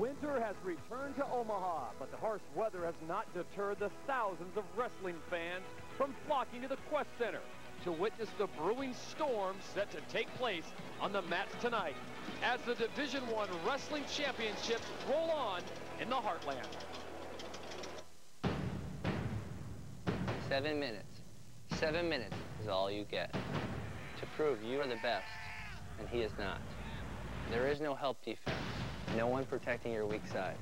Winter has returned to Omaha, but the harsh weather has not deterred the thousands of wrestling fans from flocking to the Qwest Center to witness the brewing storm set to take place on the mats tonight as the Division I Wrestling Championships roll on in the Heartland. 7 minutes. 7 minutes is all you get to prove you are the best, and he is not. There is no help defense, no one protecting your weak side.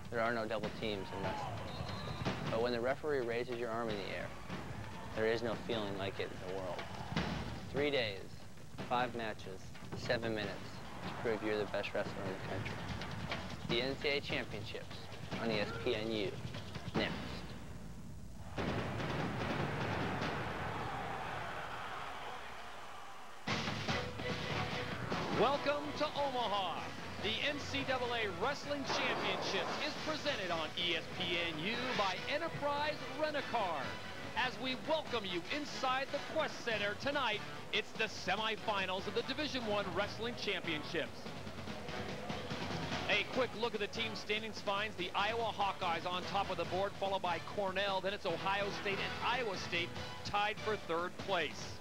There are no double teams in wrestling. But when the referee raises your arm in the air, there is no feeling like it in the world. 3 days, 5 matches, 7 minutes to prove you're the best wrestler in the country. The NCAA Championships on ESPNU, next. Welcome to Omaha. The NCAA Wrestling Championships is presented on ESPNU by Enterprise Rent-A-Car. As we welcome you inside the Qwest Center tonight, it's the semifinals of the Division I Wrestling Championships. A quick look at the team standings finds the Iowa Hawkeyes on top of the board, followed by Cornell. Then it's Ohio State and Iowa State tied for third place.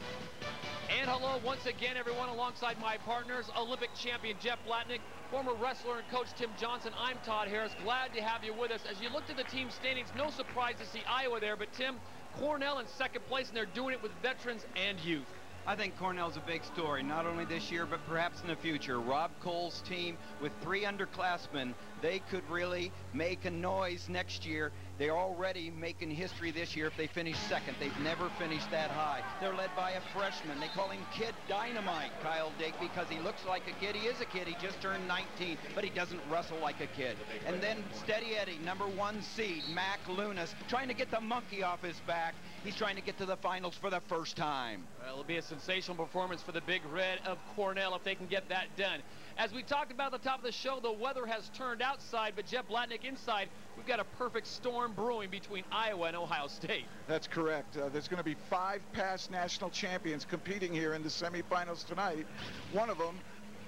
And hello once again, everyone, alongside my partners, Olympic champion Jeff Blatnick, former wrestler and coach Tim Johnson. I'm Todd Harris. Glad to have you with us. As you looked at the team standings, no surprise to see Iowa there, but Tim, Cornell in second place, and they're doing it with veterans and youth. I think Cornell's a big story, not only this year, but perhaps in the future. Rob Cole's team with 3 underclassmen, they could really make a noise next year. They're already making history this year if they finish second. They've never finished that high. They're led by a freshman. They call him Kid Dynamite, Kyle Dake, because he looks like a kid. He is a kid. He just turned 19, but he doesn't wrestle like a kid. And then Steady Eddie, #1 seed, Mac Lunas, trying to get the monkey off his back. He's trying to get to the finals for the first time. Well, it'll be a sensational performance for the Big Red of Cornell if they can get that done. As we talked about at the top of the show, the weather has turned outside, but Jeff Blatnick inside, we've got a perfect storm brewing between Iowa and Ohio State. That's correct. There's going to be 5 past national champions competing here in the semifinals tonight. One of them,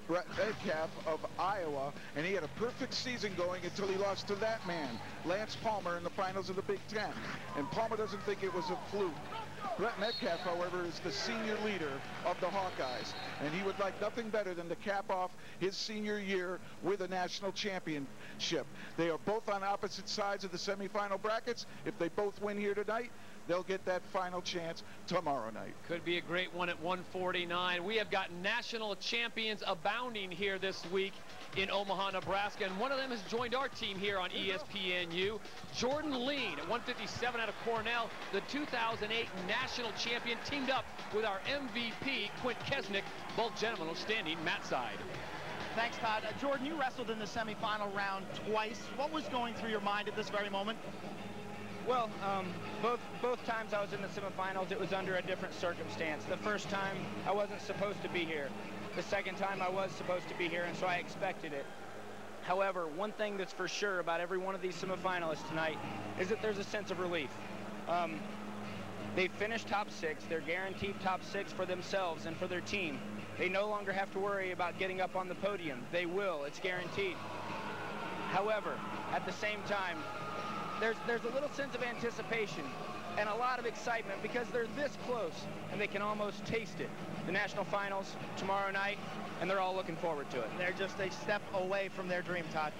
Brett Metcalf of Iowa, and he had a perfect season going until he lost to that man, Lance Palmer, in the finals of the Big Ten. And Palmer doesn't think it was a fluke. Brett Metcalf, however, is the senior leader of the Hawkeyes, and he would like nothing better than to cap off his senior year with a national championship. They are both on opposite sides of the semifinal brackets. If they both win here tonight, they'll get that final chance tomorrow night. Could be a great one at 149. We have got national champions abounding here this week in Omaha, Nebraska, and one of them has joined our team here on ESPNU. Jordan Lean at 157 out of Cornell, the 2008 national champion, teamed up with our MVP, Quint Kesnick. Both gentlemen will standing mat side. Thanks, Todd. Jordan, you wrestled in the semifinal round twice. What was going through your mind at this very moment? Well, both times I was in the semifinals, it was under a different circumstance. The first time, I wasn't supposed to be here. The second time, I was supposed to be here, and so I expected it. However, one thing that's for sure about every one of these semifinalists tonight is that there's a sense of relief. They finished top 6. They're guaranteed top 6 for themselves and for their team. They no longer have to worry about getting up on the podium. They will. It's guaranteed. However, at the same time, there's a little sense of anticipation and a lot of excitement because they're this close and they can almost taste it. The national finals tomorrow night, and they're all looking forward to it. They're just a step away from their dream, Todd.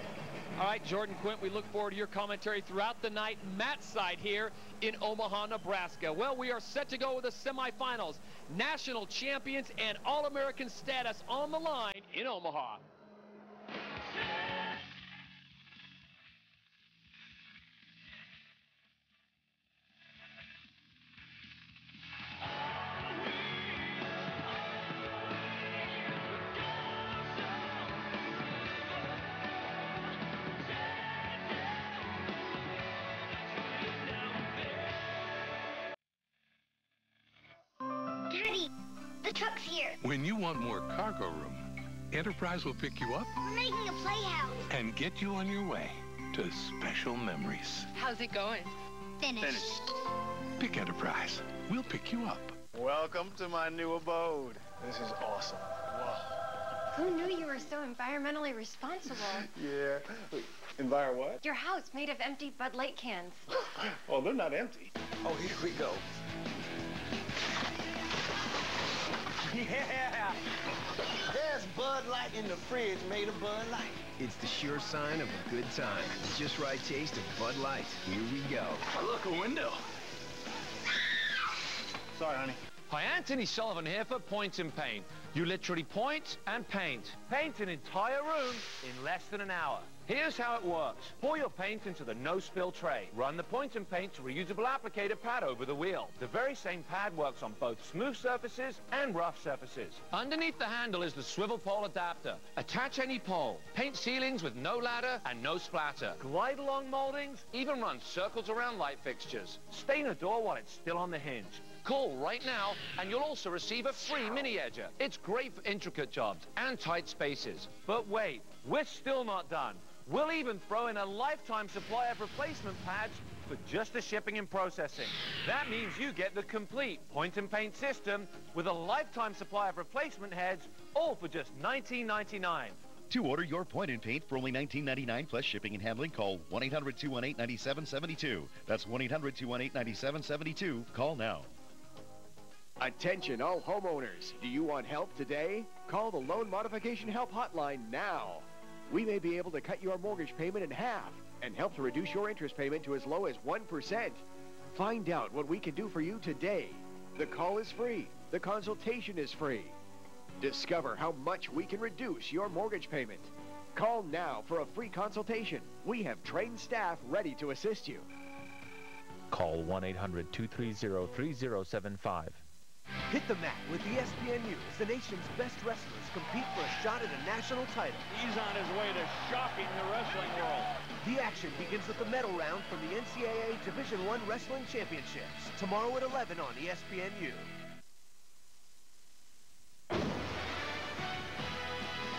All right, Jordan, Quint, we look forward to your commentary throughout the night, mat side here in Omaha, Nebraska. Well, we are set to go with the semifinals. National champions and All-American status on the line in Omaha. Daddy, the truck's here. When you want more cargo room, Enterprise will pick you up. We're making a playhouse. And get you on your way to special memories. How's it going? Finished. Pick Enterprise. We'll pick you up. Welcome to my new abode. This is awesome. Wow. Who knew you were so environmentally responsible? Yeah. Enviro what? Your house made of empty Bud Light cans. Oh, they're not empty. Oh, here we go. Yeah! There's Bud Light in the fridge made of Bud Light. It's the sure sign of a good time. The just right taste of Bud Light. Here we go. Oh, look, a window. Sorry, honey. Hi, Anthony Sullivan here for Point and Paint. You literally point and paint. Paint an entire room in less than an hour. Here's how it works. Pour your paint into the no-spill tray. Run the Point and Paint reusable applicator pad over the wheel. The very same pad works on both smooth surfaces and rough surfaces. Underneath the handle is the swivel pole adapter. Attach any pole. Paint ceilings with no ladder and no splatter. Glide along moldings. Even run circles around light fixtures. Stain a door while it's still on the hinge. Call right now, and you'll also receive a free mini edger. It's great for intricate jobs and tight spaces. But wait, we're still not done. We'll even throw in a lifetime supply of replacement pads for just the shipping and processing. That means you get the complete Point and Paint system with a lifetime supply of replacement heads, all for just $19.99. To order your Point and Paint for only $19.99 plus shipping and handling, call 1-800-218-9772. That's 1-800-218-9772. Call now. Attention all homeowners. Do you want help today? Call the Loan Modification Help Hotline now. We may be able to cut your mortgage payment in half and help to reduce your interest payment to as low as 1%. Find out what we can do for you today. The call is free. The consultation is free. Discover how much we can reduce your mortgage payment. Call now for a free consultation. We have trained staff ready to assist you. Call 1-800-230-3075. Hit the mat with ESPNU as the nation's best wrestlers compete for a shot at a national title. He's on his way to shocking the wrestling world. The action begins with the medal round from the NCAA Division I Wrestling Championships. Tomorrow at 11 on ESPNU.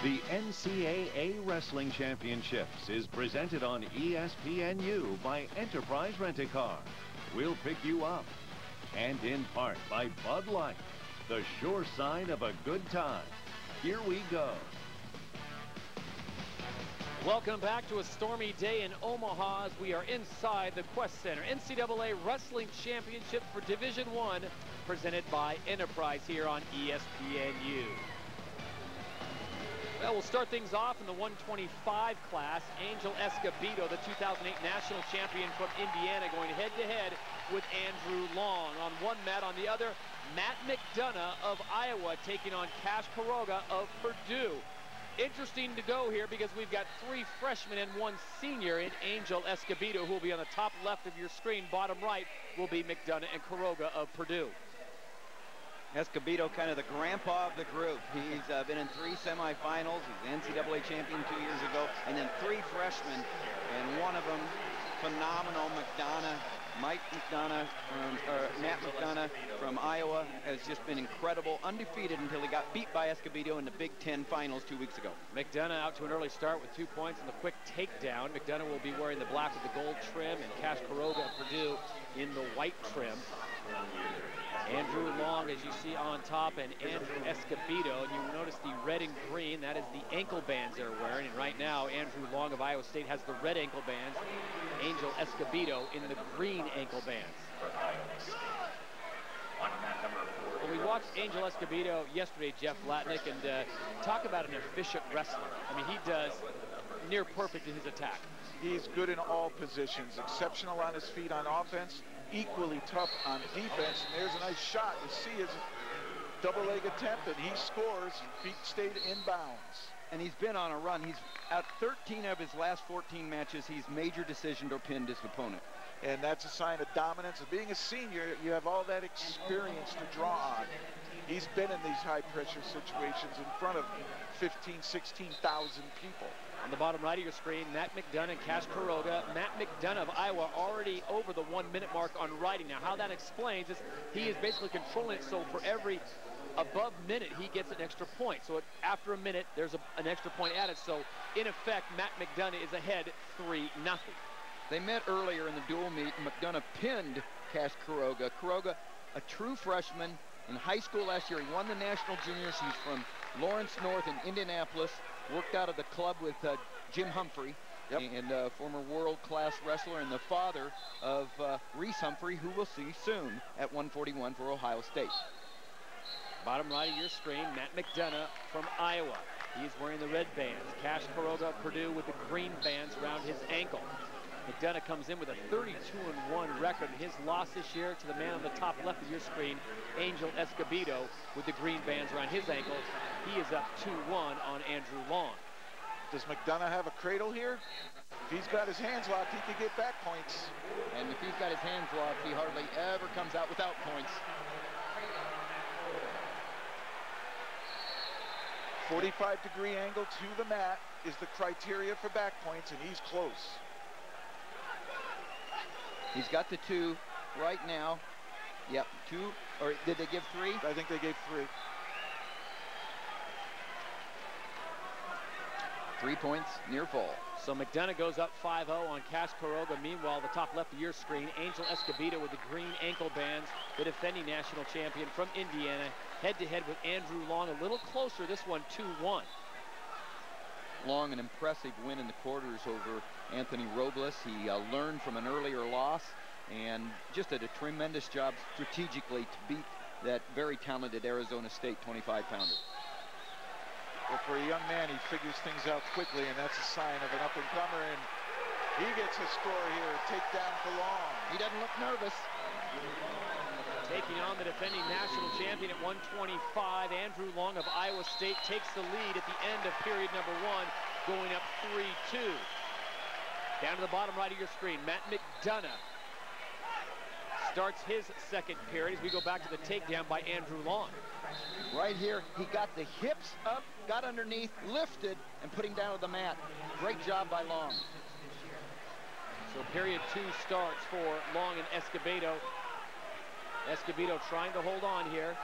The NCAA Wrestling Championships is presented on ESPNU by Enterprise Rent-A-Car. We'll pick you up. And in part by Bud Light, the sure sign of a good time. Here we go. Welcome back to a stormy day in Omaha as we are inside the Qwest Center. NCAA Wrestling Championship for Division I, presented by Enterprise here on ESPNU. Well, we'll start things off in the 125 class. Angel Escobedo, the 2008 national champion from Indiana, going head-to-head with Andrew Long. On one mat, on the other, Matt McDonough of Iowa taking on Cash Quiroga of Purdue. Interesting to go here because we've got 3 freshmen and 1 senior in Angel Escobedo, who will be on the top left of your screen. Bottom right will be McDonough and Quiroga of Purdue. Escobedo, kind of the grandpa of the group. He's been in 3 semifinals. He's NCAA champion 2 years ago, and then 3 freshmen, and one of them phenomenal. Matt McDonough from Iowa has just been incredible, undefeated until he got beat by Escobedo in the Big Ten finals 2 weeks ago. McDonough out to an early start with 2 points and the quick takedown. McDonough will be wearing the black with the gold trim, and Cash Quiroga of Purdue in the white trim. Andrew Long, as you see on top, and Andrew Escobedo. And you notice the red and green, that is the ankle bands they're wearing. And right now, Andrew Long of Iowa State has the red ankle bands. Angel Escobedo in the green ankle bands. Well, we watched Angel Escobedo yesterday, Jeff Latnick, and talk about an efficient wrestler. I mean, he does near perfect in his attack. He's good in all positions, exceptional on his feet on offense, equally tough on defense. And there's a nice shot. You see his double leg attempt, and he scores. Feet stayed in bounds. And he's been on a run. He's at 13 of his last 14 matches. He's major decisioned or pinned his opponent. And that's a sign of dominance. And being a senior, you have all that experience to draw on. He's been in these high-pressure situations in front of 15, 16,000 people. On the bottom right of your screen, Matt McDonough and Cash Quiroga. Matt McDonough of Iowa already over the 1 minute mark on riding. Now, how that explains is he is basically controlling it, so for every above minute, he gets an extra point. So after a minute, there's an extra point added. So, in effect, Matt McDonough is ahead 3-0. They met earlier in the dual meet. McDonough pinned Cash Quiroga. Quiroga, a true freshman in high school last year. He won the national juniors. He's from Lawrence North in Indianapolis. Worked out of the club with Jim Humphrey. and former world-class wrestler and the father of Reese Humphrey, who we'll see soon at 141 for Ohio State. Bottom right of your screen, Matt McDonough from Iowa. He's wearing the red bands. Cash Caroga of Purdue with the green bands around his ankle. McDonough comes in with a 32-1 record. His loss this year to the man on the top left of your screen, Angel Escobedo, with the green bands around his ankle. He is up 2-1 on Andrew Long. Does McDonough have a cradle here? If he's got his hands locked, he can get back points. And if he's got his hands locked, he hardly ever comes out without points. 45-degree angle to the mat is the criteria for back points, and he's close. He's got the 2 right now. Yep, 2, or did they give 3? I think they gave 3. 3 points, near fall. So McDonough goes up 5-0 on Cash Caroga. Meanwhile, the top left of your screen, Angel Escobedo with the green ankle bands, the defending national champion from Indiana, head-to-head with Andrew Long. A little closer, this one 2-1. Long, an impressive win in the quarters over Anthony Robles. He learned from an earlier loss and just did a tremendous job strategically to beat that very talented Arizona State 25-pounder. Well, for a young man, he figures things out quickly, and that's a sign of an up-and-comer, and he gets a score here, takedown for Long. He doesn't look nervous. Taking on the defending national champion at 125, Andrew Long of Iowa State takes the lead at the end of period number 1, going up 3-2. Down to the bottom right of your screen, Matt McDonough starts his second period as we go back to the takedown by Andrew Long. Right here, he got the hips up, got underneath, lifted, and putting down to the mat. Great job by Long. So period 2 starts for Long and Escobedo. Escobedo trying to hold on here.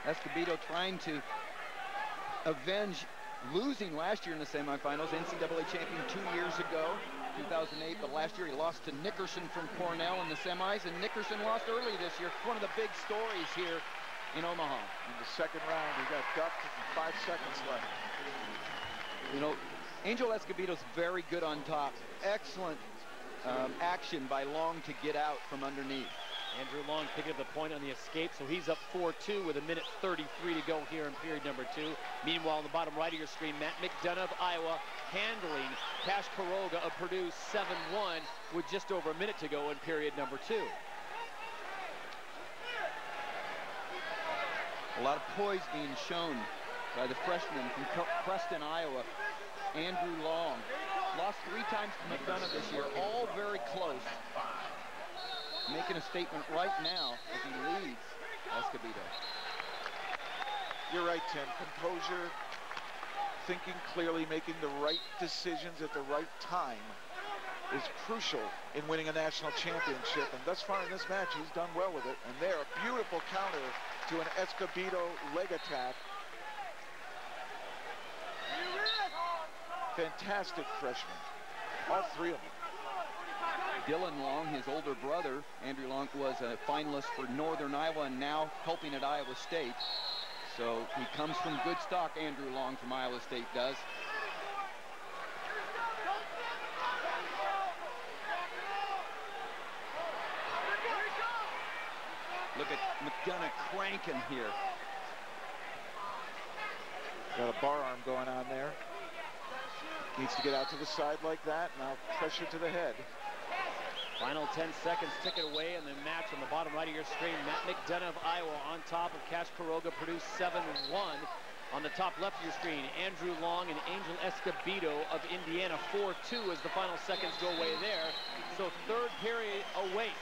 Escobedo trying to avenge losing last year in the semifinals, NCAA champion 2 years ago, 2008, but last year he lost to Nickerson from Cornell in the semis, and Nickerson lost early this year. One of the big stories here in Omaha. In the second round, he got ducked with 5 seconds left. You know, Angel Escobedo's very good on top. Excellent action by Long to get out from underneath. Andrew Long picking up the point on the escape, so he's up 4-2 with 1:33 to go here in period number 2. Meanwhile, on the bottom right of your screen, Matt McDonough of Iowa handling Cash Caroga of Purdue 7-1 with just over a minute to go in period number 2. A lot of poise being shown by the freshman from Preston, Iowa, Andrew Long. Lost 3 times to McDonough this year, all very close. Making a statement right now as he leads Escobedo. You're right, Tim. Composure, thinking clearly, making the right decisions at the right time is crucial in winning a national championship. And thus far in this match, he's done well with it. And there, a beautiful counter to an Escobedo leg attack. Fantastic freshman. All 3 of them. Dylan Long, his older brother, Andrew Long, was a finalist for Northern Iowa and now helping at Iowa State. So he comes from good stock, Andrew Long from Iowa State does. Look at McDonough cranking here. Got a bar arm going on there. Needs to get out to the side like that. Now pressure to the head. Final 10 seconds ticket away in the match on the bottom right of your screen. Matt McDonough of Iowa on top of Cash Caroga, Purdue 7-1. On the top left of your screen, Andrew Long and Angel Escobedo of Indiana 4-2 as the final seconds go away there. So third period awaits.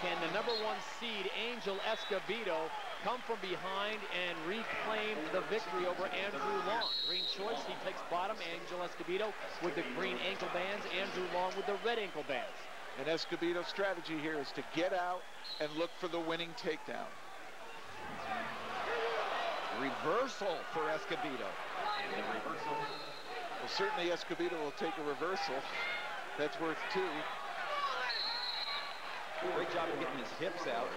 Can the #1 seed, Angel Escobedo, come from behind and reclaim the victory over Andrew Long? Green choice, he takes bottom. Angel Escobedo with the green ankle bands. Andrew Long with the red ankle bands. And Escobedo's strategy here is to get out and look for the winning takedown. Reversal for Escobedo. Well, certainly Escobedo will take a reversal. That's worth 2. Great job of getting his hips out.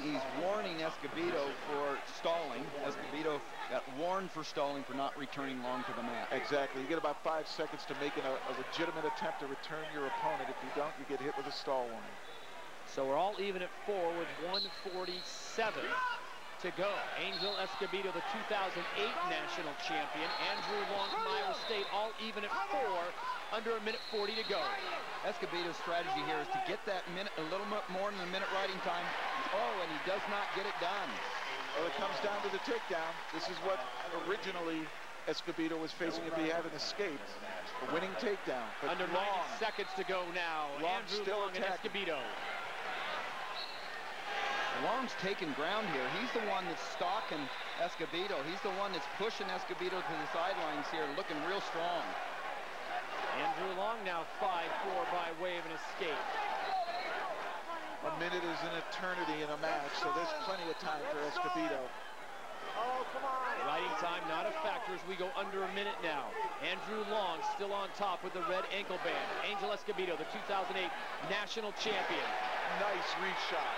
He's warning Escobedo for stalling. Escobedo Got warned for stalling for not returning Long to the mat. Exactly. You get about 5 seconds to make a legitimate attempt to return your opponent. If you don't, you get hit with a stall warning. So we're all even at 4 with 1:47 to go. Angel Escobedo, the 2008 national champion. Andrew Long from Iowa State, all even at 4, under 1:40 to go. Escobedo's strategy here is to get that minute, a little bit more than a minute riding time. Oh, and he does not get it done. Well, it comes down to the takedown. This is what originally Escobedo was facing if he hadn't escaped. A winning takedown. But under 90 seconds to go now. Long Andrew still Long and Escobedo. Long's taking ground here. He's the one that's stalking Escobedo. He's the one that's pushing Escobedo to the sidelines here, looking real strong. Andrew Long now 5-4 by way of an escape. A minute is an eternity in a match, so there's plenty of time for Escobedo. Oh, come on. Riding time not a factor as we go under a minute now. Andrew Long still on top with the red ankle band. Angel Escobedo, the 2008 national champion. Nice reach shot.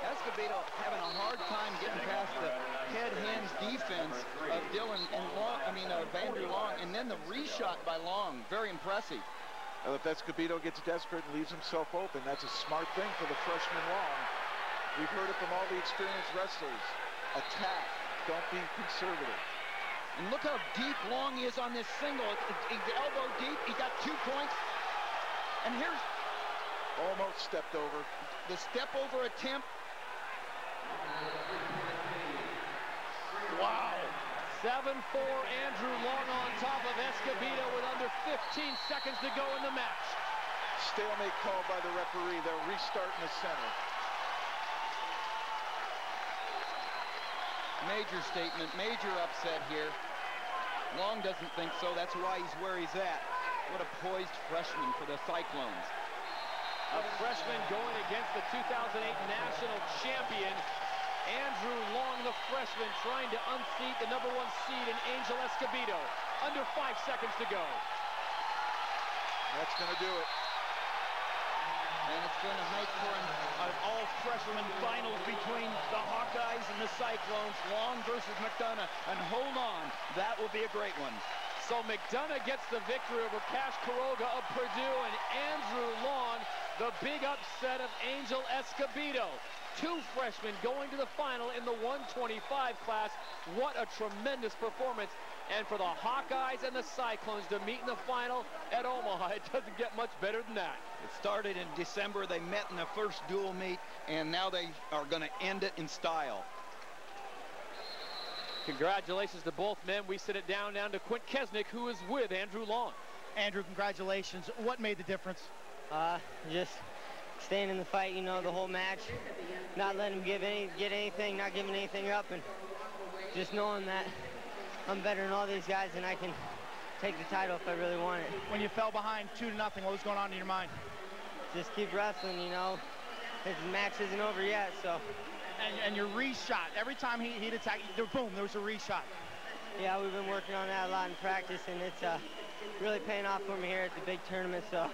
Escobedo having a hard time getting past the head-hands defense of Dylan and Long, Andrew Long, and then the reshot by Long. Very impressive. Well, if Escobedo gets desperate and leaves himself open, that's a smart thing for the freshman Long. We've heard it from all the experienced wrestlers. Attack. Don't be conservative. And look how deep Long is on this single. He's elbow deep. He got 2 points. And here's... Almost stepped over. The step over attempt. Wow. 7-4, Andrew Long on top of Escobedo with under 15 seconds to go in the match. Stalemate called by the referee. They'll restart in the center. Major statement, major upset here. Long doesn't think so. That's why he's where he's at. What a poised freshman for the Cyclones. A freshman going against the 2008 national champion. Andrew Long, the freshman, trying to unseat the #1 seed in Angel Escobedo. Under 5 seconds to go. That's going to do it. And it's going to make for an all-freshman finals between the Hawkeyes and the Cyclones. Long versus McDonough. And hold on, that will be a great one. So McDonough gets the victory over Cash Karoga of Purdue, and Andrew Long, the big upset of Angel Escobedo. 2 freshmen going to the final in the 125 class. What a tremendous performance. And for the Hawkeyes and the Cyclones to meet in the final at Omaha, it doesn't get much better than that. It started in December. They met in the first dual meet, and now they are going to end it in style. Congratulations to both men. We sit it down to Quint Kesnick, who is with Andrew Long. Andrew, congratulations. What made the difference? Just staying in the fight, you know, the whole match. Not letting him get anything, not giving anything up, and just knowing that I'm better than all these guys and I can take the title if I really want it. When you fell behind 2-0, what was going on in your mind? Just keep wrestling, you know. His match isn't over yet, so. And your reshot, every time he'd attack, boom, there was a reshot. Yeah, we've been working on that a lot in practice, and it's really paying off for me here at the big tournament, so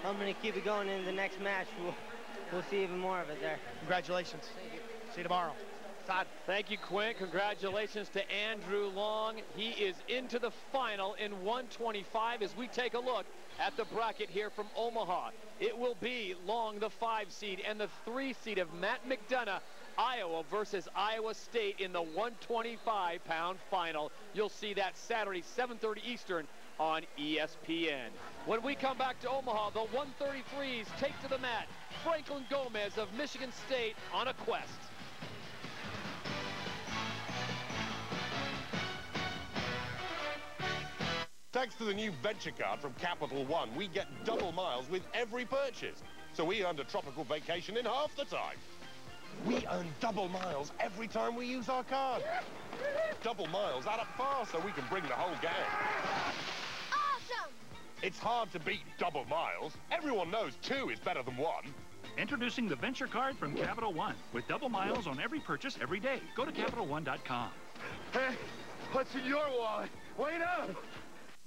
I'm going to keep it going into the next match. We'll see even more of it there. Congratulations. Thank you. See you tomorrow. Todd. Thank you, Quint. Congratulations to Andrew Long. He is into the final in 125 as we take a look at the bracket here from Omaha. It will be Long, the 5 seed, and the 3 seed of Matt McDonough, Iowa versus Iowa State in the 125-pound final. You'll see that Saturday, 7:30 Eastern on ESPN. When we come back to Omaha, the 133s take to the mat Franklin Gomez of Michigan State on a Qwest. Thanks to the new Venture card from Capital One, we get double miles with every purchase. So we earned a tropical vacation in half the time. We earn double miles every time we use our card. Double miles add up fast so we can bring the whole gang. Awesome! It's hard to beat double miles. Everyone knows 2 is better than 1. Introducing the Venture card from Capital One with double miles on every purchase every day. Go to CapitalOne.com. Hey, what's in your wallet? Wait up!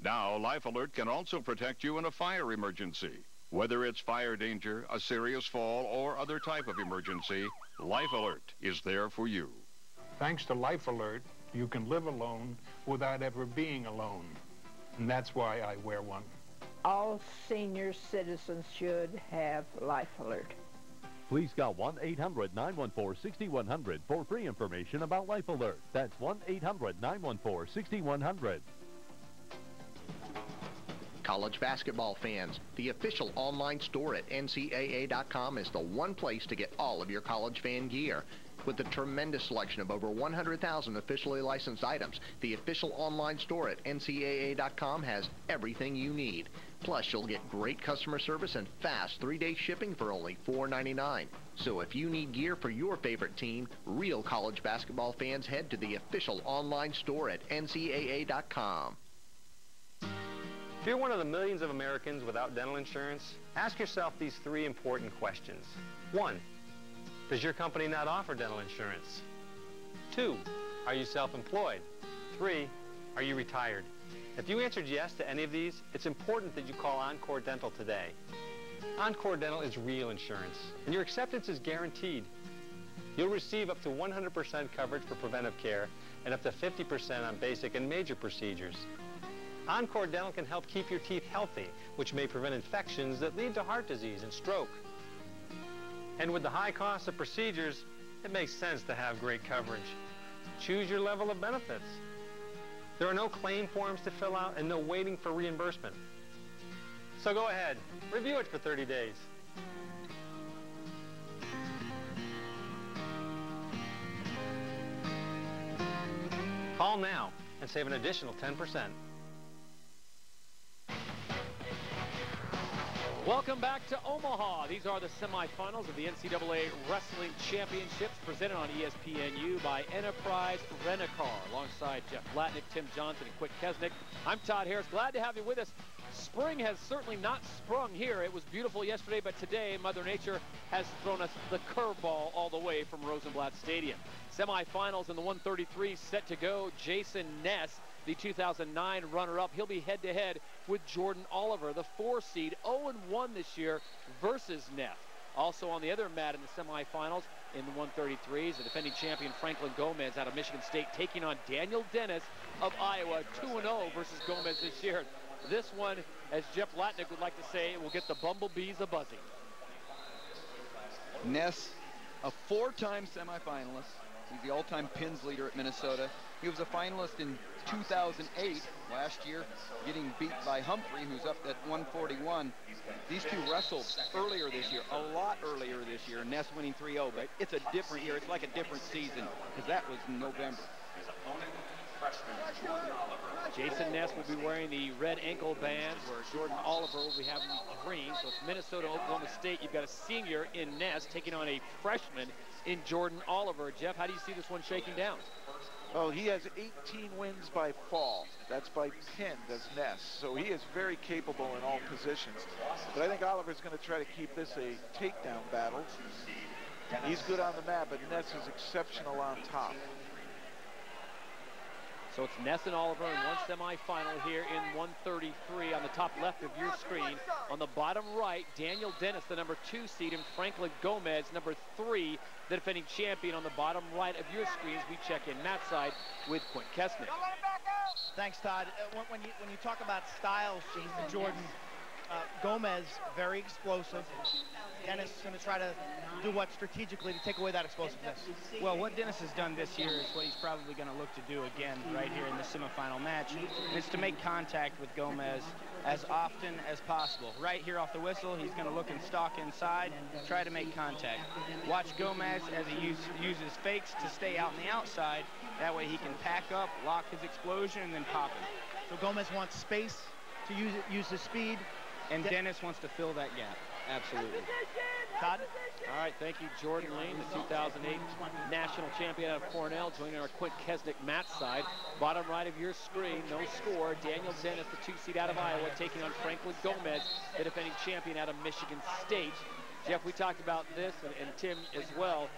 Now, Life Alert can also protect you in a fire emergency. Whether it's fire danger, a serious fall, or other type of emergency, Life Alert is there for you. Thanks to Life Alert, you can live alone without ever being alone. And that's why I wear one. All senior citizens should have Life Alert. Please call 1-800-914-6100 for free information about Life Alert. That's 1-800-914-6100. College basketball fans, the official online store at NCAA.com is the one place to get all of your college fan gear. With a tremendous selection of over 100,000 officially licensed items, the official online store at NCAA.com has everything you need. Plus, you'll get great customer service and fast 3-day shipping for only $4.99. So if you need gear for your favorite team, real college basketball fans head to the official online store at NCAA.com. If you're one of the millions of Americans without dental insurance, ask yourself these 3 important questions. 1. Does your company not offer dental insurance? 2. Are you self-employed? 3. Are you retired? If you answered yes to any of these, it's important that you call Encore Dental today. Encore Dental is real insurance, and your acceptance is guaranteed. You'll receive up to 100% coverage for preventive care and up to 50% on basic and major procedures. Encore Dental can help keep your teeth healthy, which may prevent infections that lead to heart disease and stroke. And with the high cost of procedures, it makes sense to have great coverage. Choose your level of benefits. There are no claim forms to fill out and no waiting for reimbursement. So go ahead, review it for 30 days. Call now and save an additional 10%. Welcome back to Omaha. These are the semifinals of the NCAA Wrestling Championships presented on ESPNU by Enterprise Rent-A-Car. Alongside Jeff Blatnick, Tim Johnson, and Qwest Kesnick, I'm Todd Harris. Glad to have you with us. Spring has certainly not sprung here. It was beautiful yesterday, but today Mother Nature has thrown us the curveball all the way from Rosenblatt Stadium. Semifinals in the 133 set to go. Jason Ness, the 2009 runner-up, he'll be head-to-head with Jordan Oliver, the 4 seed, 0-1 this year versus Neff. Also on the other mat in the semifinals in the 133s, the defending champion Franklin Gomez out of Michigan State taking on Daniel Dennis of Iowa, 2-0 versus Gomez this year. This one, as Jeff Blatnick would like to say, will get the bumblebees a-buzzing. Ness, a 4-time semifinalist. He's the all-time pins leader at Minnesota. He was a finalist in 2008, last year, getting beat by Humphrey, who's up at 141. These two wrestled earlier this year, a lot earlier this year, Ness winning 3-0, but it's a different year. It's like a different season, because that was in November. Jason Ness will be wearing the red ankle bands, where Jordan Oliver will be having the green. So it's Minnesota, Oklahoma State. You've got a senior in Ness taking on a freshman in Jordan Oliver. Jeff, how do you see this one shaking down? Oh, he has 18 wins by fall. That's by pin, does Ness. So he is very capable in all positions. But I think Oliver's going to try to keep this a takedown battle. He's good on the mat, but Ness is exceptional on top. So it's Ness and Oliver in one semifinal here in 133 on the top left of your screen. On the bottom right, Daniel Dennis, the number 2 seed, and Franklin Gomez, number 3, the defending champion. On the bottom right of your screens, we check in Matt's side with Qwest Kesnick. Thanks, Todd. When you talk about styles, Jordan, Gomez, very explosive. Dennis is going to try to do what strategically to take away that explosiveness? Well, what Dennis has done this year is what he's probably going to look to do again right here in the semifinal match. It's to make contact with Gomez as often as possible. Right here off the whistle, he's going to look and stalk inside, try to make contact. Watch Gomez as he uses fakes to stay out on the outside. That way he can pack up, lock his explosion, and then pop him. So Gomez wants space to use his speed. And Dennis wants to fill that gap. Absolutely. Todd? All right, thank you, Jordan Lane, the 2008 national champion out of Cornell, joining our Qwest Kesnick Matt side. Bottom right of your screen, no score. Daniel Dennis, the 2 seed out of Iowa, taking on Franklin Gomez, the defending champion out of Michigan State. Jeff, we talked about this, and Tim as well.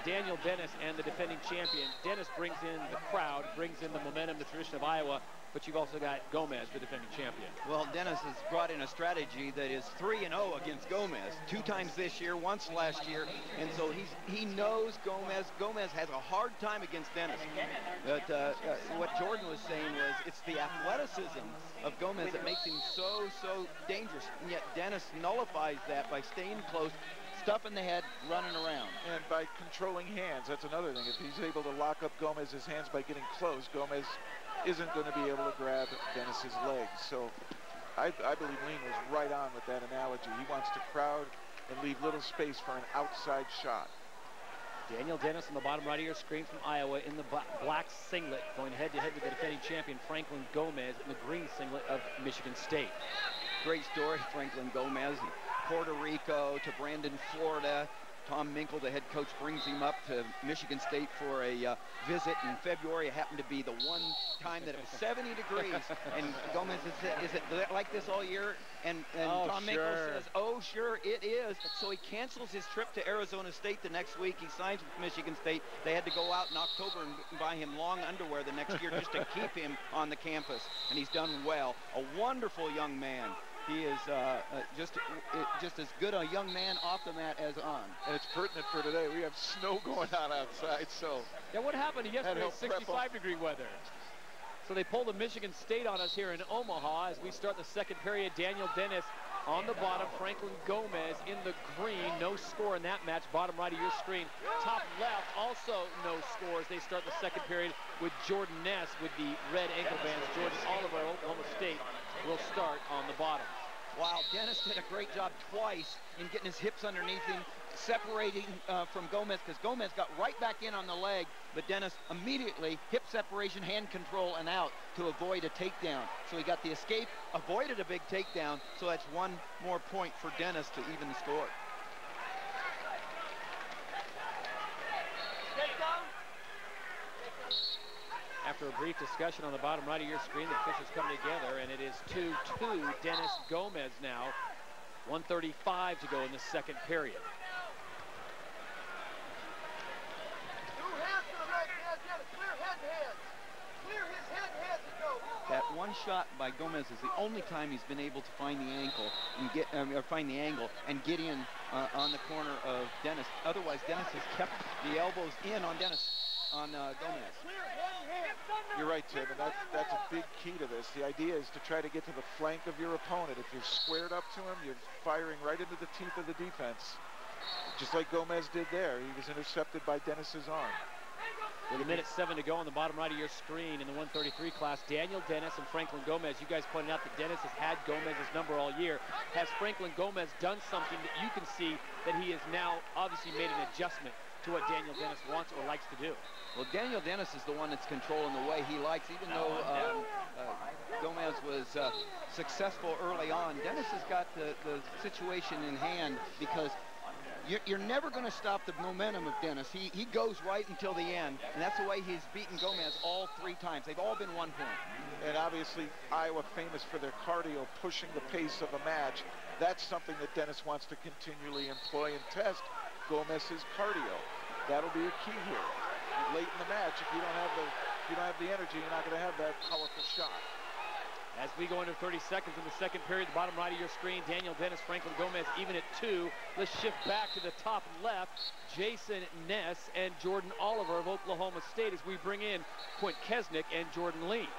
Daniel Dennis and the defending champion. Dennis brings in the crowd, brings in the momentum, the tradition of Iowa, but you've also got Gomez, the defending champion. Well, Dennis has brought in a strategy that is 3-0 against Gomez, 2 times this year, once last year, and so he knows Gomez. Gomez has a hard time against Dennis. But what Jordan was saying was it's the athleticism of Gomez that makes him so dangerous, and yet Dennis nullifies that by staying close, stuffing the head, running around. And by controlling hands, that's another thing. If he's able to lock up Gomez's hands by getting close, Gomez isn't going to be able to grab Dennis's legs. So I believe Lean was right on with that analogy. He wants to crowd and leave little space for an outside shot. Daniel Dennis on the bottom right of your screen from Iowa in the black singlet, going head-to-head with the defending champion Franklin Gomez in the green singlet of Michigan State. Great story, Franklin Gomez. Puerto Rico to Brandon, Florida. Tom Minkle, the head coach, brings him up to Michigan State for a visit in February. It happened to be the one time that it was 70 degrees. And Gomez is it like this all year? And Tom Minkle says, oh, sure, it is. So he cancels his trip to Arizona State the next week. He signs with Michigan State. They had to go out in October and buy him long underwear the next year just to keep him on the campus. And he's done well. A wonderful young man. He is just as good a young man off the mat as on. And it's pertinent for today. We have snow going on outside, so. Yeah, what happened yesterday? 65-degree weather. So they pulled the Michigan State on us here in Omaha as we start the second period. Daniel Dennis on the bottom, Franklin Gomez in the green. No score in that match. Bottom right of your screen. Top left, also no scores. They start the second period with Jordan Ness with the red ankle bands. Jordan Oliver, Oklahoma State, will start on the bottom. Wow, Dennis did a great job twice in getting his hips underneath him, separating from Gomez, because Gomez got right back in on the leg, but Dennis immediately hip separation, hand control, and out to avoid a takedown. So he got the escape, avoided a big takedown, so that's one more point for Dennis to even the score. After a brief discussion on the bottom right of your screen, the officials come together, and it is 2-2 Dennis Gomez now. 1:35 to go in the second period. That one shot by Gomez is the only time he's been able to find the ankle and get or find the angle and get in on the corner of Dennis. Otherwise, Dennis has kept the elbows in on Gomez. You're right, Tim, and that's a big key to this. The idea is to try to get to the flank of your opponent. If you're squared up to him, you're firing right into the teeth of the defense. Just like Gomez did there. He was intercepted by Dennis's arm. With 1:07 to go on the bottom right of your screen in the 133 class, Daniel Dennis and Franklin Gomez. You guys pointed out that Dennis has had Gomez's number all year. Has Franklin Gomez done something that you can see that he has now obviously made an adjustment to what Daniel Dennis wants or likes to do? Well, Daniel Dennis is the one that's controlling the way he likes, even though Gomez was successful early on. Dennis has got the situation in hand because you're never going to stop the momentum of Dennis. He goes right until the end, and that's the way he's beaten Gomez all 3 times. They've all been 1 point. And obviously, Iowa famous for their cardio, pushing the pace of a match. That's something that Dennis wants to continually employ and test Gomez's cardio. That'll be a key here. Late in the match, if you don't have the energy, you're not going to have that powerful shot. As we go into 30 seconds in the second period, the bottom right of your screen, Daniel Dennis, Franklin Gomez even at 2. Let's shift back to the top left. Jason Ness and Jordan Oliver of Oklahoma State as we bring in Quint Kesnick and Jordan Lee.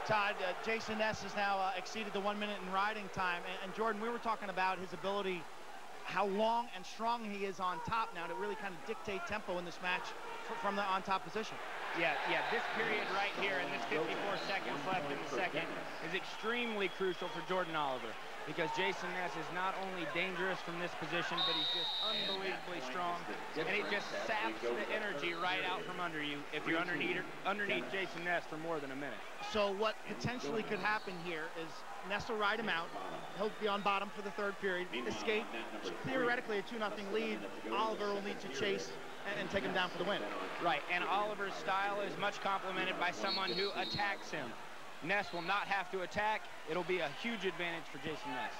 Todd, Jason Ness has now exceeded the 1 minute in riding time. And Jordan, we were talking about his ability, how long and strong he is on top now to really kind of dictate tempo in this match from the on-top position. Yeah, this period right here and this 54 seconds left in the second is extremely crucial for Jordan Oliver because Jason Ness is not only dangerous from this position, but he's just unbelievably strong, and it just saps the energy right out from under you if you're underneath Jason Ness for more than a minute. So what potentially could happen here is Ness will ride him out. He'll be on bottom for the third period. Escape, theoretically a 2-0 lead. Oliver will need to chase and take him down for the win. Right, and Oliver's style is much complemented by someone who attacks him. Ness will not have to attack. It'll be a huge advantage for Jason Ness.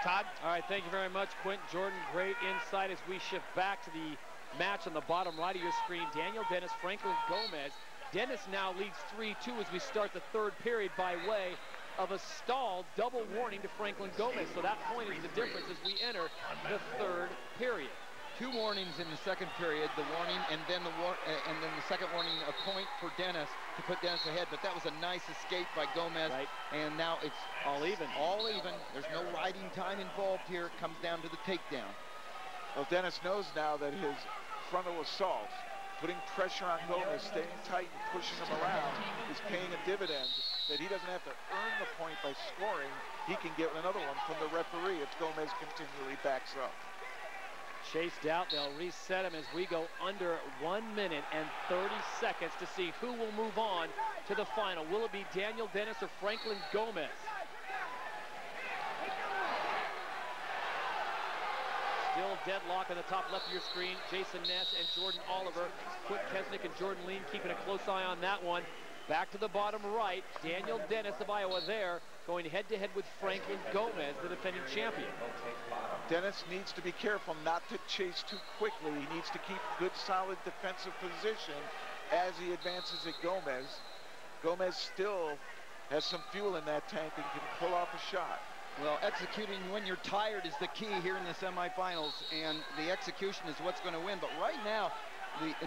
Todd? All right, thank you very much, Quint. Jordan, great insight as we shift back to the match on the bottom right of your screen. Daniel Dennis, Franklin Gomez. Dennis now leads 3-2 as we start the third period by way of a stalled double warning to Franklin Gomez. So that point is the difference as we enter the third period. 2 warnings in the second period, the warning and then the second warning, a point for Dennis to put Dennis ahead. But that was a nice escape by Gomez. Right. And now it's all even. All even. There's no riding time involved here. It comes down to the takedown. Well, Dennis knows now that his frontal assault, putting pressure on Gomez, staying tight and pushing him around, is paying a dividend that he doesn't have to earn the point by scoring. He can get another one from the referee if Gomez continually backs up. Chased out, they'll reset him as we go under 1 minute and 30 seconds to see who will move on to the final. Will it be Daniel Dennis or Franklin Gomez? Still deadlock on the top left of your screen. Jason Ness and Jordan Oliver. Quint Kesnick and Jordan Lean keeping a close eye on that one. Back to the bottom right. Daniel Dennis of Iowa there, going head-to-head with Franklin Gomez, the defending champion. Dennis needs to be careful not to chase too quickly. He needs to keep good, solid defensive position as he advances at Gomez. Gomez still has some fuel in that tank and can pull off a shot. Well, executing when you're tired is the key here in the semifinals, and the execution is what's going to win. But right now,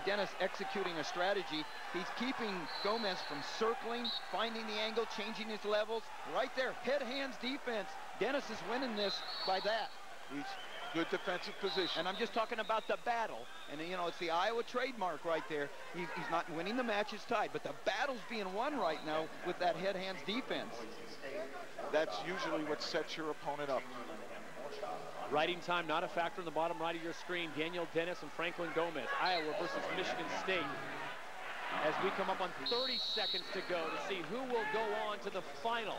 Dennis executing a strategy. He's keeping Gomez from circling, finding the angle, changing his levels. Right there, head, hands, defense. Dennis is winning this by that. He's good defensive position. And I'm just talking about the battle. And, you know, it's the Iowa trademark right there. He's not winning the match, it's tied. But the battle's being won right now with that head, hands, defense. That's usually what sets your opponent up. Riding time not a factor in the bottom right of your screen. Daniel Dennis and Franklin Gomez. Iowa versus Michigan State. As we come up on 30 seconds to go to see who will go on to the final.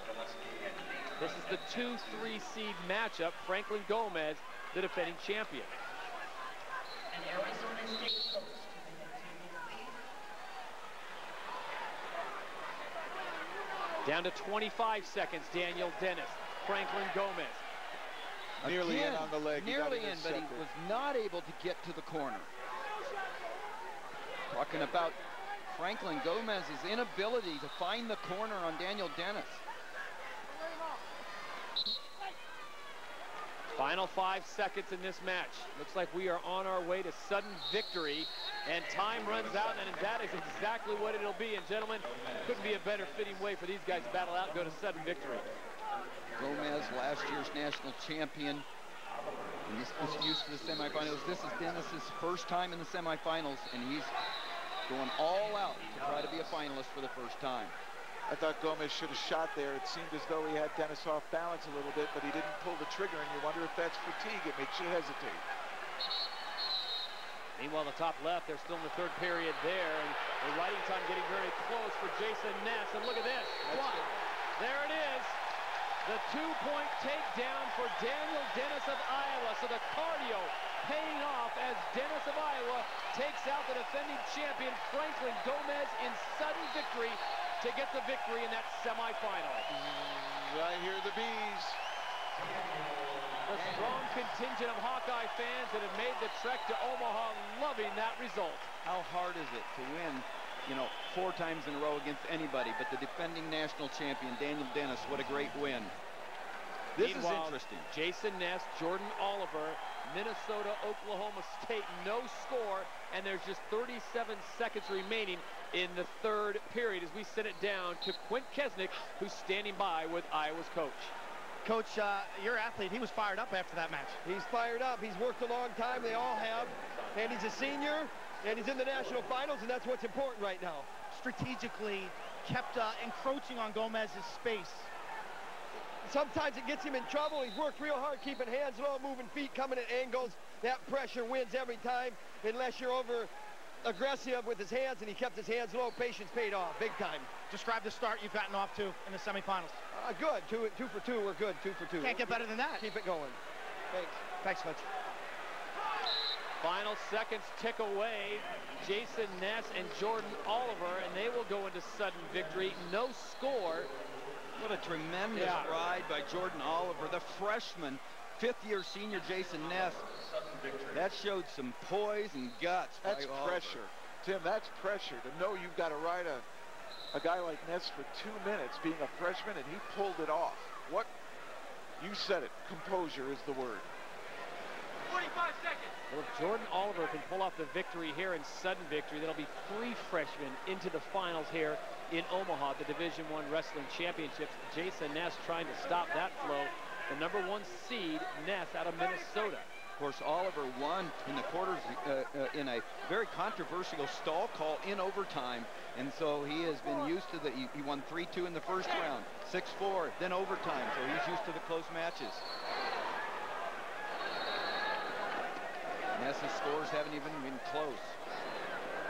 This is the 2-3 seed matchup. Franklin Gomez, the defending champion. Down to 25 seconds, Daniel Dennis. Franklin Gomez. Nearly Again, in on the leg. Nearly in, but he was not able to get to the corner. Talking about Franklin Gomez's inability to find the corner on Daniel Dennis. Final 5 seconds in this match. Looks like we are on our way to sudden victory, and time runs out, and that is exactly what it'll be. And gentlemen, couldn't be a better fitting way for these guys to battle out and go to sudden victory. Gomez, last year's national champion, and he's used to the semifinals. This is Dennis's first time in the semifinals, and he's going all out to try to be a finalist for the first time. I thought Gomez should have shot there. It seemed as though he had Dennis off balance a little bit, but he didn't pull the trigger, and you wonder if that's fatigue. It makes you hesitate. Meanwhile, the top left, they're still in the third period there, and the riding time getting very close for Jason Ness. And look at this. There it is. The 2-point takedown for Daniel Dennis of Iowa. So the cardio paying off as Dennis of Iowa takes out the defending champion Franklin Gomez in sudden victory to get the victory in that semifinal. I hear the bees. The strong contingent of Hawkeye fans that have made the trek to Omaha loving that result. How hard is it to win, you know, 4 times in a row against anybody, but the defending national champion, Daniel Dennis, what a great win. This is interesting. Jason Ness, Jordan Oliver, Minnesota, Oklahoma State, no score, and there's just 37 seconds remaining in the third period as we send it down to Quint Kesnick, who's standing by with Iowa's coach. Coach, your athlete, he was fired up after that match. He's fired up. He's worked a long time. They all have. And he's a senior, and he's in the national finals, and that's what's important right now. Strategically kept encroaching on Gomez's space. Sometimes it gets him in trouble. He's worked real hard, keeping hands low, moving feet, coming at angles. That pressure wins every time, unless you're over aggressive with his hands, and he kept his hands low. Patience paid off, big time. Describe the start you've gotten off to in the semifinals. Good, two for two. We're good, 2 for 2. Can't get better than that. Keep it going. Thanks. Thanks, Coach. Final seconds tick away. Jason Ness and Jordan Oliver, and they will go into sudden victory. No score. What a tremendous ride by Jordan Oliver, the freshman, fifth-year senior Jason Ness, that showed some poise and guts. That's pressure. Tim, that's pressure to know you've got to ride a guy like Ness for 2 minutes being a freshman, and he pulled it off. What? You said it. Composure is the word. 45 seconds. Well, if Jordan Oliver can pull off the victory here in sudden victory, there'll be 3 freshmen into the finals here in Omaha, the Division I Wrestling Championships. Jason Ness trying to stop that flow. The #1 seed, Ness, out of Minnesota. Of course, Oliver won in the quarters in a very controversial stall call in overtime. And so he has been used to the, he won 3-2 in the first round, 6-4, then overtime. So he's used to the close matches. Ness's scores haven't even been close.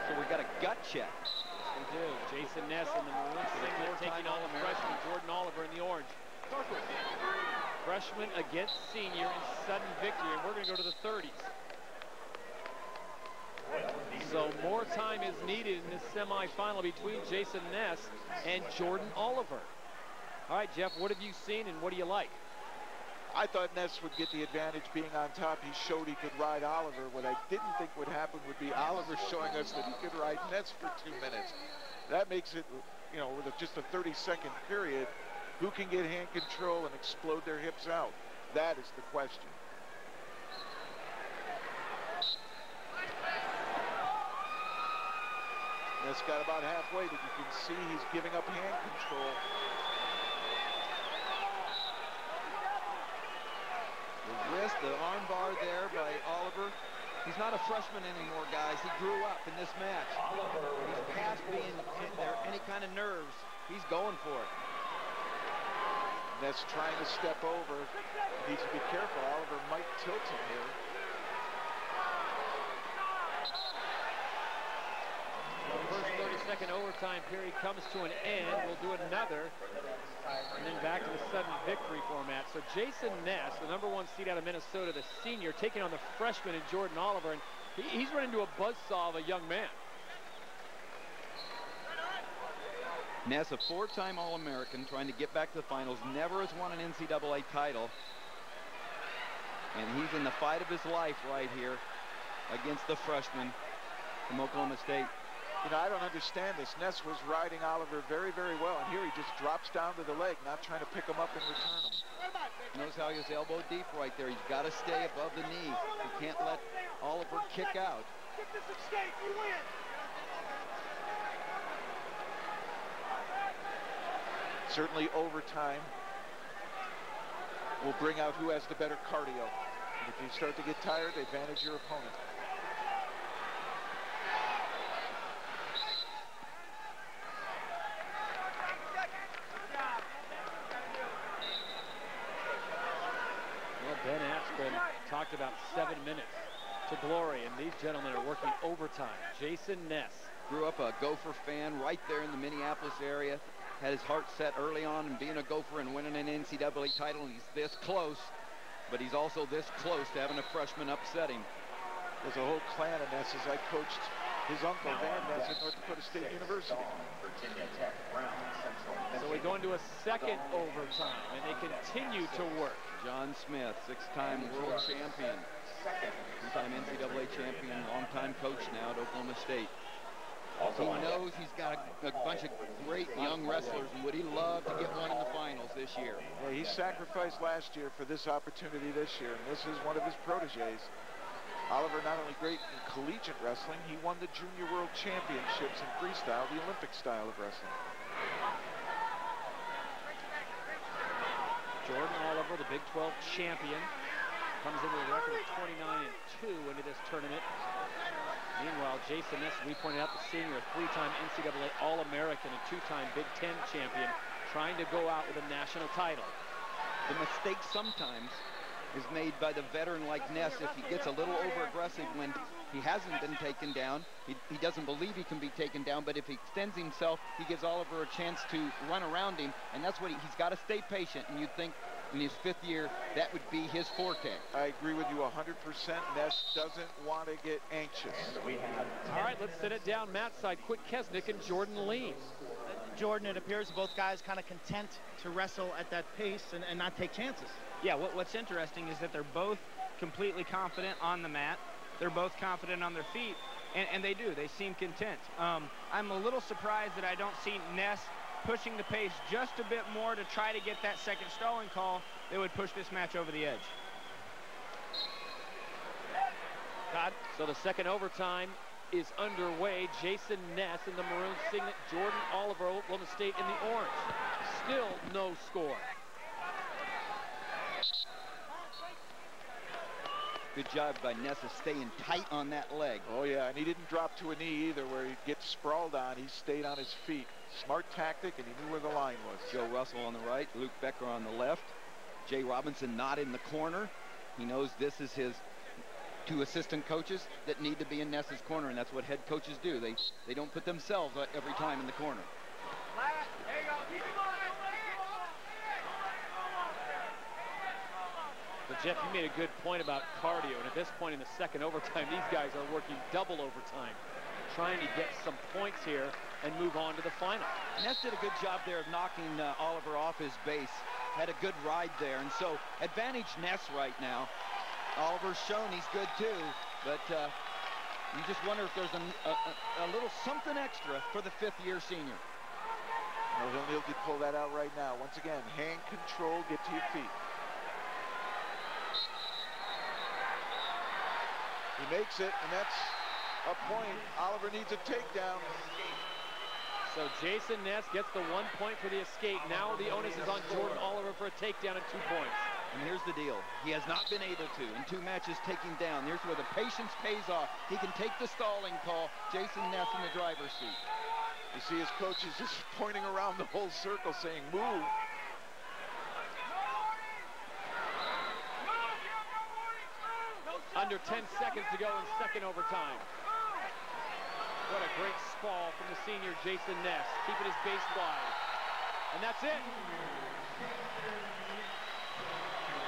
So we got a gut check. Yes, we do. Jason Ness in the maroon singlet taking on the freshman Jordan Oliver in the orange. Freshman against senior in sudden victory, and we're going to go to the 30s. So more time is needed in this semifinal between Jason Ness and Jordan Oliver. All right, Jeff, what have you seen and what do you like? I thought Ness would get the advantage being on top. He showed he could ride Oliver. What I didn't think would happen would be Oliver showing us that he could ride Ness for 2 minutes. That makes it, you know, with just a 30-second period, who can get hand control and explode their hips out? That is the question. Ness got about halfway, but you can see he's giving up hand control. The wrist, the arm bar there by Oliver. He's not a freshman anymore, guys. He grew up in this match. He's past being there any kind of nerves. He's going for it. Ness trying to step over. Needs to be careful. Oliver might tilt him here. The first 30-second overtime period comes to an end. We'll do another, and then back to the sudden victory format. So Jason Ness, the #1 seed out of Minnesota, the senior, taking on the freshman in Jordan Oliver, and he's run into a buzzsaw of a young man. Ness, a 4-time All-American, trying to get back to the finals, never has won an NCAA title. And he's in the fight of his life right here against the freshman from Oklahoma State. You know, I don't understand this. Ness was riding Oliver very, very well, and here he just drops down to the leg, not trying to pick him up and return him. Notice how he was elbow deep right there. He's got to stay above the knee. He can't let Oliver kick out. Get this escape, you win! Certainly overtime will bring out who has the better cardio. And if you start to get tired, advantage your opponent. Well, Ben Askren talked about 7 minutes to glory, and these gentlemen are working overtime. Jason Ness. Grew up a Gopher fan right there in the Minneapolis area. Had his heart set early on in being a Gopher and winning an NCAA title, and he's this close, but he's also this close to having a freshman upset him. There's a whole clan of Nesses. I coached his uncle Van Ness at North Dakota State University. So we go into a second overtime, and they continue to work. John Smith, 6-time world champion, 2-time NCAA champion, long-time coach now at Oklahoma State. He knows he's got a bunch of great young wrestlers, and would he love to get one in the finals this year? Well, he sacrificed last year for this opportunity this year, and this is one of his proteges. Oliver, not only great in collegiate wrestling, he won the Junior World Championships in freestyle, the Olympic style of wrestling. Jordan Oliver, the Big 12 champion, comes in with a record of 29-2 into this tournament. Meanwhile, Jason Ness, we pointed out, the senior, a 3-time NCAA All-American, a 2-time Big 10 champion, trying to go out with a national title. The mistake sometimes is made by the veteran like Ness if he gets a little over-aggressive when he hasn't been taken down. He doesn't believe he can be taken down, but if he extends himself, he gives Oliver a chance to run around him, and that's what he's got to stay patient, and you'd think in his 5th year, that would be his forte. I agree with you 100%. Ness doesn't want to get anxious. All right, let's sit it down. Matt side, Quick Kesnick and Jordan Lean. Jordan, it appears both guys kind of content to wrestle at that pace and not take chances. Yeah, what's interesting is that they're both completely confident on the mat. They're both confident on their feet, and they do. They seem content. I'm a little surprised that I don't see Ness pushing the pace just a bit more to try to get that second stalling call that would push this match over the edge. Todd? So the second overtime is underway. Jason Ness in the maroon signet, Jordan Oliver, Oklahoma State in the orange. Still no score. Good job by Ness of staying tight on that leg. Oh, yeah, and he didn't drop to a knee either where he'd get sprawled on. He stayed on his feet. Smart tactic, and he knew where the line was. Joe Russell on the right, Luke Becker on the left. Jay Robinson not in the corner. He knows this is his two assistant coaches that need to be in Ness's corner, and that's what head coaches do. They don't put themselves every time in the corner. But Jeff, you made a good point about cardio, and at this point in the second overtime, these guys are working double overtime, trying to get some points here and move on to the final. Ness did a good job there of knocking Oliver off his base. Had a good ride there, and so advantage Ness right now. Oliver's shown he's good too, but you just wonder if there's a little something extra for the fifth-year senior. Well, he'll need to pull that out right now. Once again, hand control, get to your feet. He makes it, and that's a point. Oliver needs a takedown. So Jason Ness gets the 1 point for the escape. Now the onus is on Jordan Oliver for a takedown and 2 points. And here's the deal. He has not been able to in 2 matches take him down. Here's where the patience pays off. He can take the stalling call. Jason Ness in the driver's seat. You see his coaches just pointing around the whole circle saying, move. Under 10 seconds to go in second overtime. What a great sprawl from the senior Jason Ness, keeping his base wide. And that's it.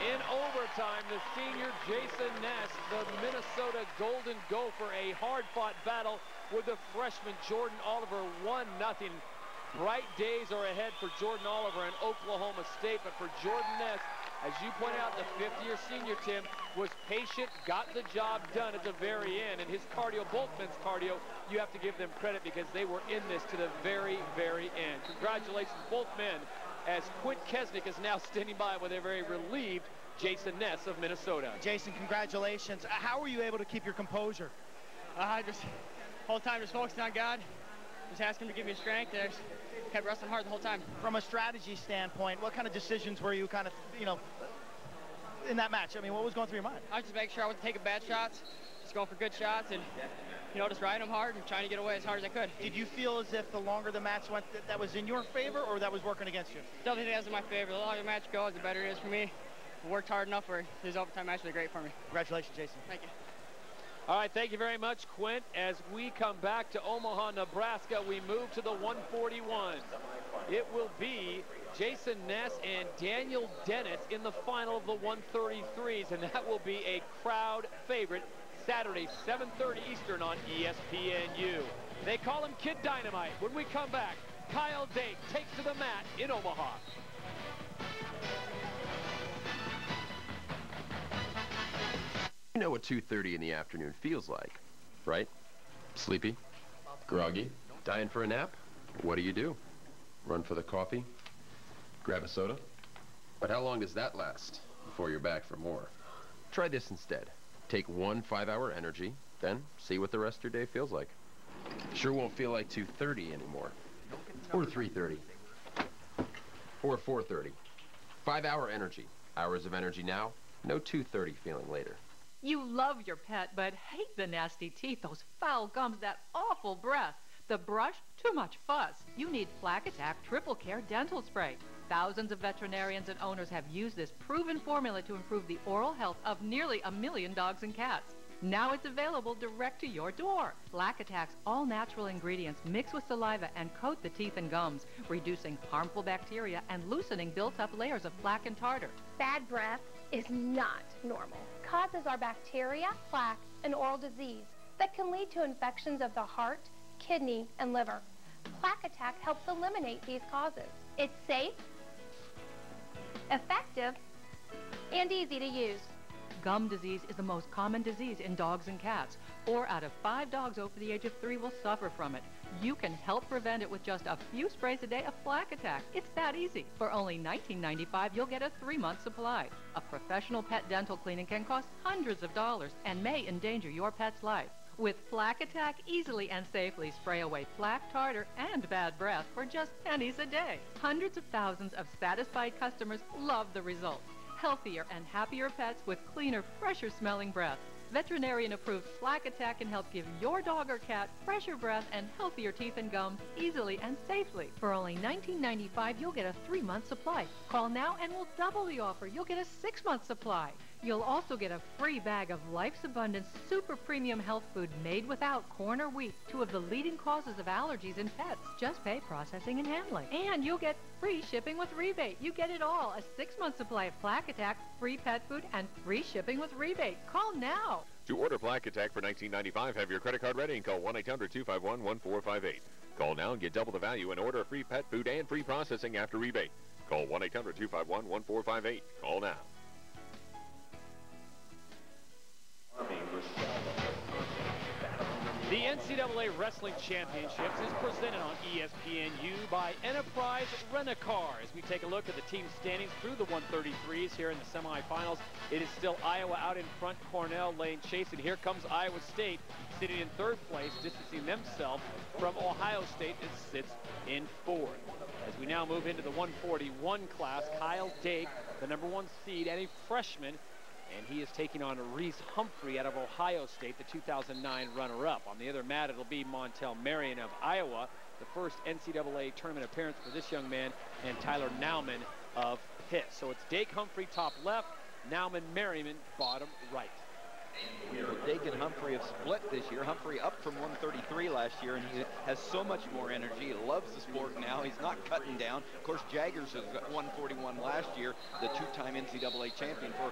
In overtime, the senior Jason Ness, the Minnesota Golden Gopher, a hard-fought battle with the freshman Jordan Oliver, 1-0. Bright days are ahead for Jordan Oliver and Oklahoma State, but for Jordan Ness, as you point out, the fifth-year senior, Tim, was patient, got the job done at the very end, and his cardio, both men's cardio, you have to give them credit because they were in this to the very, very end. Congratulations, both men, as Quint Kesnick is now standing by with a very relieved Jason Ness of Minnesota. Jason, congratulations. How were you able to keep your composure? I just, whole time, just focusing on God, just asking him to give me strength, and I just kept wrestling hard the whole time. From a strategy standpoint, what kind of decisions were you kind of, in that match? I mean, what was going through your mind? I was just making sure I wasn't taking bad shots, just going for good shots, and, just riding them hard and trying to get away as hard as I could. Did you feel as if the longer the match went, that was in your favor, or that was working against you? Definitely think that was in my favor. The longer the match goes, the better it is for me. I worked hard enough for this overtime match to be great for me. Congratulations, Jason. Thank you. All right, thank you very much, Quint. As we come back to Omaha, Nebraska, we move to the 141. It will be Jason Ness and Daniel Dennis in the final of the 133s, and that will be a crowd favorite Saturday, 7:30 Eastern on ESPNU. They call him Kid Dynamite. When we come back, Kyle Dake takes to the mat in Omaha. You know what 2:30 in the afternoon feels like, right? Sleepy? Groggy? Dying for a nap? What do? Run for the coffee? Grab a soda? But how long does that last before you're back for more? Try this instead. Take 1 5-hour energy, then see what the rest of your day feels like. Sure won't feel like 2:30 anymore. Or 3:30. Or 4:30. 5-hour energy. Hours of energy now, no 2:30 feeling later. You love your pet, but hate the nasty teeth, those foul gums, that awful breath. The brush, too much fuss. You need Plaque Attack Triple Care Dental Spray. Thousands of veterinarians and owners have used this proven formula to improve the oral health of nearly 1 million dogs and cats. Now it's available direct to your door. Plaque Attack's all-natural ingredients mix with saliva and coat the teeth and gums, reducing harmful bacteria and loosening built-up layers of plaque and tartar. Bad breath is not normal. Causes are bacteria, plaque, and oral disease that can lead to infections of the heart, kidney, and liver. Plaque Attack helps eliminate these causes. It's safe, effective, and easy to use. Gum disease is the most common disease in dogs and cats. 4 out of 5 dogs over the age of 3 will suffer from it. You can help prevent it with just a few sprays a day of Plaque Attack. It's that easy. For only $19.95, you'll get a 3-month supply. A professional pet dental cleaning can cost hundreds of dollars and may endanger your pet's life. With Plaque Attack, easily and safely spray away plaque, tartar, and bad breath for just pennies a day. Hundreds of thousands of satisfied customers love the results. Healthier and happier pets with cleaner, fresher smelling breath. Veterinarian-approved Plaque Attack can help give your dog or cat fresher breath and healthier teeth and gums easily and safely. For only $19.95, you'll get a 3-month supply. Call now and we'll double the offer. You'll get a 6-month supply. You'll also get a free bag of Life's Abundance super premium health food made without corn or wheat, 2 of the leading causes of allergies in pets. Just pay processing and handling. And you'll get free shipping with rebate. You get it all. A 6-month supply of Plaque Attack, free pet food, and free shipping with rebate. Call now. To order Plaque Attack for $19.95, have your credit card ready and call 1-800-251-1458. Call now and get double the value and order free pet food and free processing after rebate. Call 1-800-251-1458. Call now. The NCAA Wrestling Championships is presented on ESPNU by Enterprise Rent-A-Car. As we take a look at the team standings through the 133s here in the semifinals, it is still Iowa out in front, Cornell laying chase, and here comes Iowa State sitting in 3rd place, distancing themselves from Ohio State that sits in 4th. As we now move into the 141 class, Kyle Dake, the #1 seed and a freshman, and he is taking on Reese Humphrey out of Ohio State, the 2009 runner-up. On the other mat, it'll be Montel Marion of Iowa, the first NCAA tournament appearance for this young man, and Tyler Nauman of Pitt. So it's Dake Humphrey top left, Nauman Merriman bottom right. Well, Dake and Humphrey have split this year. Humphrey up from 133 last year, and he has so much more energy. He loves the sport now. He's not cutting down. Of course, Jaggers was 141 last year, the 2-time NCAA champion for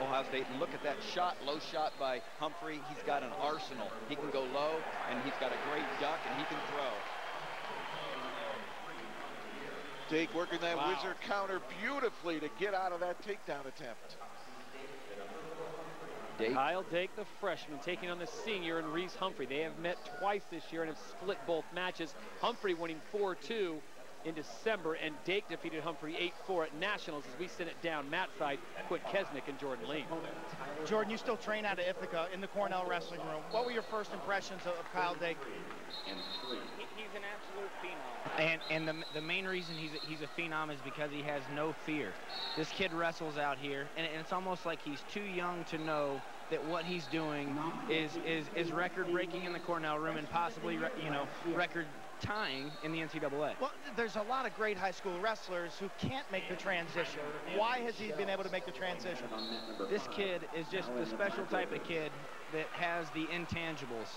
Ohio State. And look at that shot, low shot by Humphrey. He's got an arsenal. He can go low, and he's got a great duck, and he can throw. Dake working that wizard counter beautifully to get out of that takedown attempt. Dake. Kyle Dake, the freshman, taking on the senior and Reese Humphrey. They have met twice this year and have split both matches. Humphrey winning 4-2 in December, and Dake defeated Humphrey 8-4 at Nationals. As we send it down Matt side, Quint Kesnick and Jordan Lean. Jordan, you still train out of Ithaca in the Cornell wrestling room. What were your first impressions of Kyle Dake? He's an absolute phenom. And the main reason he's a phenom is because he has no fear. This kid wrestles out here, and it's almost like he's too young to know that what he's doing is record-breaking in the Cornell room and possibly, record-tying in the NCAA. Well, there's a lot of great high school wrestlers who can't make the transition. Why has he been able to make the transition? This kid is just the special type of kid that has the intangibles.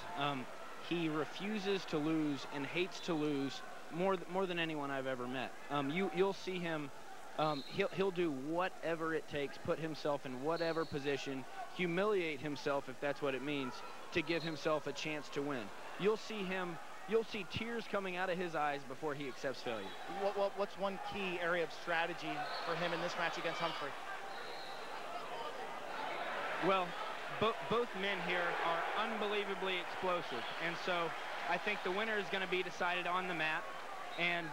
He refuses to lose and hates to lose more than anyone I've ever met. You'll see him. He'll do whatever it takes, put himself in whatever position, humiliate himself if that's what it means, to give himself a chance to win. You'll see tears coming out of his eyes before he accepts failure. What's one key area of strategy for him in this match against Humphrey? Well, both men here are unbelievably explosive, and so I think the winner is going to be decided on the mat, and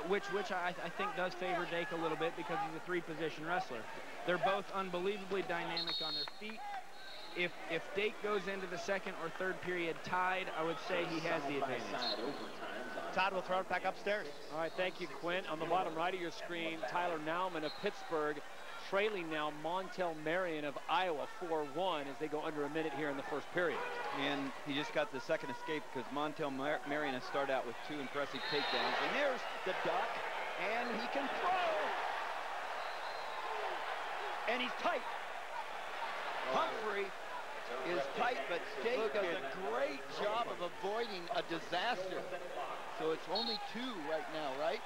which I think does favor Dake a little bit because he's a 3-position wrestler. They're both unbelievably dynamic on their feet. If Dake goes into the 2nd or 3rd period tied, I would say he has the advantage. Todd will throw it back upstairs. All right, thank you, Quint. On the bottom right of your screen, Tyler Nauman of Pittsburgh, trailing now Montel Marion of Iowa 4-1 as they go under a minute here in the 1st period. And he just got the 2nd escape because Montel Marion has started out with 2 impressive takedowns. And there's the duck, and he can throw. And he's tight. Humphrey is tight, but Dake does a great job of avoiding a disaster. So it's only 2 right now, right?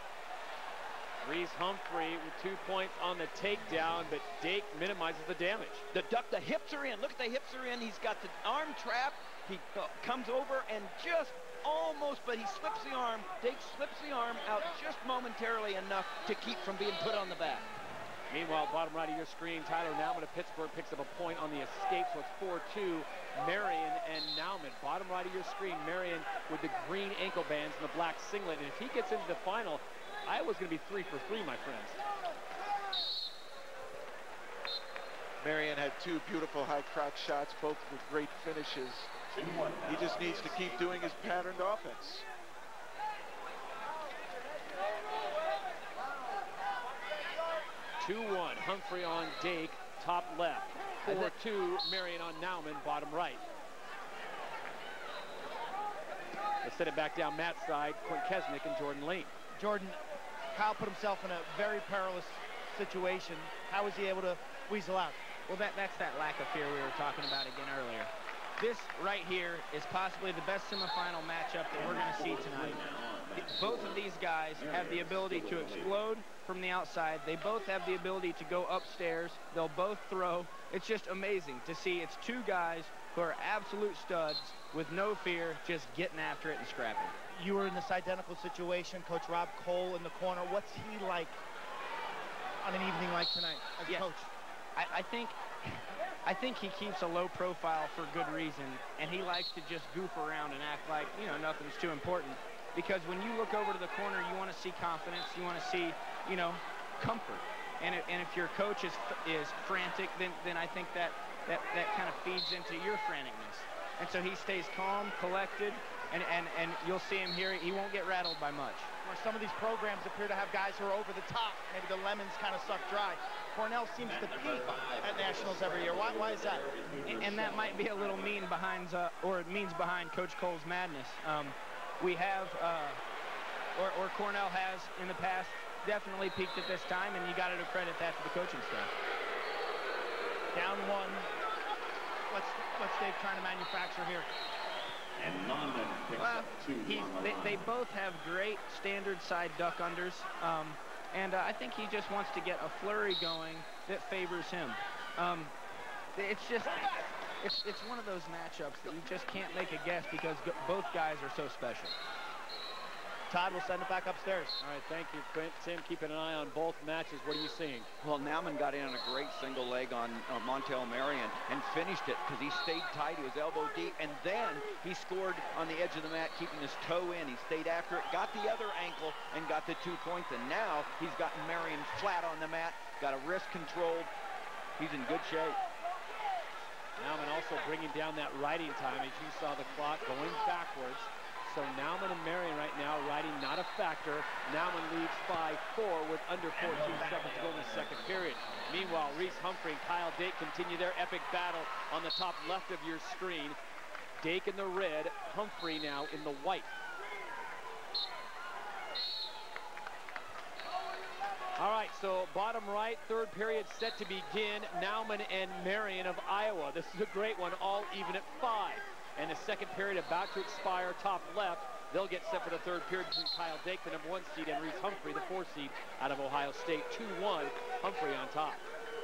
Reese Humphrey with 2 points on the takedown, but Dake minimizes the damage. The duck, the hips are in. Look at the hips are in. He's got the arm trap. He comes over and just almost, but he slips the arm. Dake slips the arm out just momentarily enough to keep from being put on the back. Meanwhile, bottom right of your screen, Tyler Nauman of Pittsburgh picks up a point on the escape, so it's 4-2. Marion and Nauman. Bottom right of your screen, Marion with the green ankle bands and the black singlet. And if he gets into the final, Iowa's going to be 3 for 3, my friends. Marion had 2 beautiful high crotch shots, both with great finishes. He just needs to keep doing his patterned offense. Humphrey on Dake, top left. 4-2, Marion on Nauman, bottom right. Let's set it back down Matt's side, Quint Kesnick and Jordan Lane. Jordan, Kyle put himself in a very perilous situation. How was he able to weasel out? Well, that's that lack of fear we were talking about again earlier. This right here is possibly the best semifinal matchup that we're going to see tonight. Both of these guys have the ability to explode from the outside. They both have the ability to go upstairs. They'll both throw. It's just amazing to see. It's 2 guys who are absolute studs with no fear, just getting after it and scrapping. You were in this identical situation. Coach Rob Cole in the corner. What's he like on an evening like tonight as a coach? I think he keeps a low profile for good reason, and he likes to just goof around and act like, you know, nothing's too important. Because when you look over to the corner, you want to see confidence, you want to see, you know, comfort. And if your coach is frantic, then I think that kind of feeds into your franticness. And so he stays calm, collected, and you'll see him here. He won't get rattled by much. Where some of these programs appear to have guys who are over the top. Maybe the lemons kind of suck dry. Cornell seems to peak at nationals every year. Why is that? And that might be a little means behind Coach Cole's madness. We have, or Cornell has in the past, definitely peaked at this time, and you got to credit that to the coaching staff. Down 1. What's Dave trying to manufacture here? Well, they both have great standard side duck unders, and I think he just wants to get a flurry going that favors him. It's one of those matchups that you just can't make a guess because both guys are so special. Todd will send it back upstairs. All right, thank you, Quint. Tim, keeping an eye on both matches. What are you seeing? Well, Nauman got in on a great single leg on Montel Marion and finished it because he stayed tight. He was elbow deep, and then he scored on the edge of the mat, keeping his toe in. He stayed after it, got the other ankle, and got the 2 points. And now he's gotten Marion flat on the mat, got a wrist controlled. He's in good shape. Nauman also bringing down that riding time as you saw the clock going backwards. So Nauman and Marion right now riding not a factor. Nauman leads by 4 with under 14 seconds to go in the second period. Meanwhile, Reese Humphrey and Kyle Dake continue their epic battle on the top left of your screen. Dake in the red, Humphrey now in the white. All right, so bottom right, third period set to begin. Nauman and Marion of Iowa. This is a great one, all even at 5. And the second period about to expire, top left. They'll get set for the third period between Kyle Dake, the number 1 seed, and Reese Humphrey, the 4 seed out of Ohio State. 2-1, Humphrey on top.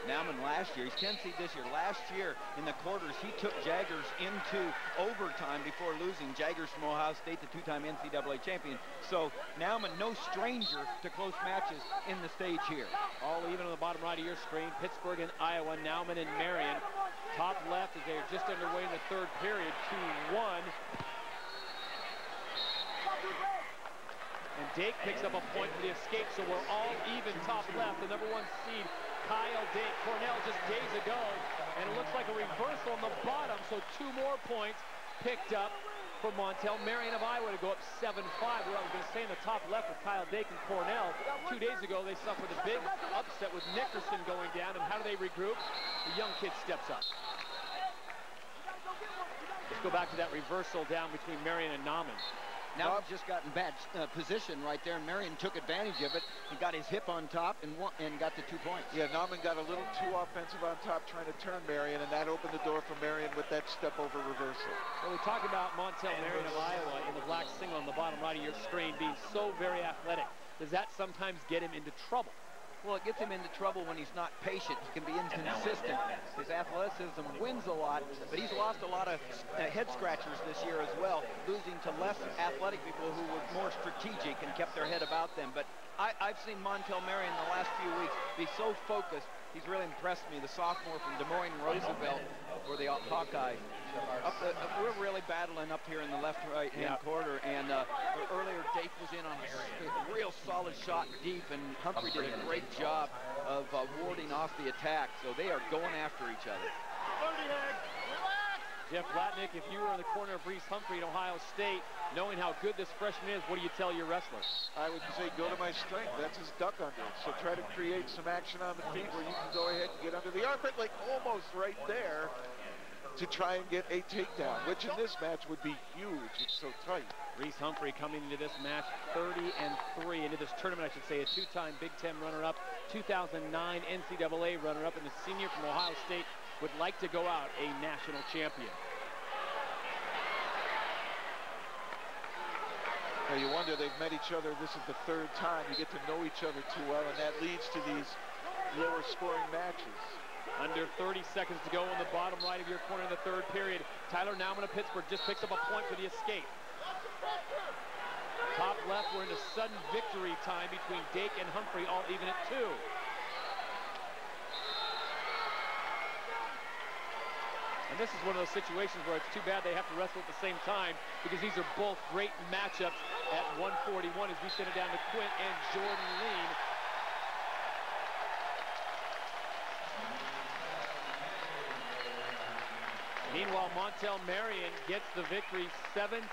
Nauman last year, he's 10 seed this year. Last year in the quarters, he took Jaggers into overtime before losing. Jaggers from Ohio State, the 2-time NCAA champion. So Nauman, no stranger to close matches in the stage here. All even on the bottom right of your screen, Pittsburgh and Iowa, Nauman and Marion. Top left as they are just underway in the third period, 2-1. And Dake picks up a point for the escape, so we're all even top left. The number 1 seed, Kyle Dake. Cornell just days ago, and it looks like a reversal on the bottom, so 2 more points picked up for Montel Marion of Iowa to go up 7-5. We're going to stay in the top left with Kyle Dake and Cornell. 2 days ago, they suffered a big upset with Nickerson going down, and how do they regroup? The young kid steps up. Let's go back to that reversal down between Marion and Nauman. Now he's just got in bad position right there, and Marion took advantage of it. He got his hip on top and got the 2 points. Yeah, Nauman got a little too offensive on top trying to turn Marion, and that opened the door for Marion with that step-over reversal. Well, we talk about Montel Marion of Iowa in the black single on the bottom right of your screen being so very athletic. Does that sometimes get him into trouble? Well, it gets him into trouble when he's not patient. He can be inconsistent. His athleticism wins a lot, but he's lost a lot of head scratchers this year as well, losing to less athletic people who were more strategic and kept their head about them. But I've seen Montel Marion in the last few weeks be so focused. He's really impressed me, the sophomore from Des Moines Roosevelt for the Hawkeyes. We're really battling up here in the left-right-hand quarter, and earlier Dake was in on a real solid shot deep, and Humphrey did a great job of warding off the attack, so they are going after each other. Jeff Blatnick, if you were in the corner of Reese Humphrey at Ohio State, knowing how good this freshman is, what do you tell your wrestler? I would say go to my strength. That's his duck under. So try to create some action on the feet where you can go ahead and get under the armpit, like almost right there, to try and get a takedown, which in this match would be huge. It's so tight. Reese Humphrey coming into this match 30-3, into this tournament, I should say, a two-time Big Ten runner-up, 2009 NCAA runner-up, and the senior from Ohio State would like to go out a national champion. Now you wonder, they've met each other. This is the third time. You get to know each other too well, and that leads to these lower scoring matches. Under 30 seconds to go on the bottom right of your corner in the third period. Tyler Nauman of Pittsburgh just picks up a point for the escape. Top left, we're into sudden victory time between Dake and Humphrey, all even at 2. And this is one of those situations where it's too bad they have to wrestle at the same time, because these are both great matchups at 141 as we send it down to Quint and Jordan Lean. Meanwhile, Montel Marion gets the victory 7-6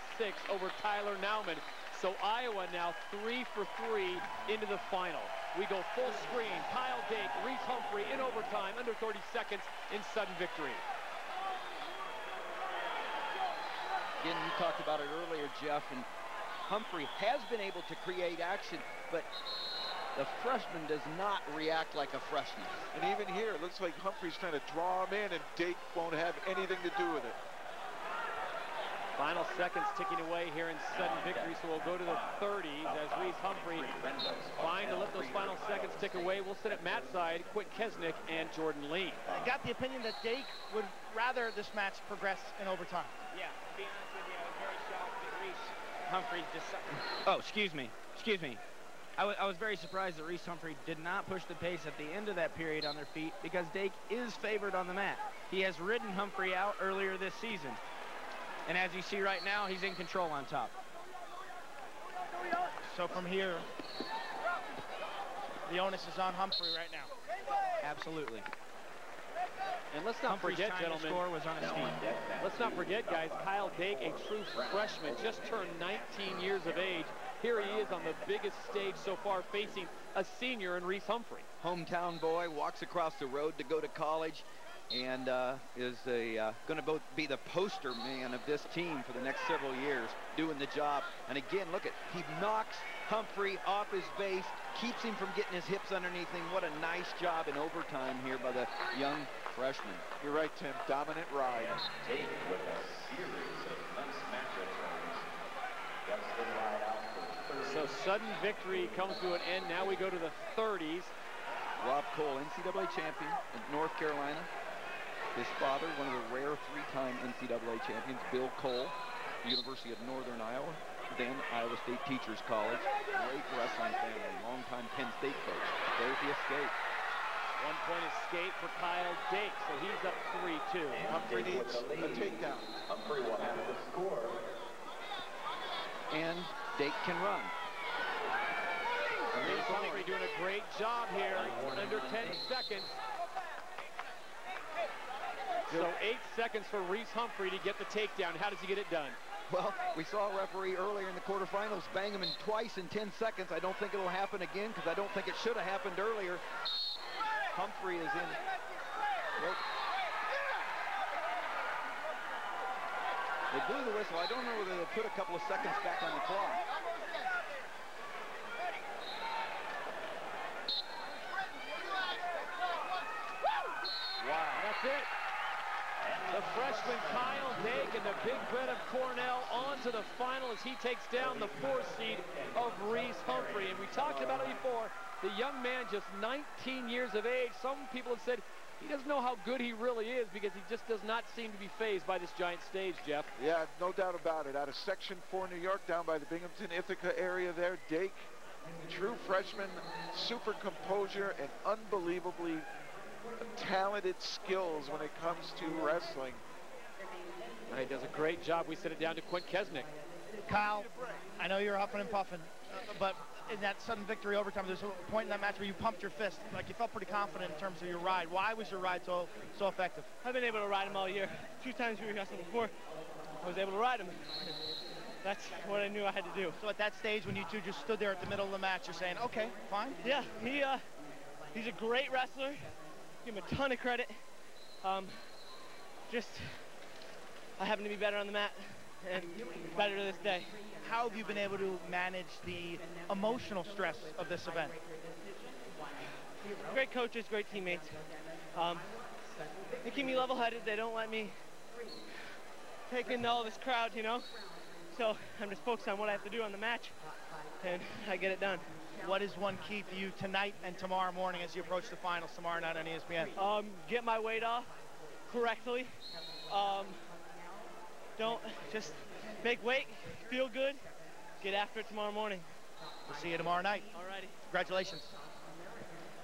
over Tyler Nauman. So Iowa now 3 for 3 into the final. We go full screen. Kyle Dake, Reese Humphrey in overtime, under 30 seconds in sudden victory. Again, you talked about it earlier, Jeff, and Humphrey has been able to create action, but the freshman does not react like a freshman. And even here, it looks like Humphrey's trying to draw him in, and Dake won't have anything to do with it. Final seconds ticking away here in sudden victory, so we'll go to the 30s as Reese Humphrey trying to let those final seconds tick away. We'll sit at Matt's side, Quint Kesnick and Jordan Lean. I got the opinion that Dake would rather this match progress in overtime. Yeah, to be honest with you, I was very shocked that Reese Humphrey decided. Oh, excuse me. I was very surprised that Reese Humphrey did not push the pace at the end of that period on their feet, because Dake is favored on the mat. He has ridden Humphrey out earlier this season. And as you see right now, he's in control on top. So from here, the onus is on Humphrey right now. Absolutely. And let's not forget, gentlemen, score was on his feet. Let's not forget, guys, Kyle Dake, a true freshman, just turned 19 years of age. Here he is on the biggest stage so far, facing a senior in Reese Humphrey. Hometown boy, walks across the road to go to college, and is going to be the poster man of this team for the next several years, doing the job. And again, look at, he knocks Humphrey off his base, keeps him from getting his hips underneath him. What a nice job in overtime here by the young freshman. You're right, Tim. Dominant ride. Dake with a series of nice matchups. So sudden victory comes to an end. Now we go to the 30s. Rob Cole, NCAA champion in North Carolina. His father, one of the rare three-time NCAA champions, Bill Cole, University of Northern Iowa, then Iowa State Teachers College. Great wrestling family, longtime Penn State coach. There's the escape. 1-point escape for Kyle Dake, so he's up 3-2. Humphrey needs a takedown. Humphrey will have the score. And Dake can run. Reese Humphrey doing a great job here, under 10 seconds. So 8 seconds for Reese Humphrey to get the takedown. How does he get it done? Well, we saw a referee earlier in the quarterfinals bang him in twice in 10 seconds. I don't think it'll happen again, because I don't think it should have happened earlier. Humphrey is in. Nope. They blew the whistle. I don't know whether they'll put a couple of seconds back on the clock. Wow, that's it. The freshman Kyle Dake and the big red of Cornell on to the final as he takes down the 4th seed of Reese Humphrey. And we talked about it before. The young man, just 19 years of age. Some people have said he doesn't know how good he really is because he just does not seem to be fazed by this giant stage, Jeff. Yeah, no doubt about it. Out of Section 4 New York, down by the Binghamton, Ithaca area there, Dake, true freshman, super composure, and unbelievably talented skills when it comes to wrestling. He does a great job. We set it down to Quint Kesnick. Kyle, I know you're huffing and puffing, but in that sudden victory overtime, there's a point in that match where you pumped your fist. Like, you felt pretty confident in terms of your ride. Why was your ride so effective? I've been able to ride him all year. 2 times we wrestled before, I was able to ride him. That's what I knew I had to do. So at that stage, when you two just stood there at the middle of the match, you're saying, okay, fine? Yeah, he's a great wrestler. Give him a ton of credit. I happen to be better on the mat and better to this day. How have you been able to manage the emotional stress of this event? Great coaches, great teammates. They keep me level-headed. They don't let me take in all this crowd, you know? So I'm just focused on what I have to do on the match, and I get it done. What is one key for you tonight and tomorrow morning as you approach the finals tomorrow night on ESPN? Get my weight off correctly. Don't just make weight, feel good, get after it tomorrow morning. We'll see you tomorrow night. Alrighty. Congratulations.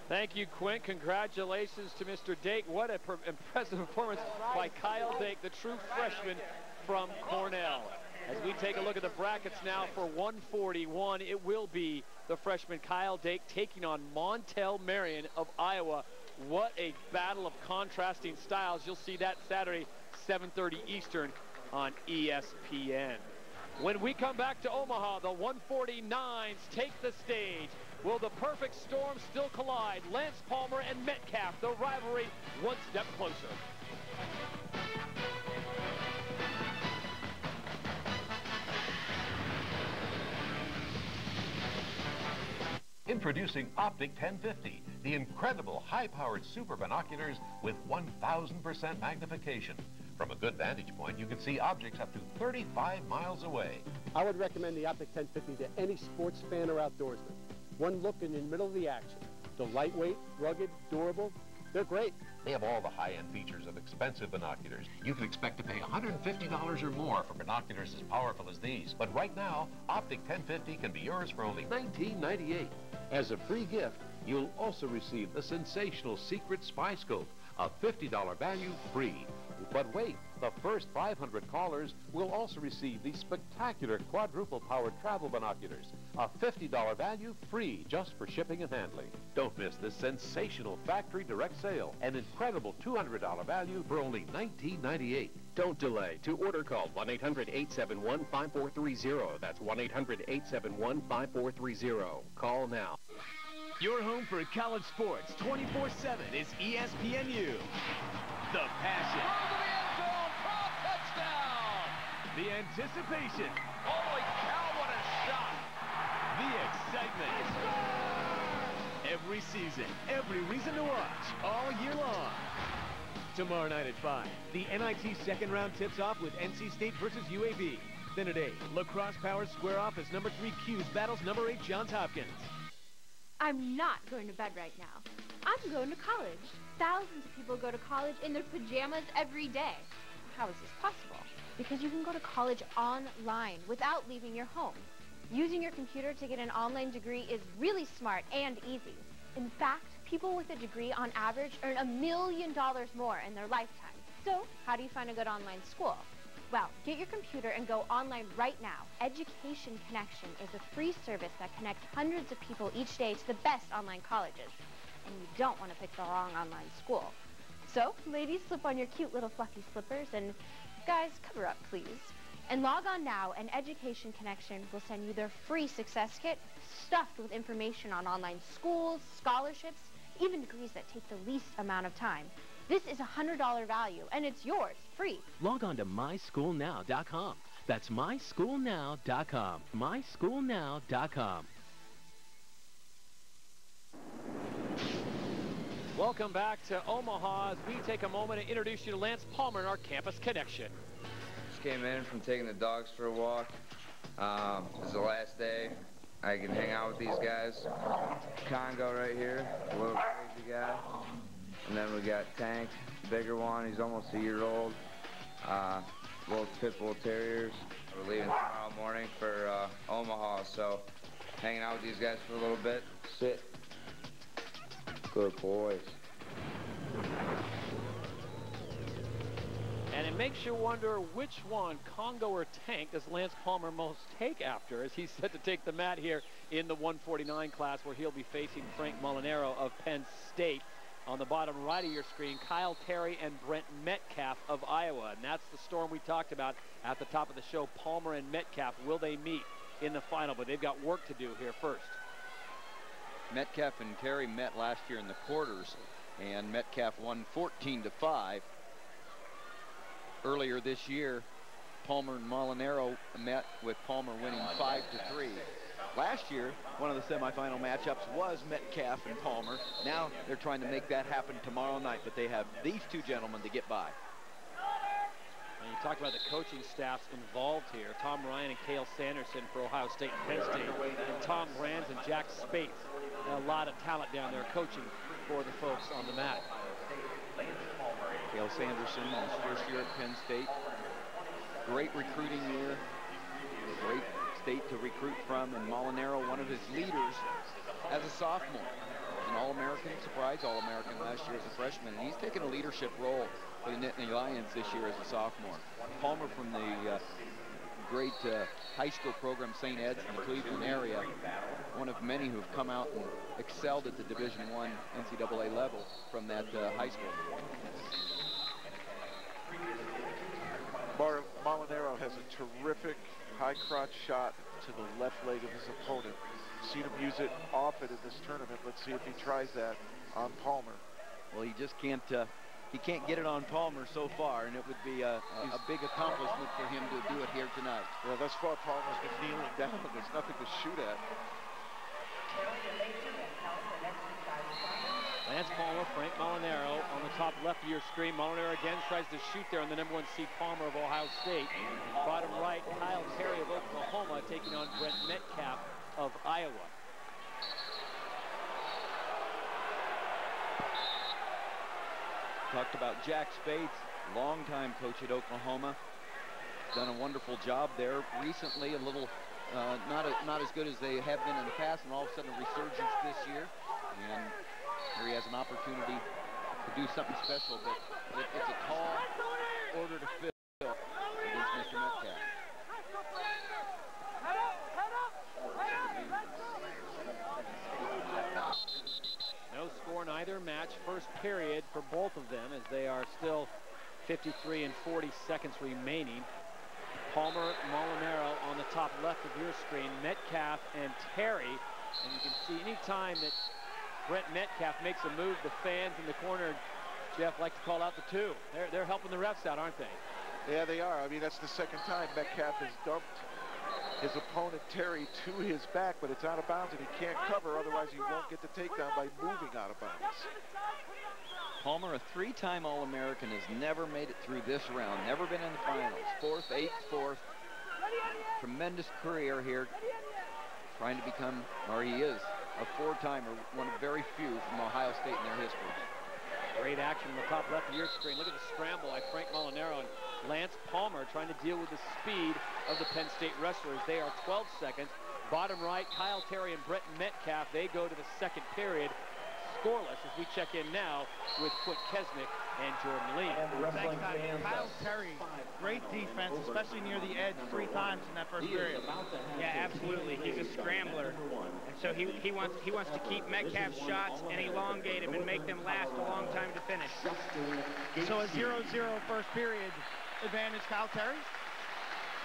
Thank you, Quint. Congratulations to Mr. Dake. What an impressive performance by Kyle Dake, the true freshman from Cornell. As we take a look at the brackets now for 141, it will be the freshman Kyle Dake taking on Montel Marion of Iowa. What a battle of contrasting styles. You'll see that Saturday, 7:30 Eastern on ESPN. When we come back to Omaha, the 149s take the stage. Will the perfect storm still collide? Lance Palmer and Metcalf, the rivalry one step closer. Introducing Optic 1050, the incredible high-powered super binoculars with 1,000% magnification. From a good vantage point, you can see objects up to 35 miles away. I would recommend the Optic 1050 to any sports fan or outdoorsman. One look in the middle of the action. They're lightweight, rugged, durable. They're great. They have all the high-end features of expensive binoculars. You can expect to pay $150 or more for binoculars as powerful as these. But right now, Optic 1050 can be yours for only $19.98. As a free gift, you'll also receive the sensational Secret Spy Scope, a $50 value free. But wait, the first 500 callers will also receive the spectacular quadruple-powered travel binoculars, a $50 value free just for shipping and handling. Don't miss this sensational factory direct sale, an incredible $200 value for only $19.98. Don't delay. To order, call 1-800-871-5430. That's 1-800-871-5430. Call now. Your home for college sports 24/7 is ESPNU. The passion. Touchdown! The anticipation. Holy cow, what a shot! The excitement. Every season, every reason to watch, all year long. Tomorrow night at 5, the NIT second round tips off with NC State versus UAB. Then at 8, Lacrosse Powers square off as number 3 Q's battles number 8 Johns Hopkins. I'm not going to bed right now. I'm going to college. Thousands of people go to college in their pajamas every day. How is this possible? Because you can go to college online without leaving your home. Using your computer to get an online degree is really smart and easy. In fact, people with a degree on average earn $1 million more in their lifetime. So, how do you find a good online school? Well, get your computer and go online right now. Education Connection is a free service that connects hundreds of people each day to the best online colleges. And you don't want to pick the wrong online school. So, ladies, slip on your cute little fluffy slippers, and guys, cover up, please. And log on now, and Education Connection will send you their free success kit stuffed with information on online schools, scholarships, even degrees that take the least amount of time. This is a $100 value, and it's yours, free. Log on to myschoolnow.com. That's myschoolnow.com. myschoolnow.com. Welcome back to Omaha as we take a moment to introduce you to Lance Palmer in our Campus Connection. Just came in from taking the dogs for a walk. It was the last day. I can hang out with these guys. Congo right here, a little crazy guy. And then we got Tank, bigger one. He's almost a year old. Little pit bull terriers. We're leaving tomorrow morning for Omaha, so hanging out with these guys for a little bit. Sit. Good boys. And it makes you wonder which one, Congo or Tank, does Lance Palmer most take after, as he's set to take the mat here in the 149 class, where he'll be facing Frank Molinaro of Penn State. On the bottom right of your screen, Kyle Terry and Brent Metcalf of Iowa. And that's the storm we talked about at the top of the show. Palmer and Metcalf, will they meet in the final? But they've got work to do here first. Metcalf and Terry met last year in the quarters, and Metcalf won 14-5. Earlier this year, Palmer and Molinaro met, with Palmer winning 5-3. Last year, one of the semifinal matchups was Metcalf and Palmer. Now they're trying to make that happen tomorrow night, but they have these two gentlemen to get by. And you talk about the coaching staffs involved here. Tom Ryan and Cale Sanderson for Ohio State and Penn State, and Tom Brands and Jack Spates. A lot of talent down there coaching for the folks on the mat. Cale Sanderson, his first year at Penn State. Great recruiting year. Great state to recruit from, and Molinaro, one of his leaders as a sophomore. An All-American, surprise All-American last year as a freshman, and he's taken a leadership role for the Nittany Lions this year as a sophomore. Palmer from the great high school program, St. Ed's in the Cleveland area, one of many who have come out and excelled at the Division I NCAA level from that high school. Molinaro has a terrific high crotch shot to the left leg of his opponent. Seen him use it often in this tournament. Let's see if he tries that on Palmer. Well, he just can't get it on Palmer so far, and it would be a big accomplishment for him to do it here tonight. Yeah, thus far Palmer's been kneeling down. There's nothing to shoot at. Lance Palmer, Frank Molinaro on the top left of your screen. Molinaro again tries to shoot there on the #1 seed Palmer of Ohio State. Bottom right, Kyle Terry of Oklahoma taking on Brent Metcalf of Iowa. Talked about Jack Spates, longtime coach at Oklahoma. Done a wonderful job there. Recently, a little not as good as they have been in the past, and all of a sudden a resurgence this year. And here he has an opportunity to do something special, but it's a tall order to fill against Mr. Metcalf. No score in either match. First period for both of them, as they are still 53 and 40 seconds remaining. Palmer, Molinaro on the top left of your screen. Metcalf and Terry. And you can see any time that Brent Metcalf makes a move, the fans in the corner, Jeff, like to call out the two. They're helping the refs out, aren't they? Yeah, they are. I mean, that's the second time Metcalf has dumped his opponent Terry to his back, but it's out of bounds and he can't cover, otherwise he won't get the takedown by moving out of bounds. Palmer, a three-time All-American, has never made it through this round, never been in the finals. Fourth, eighth, fourth. Tremendous career here, trying to become, or he is, a four-timer, one of very few from Ohio State in their history. Great action on the top left of your screen. Look at the scramble by Frank Molinaro and Lance Palmer trying to deal with the speed of the Penn State wrestlers. They are 12 seconds. Bottom right, Kyle Terry and Brent Metcalf, they go to the second period. Scoreless as we check in now with Quick Kesnick and Jordan Lee. Thanks, Todd. Kyle Terry, great defense, especially near the edge 3 times in that first period. Yeah, absolutely. He's a scrambler. And so he wants to keep Metcalf's shots and elongate them and make them last a long time to finish. So a 0-0 first period advantage Kyle Terry?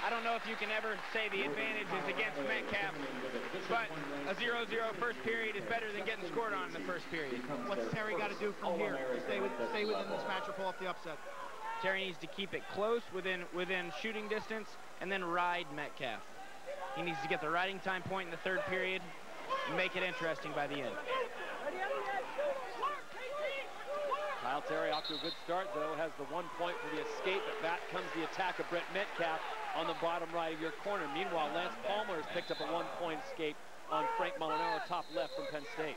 I don't know if you can ever say the advantage is against Metcalf, but a 0-0 first period is better than getting scored on in the first period. What's Terry got to do from here to stay within this match or pull off the upset? Terry needs to keep it close within shooting distance and then ride Metcalf. He needs to get the riding time point in the third period and make it interesting by the end. Kyle Terry off to a good start, though, has the 1 point for the escape, but back comes the attack of Brent Metcalf on the bottom right of your corner. Meanwhile, Lance Palmer has picked up a 1 point escape on Frank Molinaro, top left from Penn State.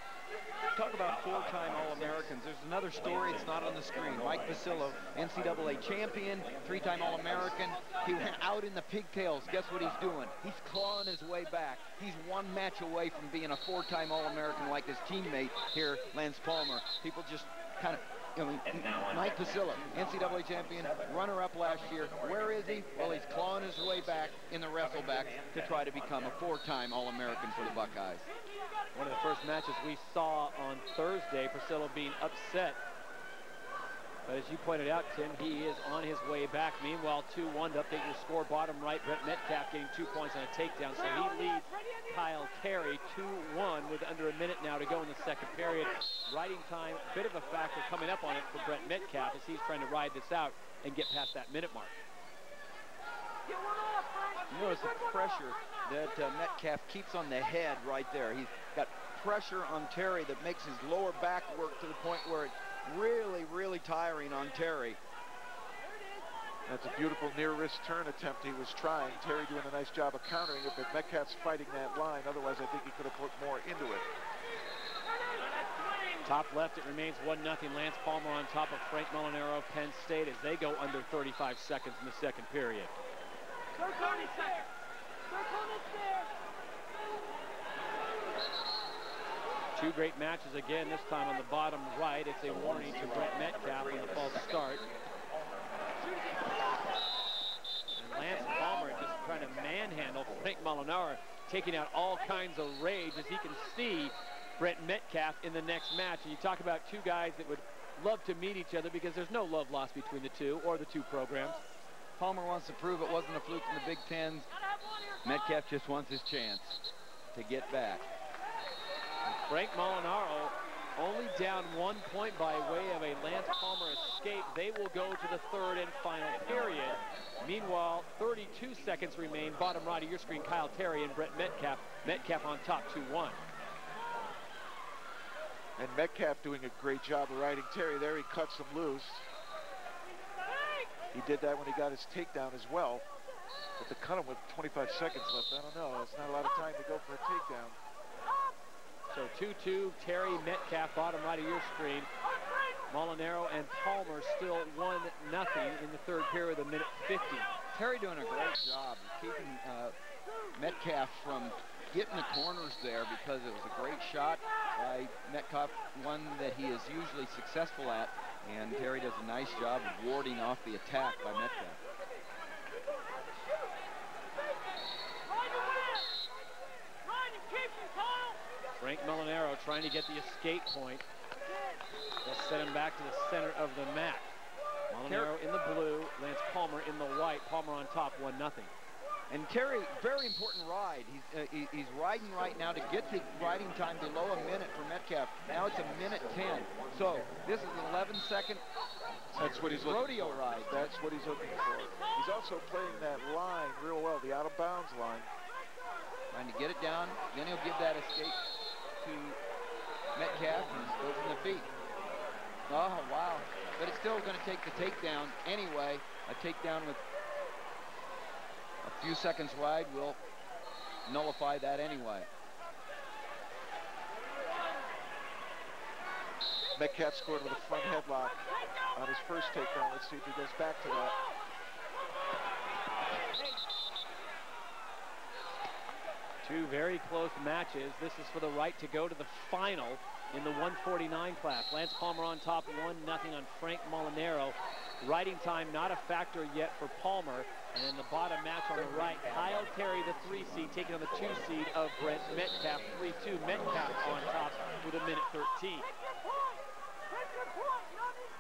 Talk about four-time All-Americans. There's another story that's not on the screen. Mike Vasillo, NCAA champion, three-time All-American. He went out in the pigtails. Guess what he's doing? He's clawing his way back. He's one match away from being a four-time All-American like his teammate here, Lance Palmer. People just kind of, Mike Vasillo, NCAA champion, runner-up last year. Where is he? Well, he's clawing his way back in the wrestlebacks to try to become a four-time All-American for the Buckeyes. One of the first matches we saw on Thursday, Priscilla being upset. But as you pointed out, Tim, he is on his way back. Meanwhile, 2-1 to update your score. Bottom right, Brett Metcalf getting 2 points on a takedown. So he leads Kyle Terry 2-1 with under a minute now to go in the second period. Riding time, a bit of a factor coming up on it for Brett Metcalf as he's trying to ride this out and get past that minute mark. You notice the pressure that Metcalf keeps on the head right there. He's got pressure on Terry that makes his lower back work to the point where it's really, really tiring on Terry. That's a beautiful near wrist turn attempt he was trying. Terry doing a nice job of countering it, but Metcalf's fighting that line. Otherwise, I think he could have put more into it. Top left, it remains 1-0. Lance Palmer on top of Frank Molinaro of Penn State as they go under 35 seconds in the second period. Two great matches again, this time on the bottom right. It's a warning to Brett Metcalf on the false start. And Lance Palmer just trying to manhandle Frank Molinaro, taking out all kinds of rage as he can see Brett Metcalf in the next match. And you talk about two guys that would love to meet each other because there's no love lost between the two or the two programs. Palmer wants to prove it wasn't a fluke in the Big Tens. Metcalf just wants his chance to get back. And Frank Molinaro only down 1 point by way of a Lance Palmer escape. They will go to the third and final period. Meanwhile, 32 seconds remain. Bottom right of your screen, Kyle Terry and Brett Metcalf. Metcalf on top, 2-1. And Metcalf doing a great job of riding Terry there. He cuts him loose. He did that when he got his takedown as well. But to cut him with 25 seconds left, I don't know. It's not a lot of time to go for a takedown. So 2-2, Terry, Metcalf, bottom right of your screen. Molinaro and Palmer still 1-0 in the third period, a minute 50. Terry doing a great job of keeping Metcalf from getting the corners there because it was a great shot by Metcalf, one that he is usually successful at, and Terry does a nice job of warding off the attack by Metcalf. Frank Molinaro trying to get the escape point. They'll set him back to the center of the mat. Molinaro in the blue, Lance Palmer in the white. Palmer on top, 1-0. And Terry, very important ride. He's riding right now to get the riding time below a minute for Metcalf. Now it's a minute 10. So this is an 11-second That's what he's looking rodeo for. ride. That's what he's looking for. He's also playing that line real well, the out-of-bounds line. Trying to get it down. Then he'll give that escape to Metcalf and goes in the feet. Oh, wow. But it's still going to take the takedown anyway. A takedown with a few seconds ride will nullify that anyway. Metcalf scored with a front headlock on his first takedown. Let's see if he goes back to that. Two very close matches. This is for the right to go to the final in the 149 class. Lance Palmer on top, 1-0 on Frank Molinaro. Riding time not a factor yet for Palmer. And in the bottom match on the right, Kyle Terry, the 3 seed, taking on the 2 seed of Brett Metcalf. 3-2, Metcalf on top with a minute 13.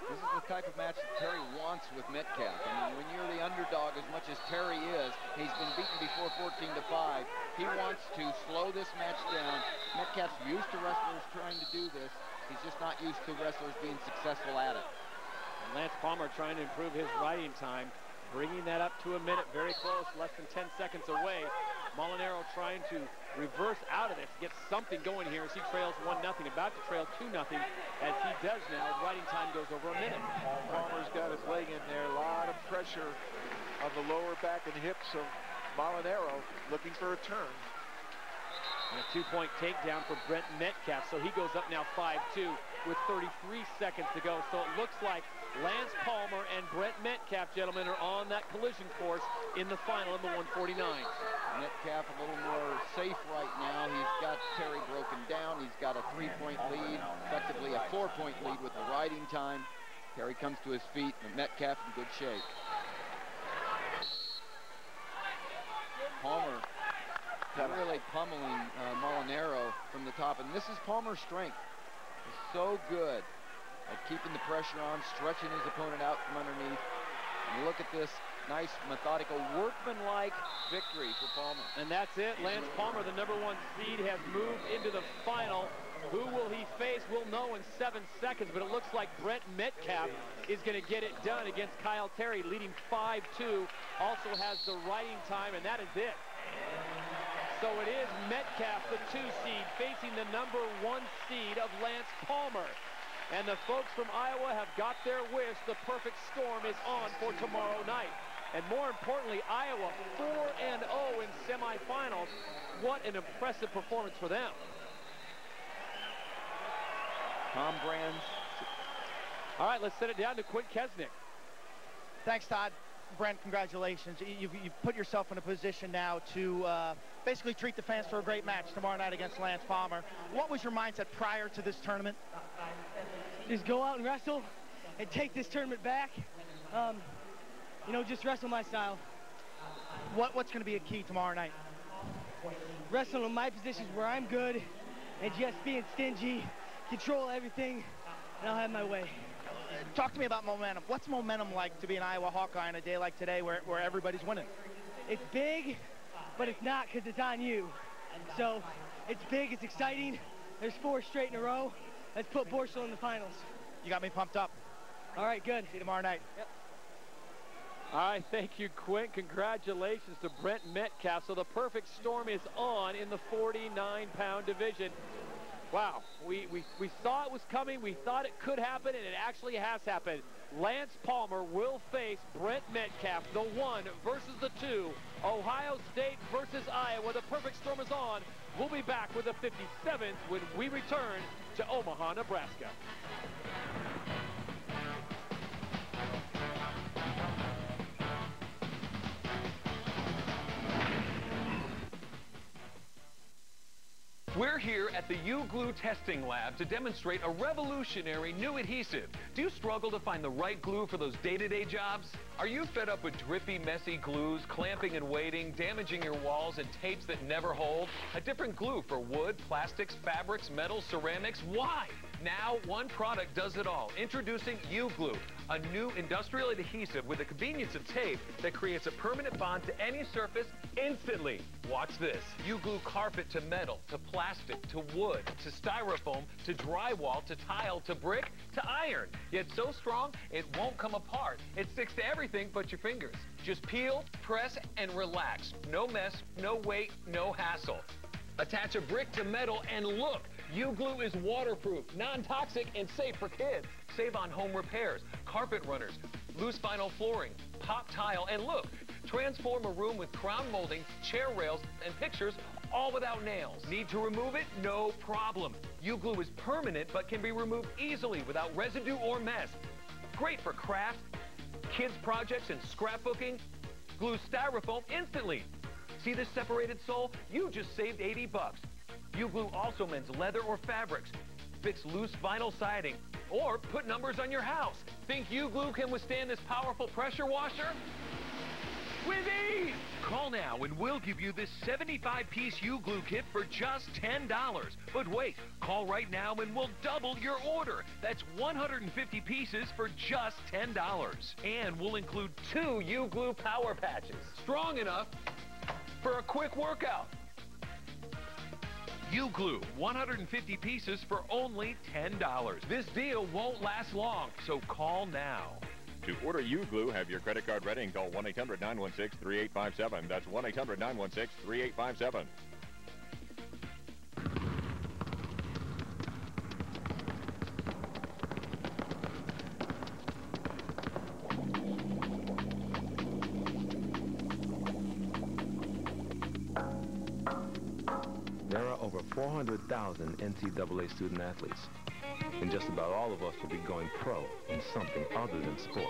This is the type of match that Terry wants with Metcalf. I mean, when you're the underdog as much as Terry is, he's been beaten before 14-5. He wants to slow this match down. Metcalf's used to wrestlers trying to do this. He's just not used to wrestlers being successful at it. And Lance Palmer trying to improve his riding time, bringing that up to a minute, very close, less than 10 seconds away. Molinaro trying to reverse out of this, get something going here as he trails 1-0, about to trail 2-0 as he does now. Riding time goes over a minute. Palmer's got his leg in there, a lot of pressure on the lower back and hips of Molinaro, looking for a turn. And a two-point takedown for Brent Metcalf, so he goes up now 5-2 with 33 seconds to go. So it looks like Lance Palmer and Brent Metcalf, gentlemen, are on that collision course in the final of the 149. Metcalf a little more safe right now. He's got Terry broken down. He's got a 3-point lead, effectively a 4-point lead with the riding time. Terry comes to his feet, and Metcalf in good shape. Palmer really pummeling Molinaro from the top, and this is Palmer's strength. He's so good at keeping the pressure on, stretching his opponent out from underneath. And look at this nice, methodical, workmanlike victory for Palmer. And that's it. Lance Palmer, the #1 seed, has moved into the final. Who will he face? We'll know in 7 seconds, but it looks like Brent Metcalf is going to get it done against Kyle Terry, leading 5-2. Also has the riding time, and that is it. So it is Metcalf, the 2 seed, facing the #1 seed of Lance Palmer. And the folks from Iowa have got their wish. The perfect storm is on for tomorrow night. And more importantly, Iowa 4-0 in semifinals. What an impressive performance for them. Tom Brands. All right, let's set it down to Quint Kesnick. Thanks, Todd. Brent, congratulations. You've put yourself in a position now to basically treat the fans to a great match tomorrow night against Lance Palmer. What was your mindset prior to this tournament? Just go out and wrestle and take this tournament back. You know, just wrestle my style. What's going to be a key tomorrow night? Wrestling in my positions where I'm good and just being stingy, control everything, and I'll have my way. Talk to me about momentum. What's momentum like to be an Iowa Hawkeye on a day like today where everybody's winning? It's big, but it's not because it's on you. So it's big, it's exciting. There's 4 straight in a row. Let's put Borstel in the finals. You got me pumped up. All right, good. See you tomorrow night. Yep. All right, thank you, Quint. Congratulations to Brent Metcalf. So the perfect storm is on in the 49-pound division. Wow, we saw it was coming. We thought it could happen, and it actually has happened. Lance Palmer will face Brent Metcalf, the 1 versus the 2. Ohio State versus Iowa. The perfect storm is on. We'll be back with the 57th when we return to Omaha, Nebraska. We're here at the U-Glue testing lab to demonstrate a revolutionary new adhesive. Do you struggle to find the right glue for those day-to-day jobs? Are you fed up with drippy, messy glues, clamping and waiting, damaging your walls, and tapes that never hold? A different glue for wood, plastics, fabrics, metals, ceramics? Why? Now, one product does it all. Introducing U-Glue, a new industrial adhesive with the convenience of tape that creates a permanent bond to any surface instantly. Watch this. U-Glue carpet to metal, to plastic, to wood, to styrofoam, to drywall, to tile, to brick, to iron. Yet so strong, it won't come apart. It sticks to everything but your fingers. Just peel, press, and relax. No mess, no weight, no hassle. Attach a brick to metal and look, U-Glue is waterproof, non-toxic, and safe for kids. Save on home repairs, carpet runners, loose vinyl flooring, pop tile, and look, transform a room with crown molding, chair rails, and pictures, all without nails. Need to remove it? No problem. U-Glue is permanent but can be removed easily without residue or mess. Great for craft, kids projects, and scrapbooking. Glue styrofoam instantly. See this separated sole? You just saved 80 bucks. U-Glue also mends leather or fabrics, fix loose vinyl siding, or put numbers on your house. Think U-Glue can withstand this powerful pressure washer? With ease! Call now and we'll give you this 75-piece U-Glue kit for just $10. But wait, call right now and we'll double your order. That's 150 pieces for just $10. And we'll include 2 U-Glue power patches. Strong enough for a quick workout. U-Glue, 150 pieces for only $10. This deal won't last long, so call now. To order U-Glue, have your credit card ready and call 1-800-916-3857. That's 1-800-916-3857. There are over 400,000 NCAA student athletes. And just about all of us will be going pro in something other than sports.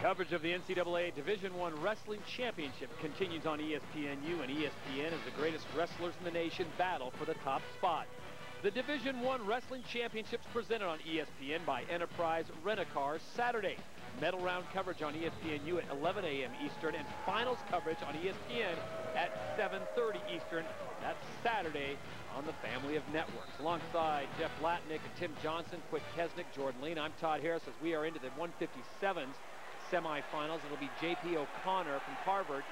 Coverage of the NCAA Division I Wrestling Championship continues on ESPNU, and ESPN is the greatest wrestlers in the nation battle for the top spot. The Division I Wrestling Championships presented on ESPN by Enterprise Rent-A-Car Saturday. Medal round coverage on ESPNU at 11 a.m. Eastern and finals coverage on ESPN at 7:30 Eastern. That's Saturday on the family of networks. Alongside Jeff Latnick and Tim Johnson, Quick Kesnick, Jordan Lean, I'm Todd Harris as we are into the 157s semifinals. It'll be J.P. O'Connor from Harvard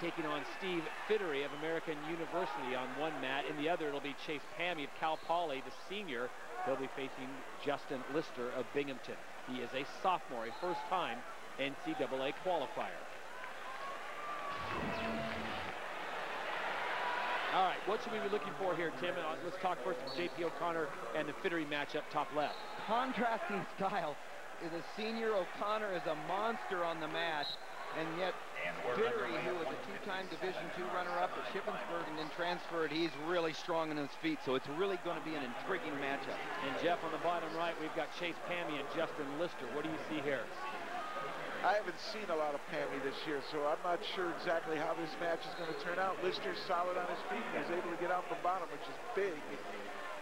taking on Steve Fittery of American University on one mat. In the other, it'll be Chase Pammy of Cal Poly, the senior. He'll be facing Justin Lister of Binghamton. He is a sophomore, a first-time NCAA qualifier. All right, what should we be looking for here, Tim? Let's talk first with J.P. O'Connor and the Fittery matchup top left. Contrasting style. The senior O'Connor is a monster on the mat, and yet Fittery, who was a two-time Division II runner-up at Shippensburg and then transferred, he's really strong on his feet, so it's really going to be an intriguing matchup. And Jeff, on the bottom right, we've got Chase Pammy and Justin Lister. What do you see here? I haven't seen a lot of Pammy this year, so I'm not sure exactly how this match is going to turn out. Lister's solid on his feet, and he's able to get out the bottom, which is big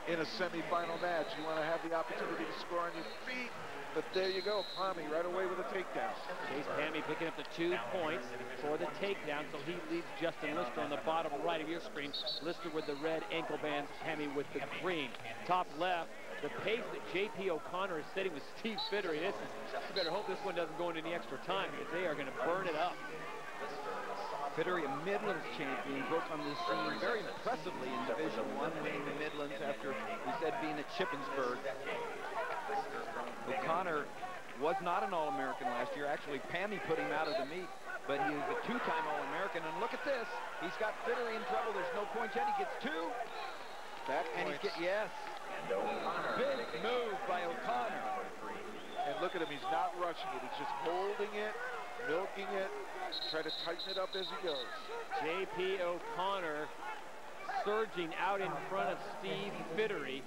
in a semifinal match. You want to have the opportunity to score on your feet. But there you go, Pammy right away with a takedown. Chase Pammy picking up the 2 points for the takedown, so he leads Justin Lister on the bottom right of your screen. Lister with the red ankle bands, Pammy with the green. Top left, the pace that J.P. O'Connor is setting with Steve Fittery. You better hope this one doesn't go into any extra time, because they are going to burn it up. Fittery, a Midlands champion, broke on the scene very impressively in Division I, winning the Midlands after, he said, being at Shippensburg. O'Connor was not an All-American last year. Actually, Pammy put him out of the meet, but he was a 2-time All-American. And look at this. He's got Fittery in trouble. There's no points yet. He gets 2. Back and points. Yes. Big move by O'Connor. And look at him. He's not rushing it. He's just holding it, milking it, try to tighten it up as he goes. J.P. O'Connor surging out in front of Steve Fittery,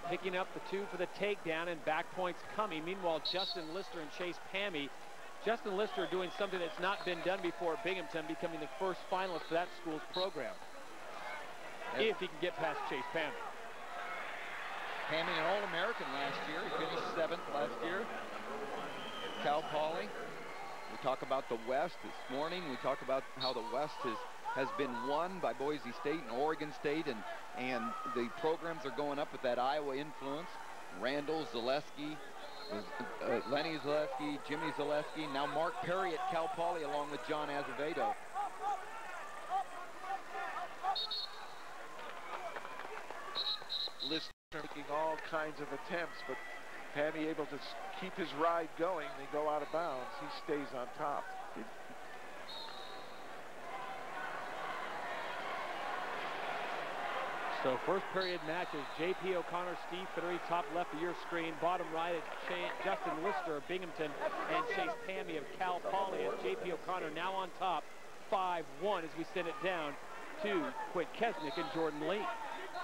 picking up the 2 for the takedown, and back points coming. Meanwhile, Justin Lister and Chase Pammy. Justin Lister doing something that's not been done before at Binghamton, becoming the first finalist for that school's program. If he can get past Chase Pammy. Pammy, an All-American last year. He finished 7th last year. Cal Poly. We talk about the West this morning. We talk about how the West has been won by Boise State and Oregon State, and the programs are going up with that Iowa influence. Randall, Zaleski, Lenny Zaleski, Jimmy Zaleski, now Mark Perry at Cal Poly along with John Azevedo. Lister making all kinds of attempts, but Pammy able to keep his ride going. They go out of bounds. He stays on top. So first period matches, J.P. O'Connor, Steve Fittery, top left of your screen. Bottom right is Justin Lister of Binghamton and Chase Pammy of Cal Poly. As J.P. O'Connor now on top, 5-1 as we send it down to Quick Kesnick and Jordan Lee.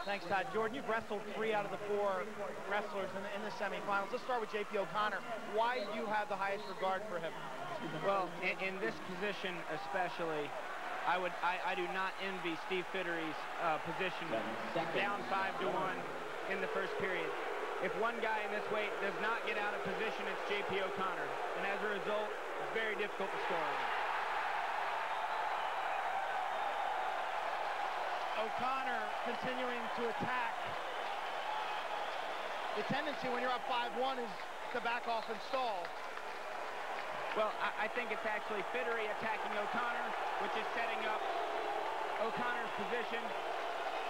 Thanks, Todd. Jordan, you've wrestled 3 out of the 4 wrestlers in the semifinals. Let's start with J.P. O'Connor. Why do you have the highest regard for him? Well, in this position especially, I do not envy Steve Fittery's position. Down 5-1 in the first period. If one guy in this weight does not get out of position, it's J.P. O'Connor. And as a result, it's very difficult to score on him. O'Connor continuing to attack. The tendency when you're up 5-1 is to back off and stall. Well, I think it's actually Fittery attacking O'Connor, which is setting up O'Connor's position,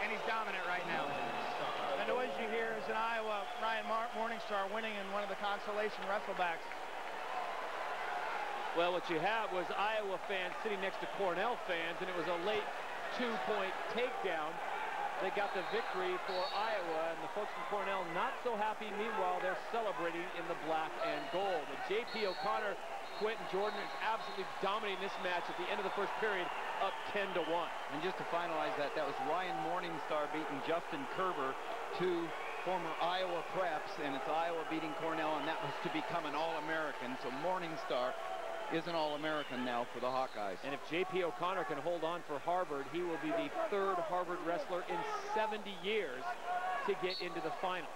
and he's dominant right now. The noise you hear is in Iowa, Ryan Morningstar winning in one of the consolation wrestlebacks. Well, what you have was Iowa fans sitting next to Cornell fans, and it was a late 2-point takedown. they got the victory for Iowa, and the folks from Cornell not so happy. Meanwhile, they're celebrating in the black and gold. And J.P. O'Connor, Quentin Jordan is absolutely dominating this match at the end of the first period, up 10-1. And just to finalize that, that was Ryan Morningstar beating Justin Kerber, two former Iowa preps, and it's Iowa beating Cornell, and that was to become an All-American. So Morningstar is an All-American now for the Hawkeyes. And if J.P. O'Connor can hold on for Harvard, he will be the third Harvard wrestler in 70 years to get into the final.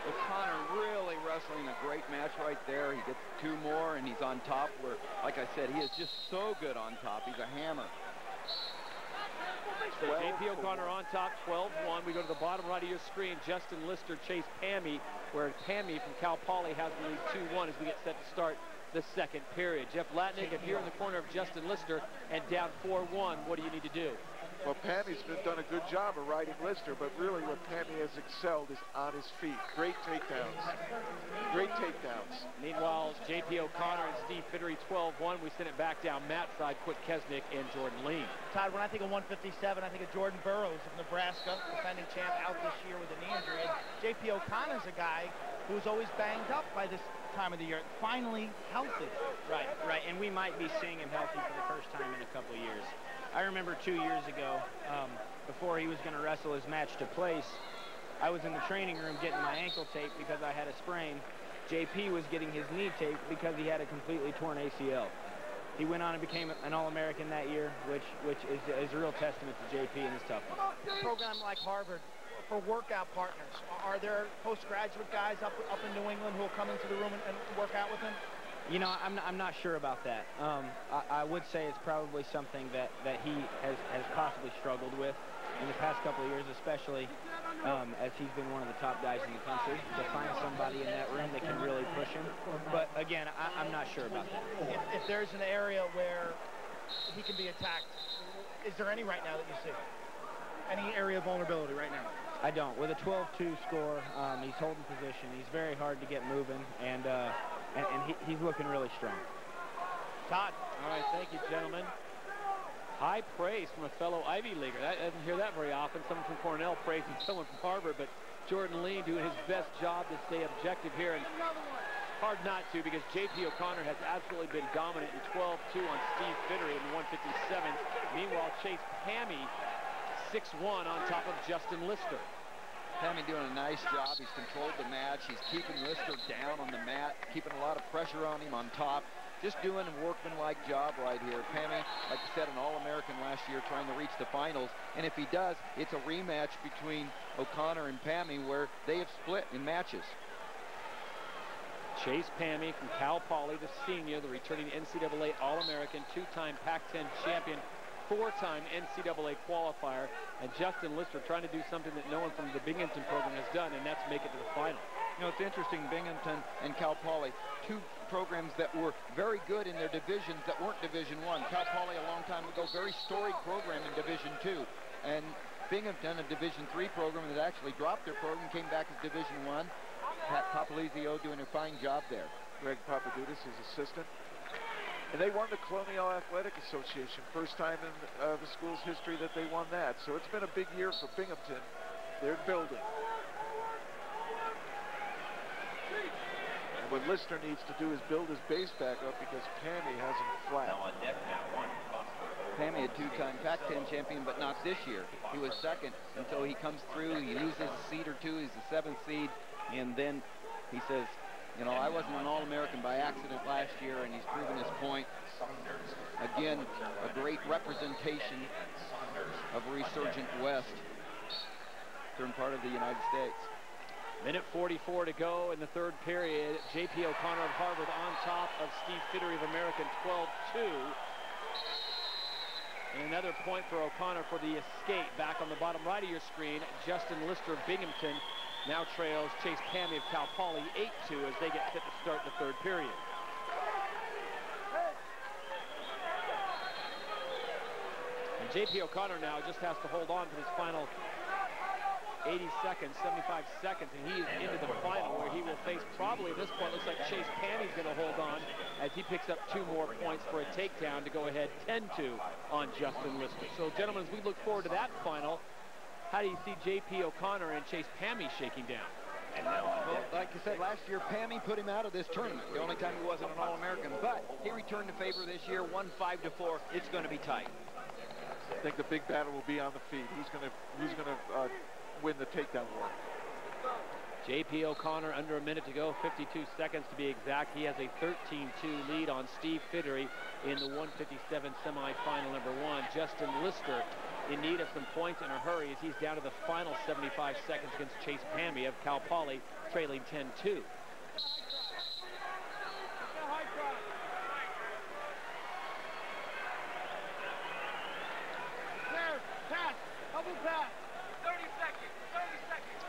O'Connor really wrestling a great match right there. He gets two more, and he's on top where, like I said, he is just so good on top. He's a hammer. So J.P. O'Connor on top, 12-1. We go to the bottom right of your screen. Justin Lister chased Pammy, where Pammy from Cal Poly has the lead 2-1 as we get set to start the second period. Jeff Latnick, if you're in the corner of Justin Lister and down 4-1, what do you need to do? Well, Pammy's done a good job of riding Lister, but really what Pammy has excelled is on his feet. Great takedowns. Great takedowns. Meanwhile, J.P. O'Connor and Steve Fittery 12-1. We send it back down Matt's side, Quick Kesnick and Jordan Lean. Todd, when I think of 157, I think of Jordan Burroughs of Nebraska, defending champ, out this year with a knee injury. And J.P. O'Connor's a guy who's always banged up by this time of the year. Finally healthy. Right, right. And we might be seeing him healthy for the first time in a couple years. I remember 2 years ago, before he was going to wrestle his match to place, I was in the training room getting my ankle taped because I had a sprain. JP was getting his knee taped because he had a completely torn ACL. He went on and became an All-American that year, which is a real testament to JP and his toughness. A program like Harvard, for workout partners, are there postgraduate guys up in New England who will come into the room and work out with him? You know, I'm not sure about that. I would say it's probably something that he has possibly struggled with in the past couple of years, especially as he's been one of the top guys in the country, to find somebody in that room that can really push him. But again, I'm not sure about that. If there's an area where he can be attacked, is there any right now that you see? Any area of vulnerability right now? I don't. With a 12-2 score, he's holding position. He's very hard to get moving, and he's looking really strong. Todd. All right, thank you, gentlemen. High praise from a fellow Ivy Leaguer. I didn't hear that very often. Someone from Cornell praising someone from Harvard, but Jordan Lean doing his best job to stay objective here, and hard not to, because J.P. O'Connor has absolutely been dominant in 12-2 on Steve Fittery in 157. Meanwhile, Chase Pammy 6-1 on top of Justin Lister. Pammy doing a nice job. He's controlled the match. He's keeping Lister down on the mat, keeping a lot of pressure on him on top. Just doing a workmanlike job right here. Pammy, like I said, an All-American last year, trying to reach the finals. And if he does, it's a rematch between O'Connor and Pammy, where they have split in matches. Chase Pammy from Cal Poly, the senior, the returning NCAA All-American, two-time Pac-10 champion, four-time NCAA qualifier, and Justin Lister trying to do something that no one from the Binghamton program has done, and that's make it to the final. You know, it's interesting, Binghamton and Cal Poly, two programs that were very good in their divisions that weren't Division I. Cal Poly a long time ago, very storied program in Division II. And Binghamton, a Division III program that actually dropped their program, came back as Division I. Pat Papalizio doing a fine job there. Greg Papadudis, his assistant. And they won the Colonial Athletic Association. First time in the school's history that they won that. So it's been a big year for Binghamton. They're building. And what Lister needs to do is build his base back up, because Pammy has him flat. Pammy, a two-time Pac-10 champion, but not this year. He was second until he comes through. He loses a seed or two. He's the 7th seed. And then he says, you know, I wasn't an All-American by accident last year, and he's proven his point. Again, a great representation of a resurgent West, turn part of the United States. Minute 44 to go in the third period. J.P. O'Connor of Harvard on top of Steve Fittery of American, 12-2. And another point for O'Connor for the escape. Back on the bottom right of your screen, Justin Lister of Binghamton now trails Chase Pammy of Cal Poly 8-2 as they get fit to start the third period. And J.P. O'Connor now just has to hold on for his final 80 seconds, 75 seconds, and he is into the final, where he will face, probably at this point, looks like Chase Pammy's going to hold on as he picks up 2 more points for a takedown to go ahead 10-2 on Justin Lister. So, gentlemen, as we look forward to that final, how do you see J.P. O'Connor and Chase Pammy shaking down? Well, like you said, last year, Pammy put him out of this tournament. The only time he wasn't an All-American. But he returned to favor this year, won 5-4. It's going to be tight. I think the big battle will be on the feet. Who's going to win the takedown war? J.P. O'Connor under a minute to go, 52 seconds to be exact. He has a 13-2 lead on Steve Fittery in the 157 semifinal number 1. Justin Lister in need of some points in a hurry as he's down to the final 75 seconds against Chase Pammy of Cal Poly, trailing 10-2.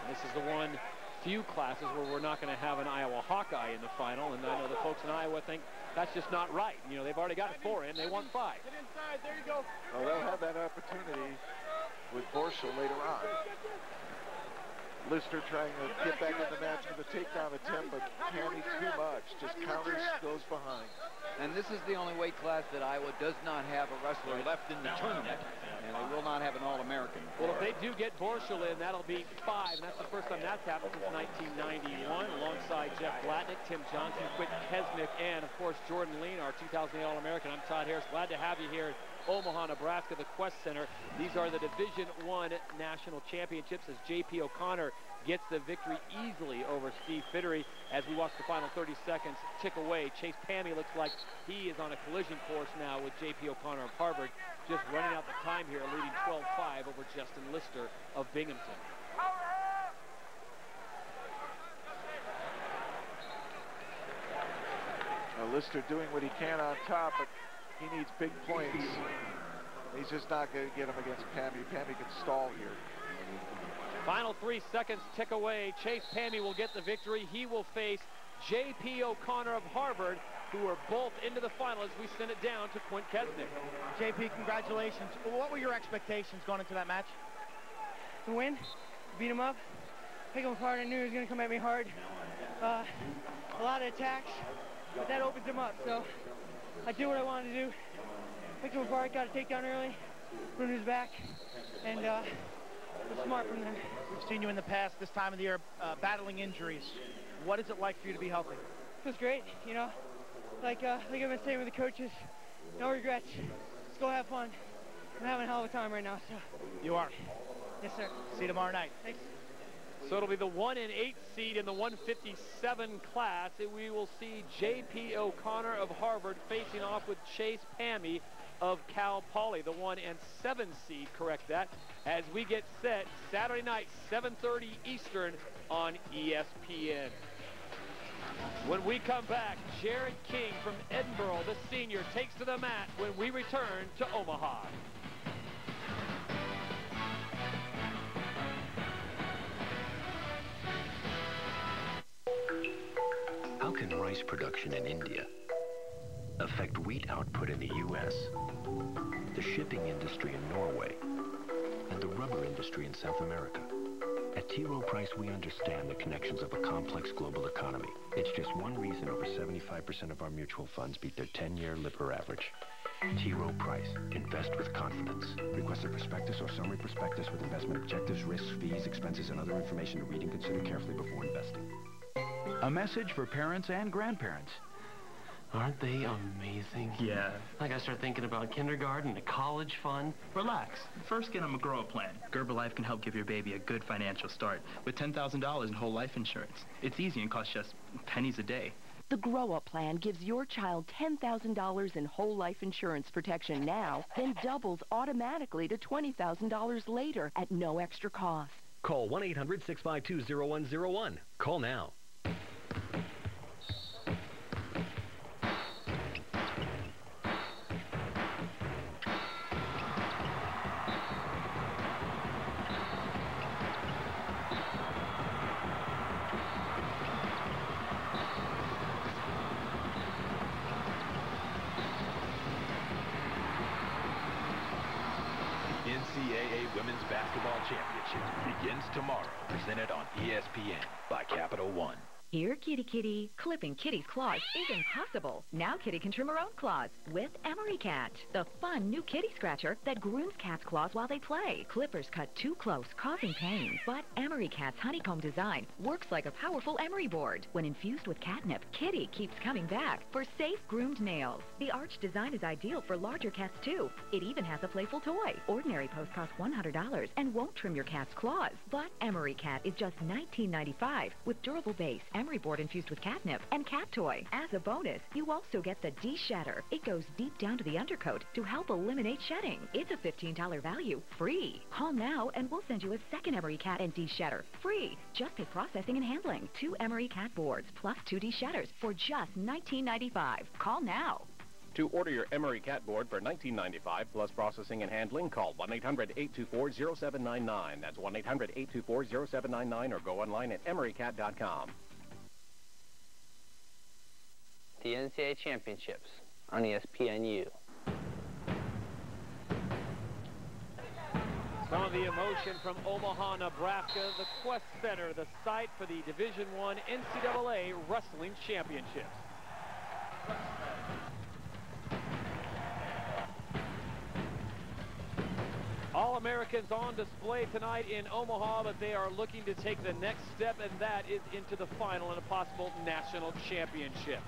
This is the one few classes where we're not going to have an Iowa Hawkeye in the final, and I know the folks in Iowa think that's just not right. You know, they've already got 4 in, they want 5. Get inside, there you go. Well, they'll have that opportunity with Borschel later on. Lister trying to get back in the match with a takedown attempt, but Pammy's too much. Just counters, goes behind. And this is the only weight class that Iowa does not have a wrestler left in the tournament. And they will not have an All-American. Well, if they do get Borschel in, that'll be 5. And that's the first time that's happened since 1991, alongside Jeff Blatnick, Tim Johnson, Quick Kesnick, and, of course, Jordan Lean, our 2008 All-American. I'm Todd Harris. Glad to have you here at Omaha, Nebraska, the Qwest Center. These are the Division I National Championships as J.P. O'Connor gets the victory easily over Steve Fittery. As we watch the final 30 seconds tick away, Chase Pammy looks like he is on a collision course now with J.P. O'Connor of Harvard, just running out the time here, leading 12-5 over Justin Lister of Binghamton. Lister doing what he can on top, but he needs big points. He's just not going to get him against Pammy. Pammy can stall here. Final 3 seconds tick away. Chase Pammy will get the victory. He will face J.P. O'Connor of Harvard, who are both into the final as we send it down to Quint Kesnick. JP, congratulations. What were your expectations going into that match? To win, beat him up, pick him apart. I knew he was going to come at me hard. A lot of attacks, but that opens him up. So I did what I wanted to do. Picked him apart, got a takedown early, put him in his back, and was smart from there. We've seen you in the past, this time of the year, battling injuries. What is it like for you to be healthy? Feels great, you know. Like I've been saying with the coaches, no regrets. Let's go have fun. I'm having a hell of a time right now, so. You are? Yes, sir. See you tomorrow night. Thanks. So it'll be the 1 and 8 seed in the 157 class. We will see J.P. O'Connor of Harvard facing off with Chase Pammy of Cal Poly, the 1 and 7 seed, correct that, as we get set Saturday night, 7:30 Eastern on ESPN. When we come back, Jared King from Edinburgh, the senior, takes to the mat when we return to Omaha. How can rice production in India affect wheat output in the U.S., the shipping industry in Norway, and the rubber industry in South America? At T. Rowe Price, we understand the connections of a complex global economy. It's just one reason over 75% of our mutual funds beat their 10-year Lipper average. T. Rowe Price. Invest with confidence. Request a prospectus or summary prospectus with investment objectives, risks, fees, expenses, and other information to read and consider carefully before investing. A message for parents and grandparents. Aren't they amazing? Yeah. I gotta start thinking about kindergarten, a college fund. Relax. First, get a McGraw plan. Gerber Life can help give your baby a good financial start with $10,000 in whole life insurance. It's easy and costs just pennies a day. The Grow Up Plan gives your child $10,000 in whole life insurance protection now, then doubles automatically to $20,000 later at no extra cost. Call 1-800-652-0101. Call now. NCAA Women's Basketball Championship begins tomorrow, presented on ESPN by Capital One. Here, kitty kitty. Clipping Kitty's claws is impossible. Now Kitty can trim her own claws with Emery Cat, the fun new kitty scratcher that grooms cats' claws while they play. Clippers cut too close, causing pain. But Emery Cat's honeycomb design works like a powerful emery board. When infused with catnip, Kitty keeps coming back for safe groomed nails. The arch design is ideal for larger cats too. It even has a playful toy. Ordinary post costs $100 and won't trim your cat's claws. But Emery Cat is just $19.95 with durable base, emery board infused with catnip, and cat toy. As a bonus, you also get the de-shedder. It goes deep down to the undercoat to help eliminate shedding. It's a $15 value, free. Call now and we'll send you a second Emery Cat and de-shedder, free. Just pay processing and handling. 2 Emery Cat boards plus 2 de-shedders for just $19.95. Call now. To order your Emery Cat board for $19.95 plus processing and handling, call 1-800-824-0799. That's 1-800-824-0799 or go online at emerycat.com. The NCAA Championships on ESPNU. Some of the emotion from Omaha, Nebraska, the Qwest Center, the site for the Division I NCAA Wrestling Championships. All-Americans on display tonight in Omaha, but they are looking to take the next step, and that is into the final in a possible national championship.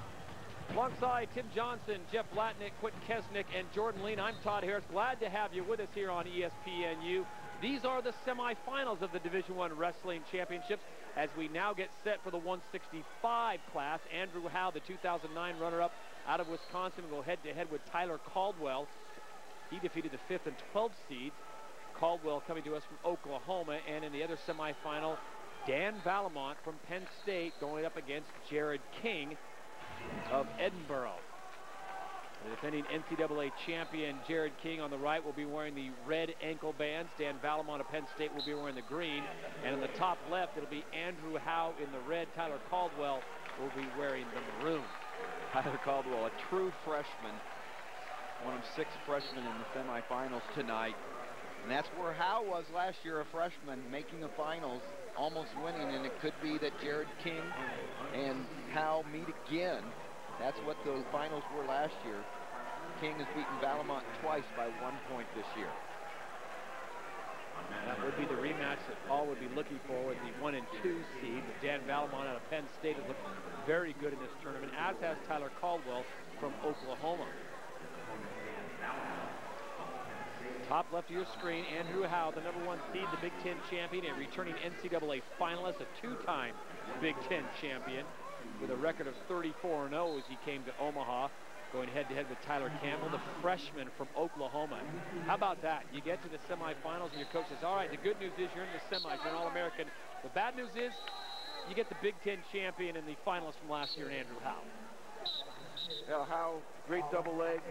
Alongside Tim Johnson, Jeff Blatnick, Quentin Kesnick, and Jordan Lean, I'm Todd Harris. Glad to have you with us here on ESPNU. These are the semifinals of the Division I Wrestling Championships as we now get set for the 165 class. Andrew Howe, the 2009 runner-up out of Wisconsin, will go head-to-head with Tyler Caldwell. He defeated the 5th and 12th seeds. Caldwell coming to us from Oklahoma, and in the other semifinal, Dan Valamont from Penn State going up against Jared King of Edinburgh. The defending NCAA champion Jared King on the right will be wearing the red ankle bands. Dan Valamont of Penn State will be wearing the green. And in the top left, it'll be Andrew Howe in the red. Tyler Caldwell will be wearing the maroon. Tyler Caldwell, a true freshman, one of 6 freshmen in the semifinals tonight. And that's where Howe was last year, a freshman, making the finals, almost winning, and it could be that Jared King and Howe meet again. That's what the finals were last year. King has beaten Valamont twice by 1 point this year. That would be the rematch that Paul would be looking for with the 1 and 2 seed. Dan Valamont out of Penn State has looked very good in this tournament, as has Tyler Caldwell from Oklahoma. Top left of your screen, Andrew Howe, the #1 seed, the Big Ten champion, and returning NCAA finalist, a 2-time Big Ten champion, with a record of 34-0 as he came to Omaha, going head-to-head with Tyler Campbell, the freshman from Oklahoma. How about that? You get to the semifinals, and your coach says, all right, the good news is you're in the semis, you're an All-American. The bad news is you get the Big Ten champion and the finalist from last year, Andrew Howe. Yeah, Howe, great double leg.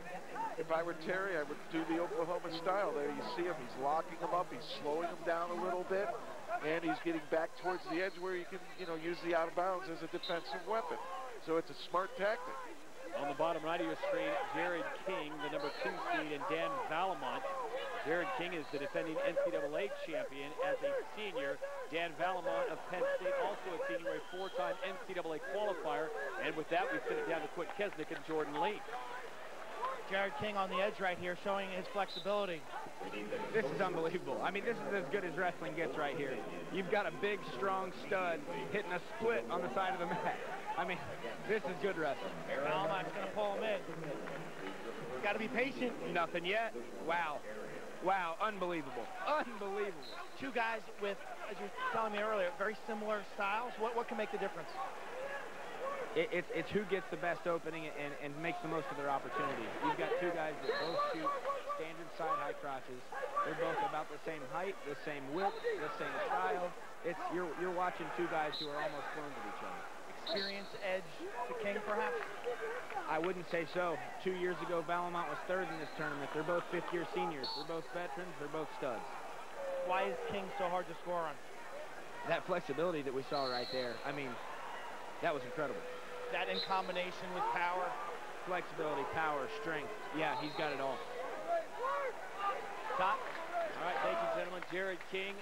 If I were Terry, I would do the Oklahoma style there. You see him, he's locking him up, he's slowing him down a little bit, and he's getting back towards the edge where you can, use the out of bounds as a defensive weapon. So it's a smart tactic. On the bottom right of your screen, Jared King, the #2 seed, and Dan Valamont. Jared King is the defending NCAA champion as a senior. Dan Valamont of Penn State, also a senior, a 4-time NCAA qualifier. And with that, we send it down to Quentin Kesnick and Jordan Lee. Jared King on the edge right here, showing his flexibility. This is unbelievable. I mean, this is as good as wrestling gets right here. You've got a big, strong stud hitting a split on the side of the mat. I mean, this is good wrestling. Valamont's going to pull him in. Got to be patient. Nothing yet. Wow. Wow, unbelievable. Unbelievable. 2 guys with, as you were telling me earlier, very similar styles. What can make the difference? It's who gets the best opening and makes the most of their opportunity. You've got 2 guys that both shoot standard side high crotches. They're both about the same height, the same width, the same style. You're watching 2 guys who are almost clones of each other. Experience edge to King, perhaps? I wouldn't say so. 2 years ago, Valamont was 3rd in this tournament. They're both 5th-year seniors. They're both veterans. They're both studs. Why is King so hard to score on? That flexibility that we saw right there, I mean, that was incredible. That in combination with power? Flexibility, power, strength. Yeah, he's got it all. Top. All right, thank you, gentlemen. Jared King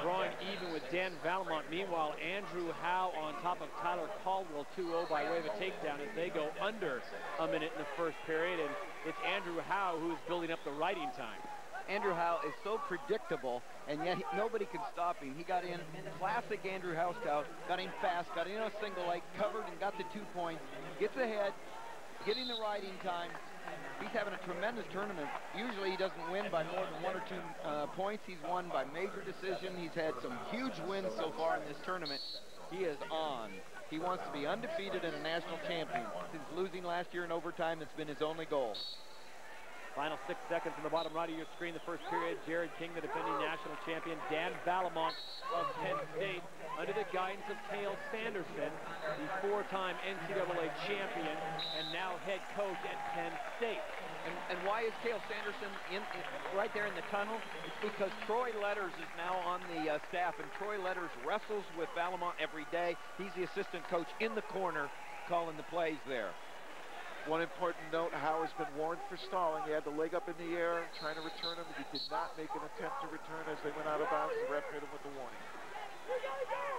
drawing even with Dan Valamont. Meanwhile, Andrew Howe on top of Tyler Caldwell, 2-0 by way of a takedown as they go under a minute in the first period, and it's Andrew Howe who's building up the riding time. Andrew Howe is so predictable, and yet nobody can stop him. He got in classic Andrew Howe style, got in fast, got in a single leg, covered and got the 2 points, gets ahead, getting the riding time. He's having a tremendous tournament. Usually he doesn't win by more than 1 or 2 points. He's won by major decision. He's had some huge wins so far in this tournament. He is on. He wants to be undefeated and a national champion. Since losing last year in overtime, that's been his only goal. Final 6 seconds on the bottom right of your screen, the first period. Jared King, the defending national champion. Dan Valamont of Penn State, under the guidance of Cale Sanderson, the 4-time NCAA champion, and now head coach at Penn State. And why is Cale Sanderson right there in the tunnel? It's because Troy Letters is now on the staff, and Troy Letters wrestles with Valamont every day. He's the assistant coach in the corner calling the plays there. One important note, Howe has been warned for stalling. He had the leg up in the air, trying to return him. He did not make an attempt to return as they went out of bounds. The ref hit him with the warning.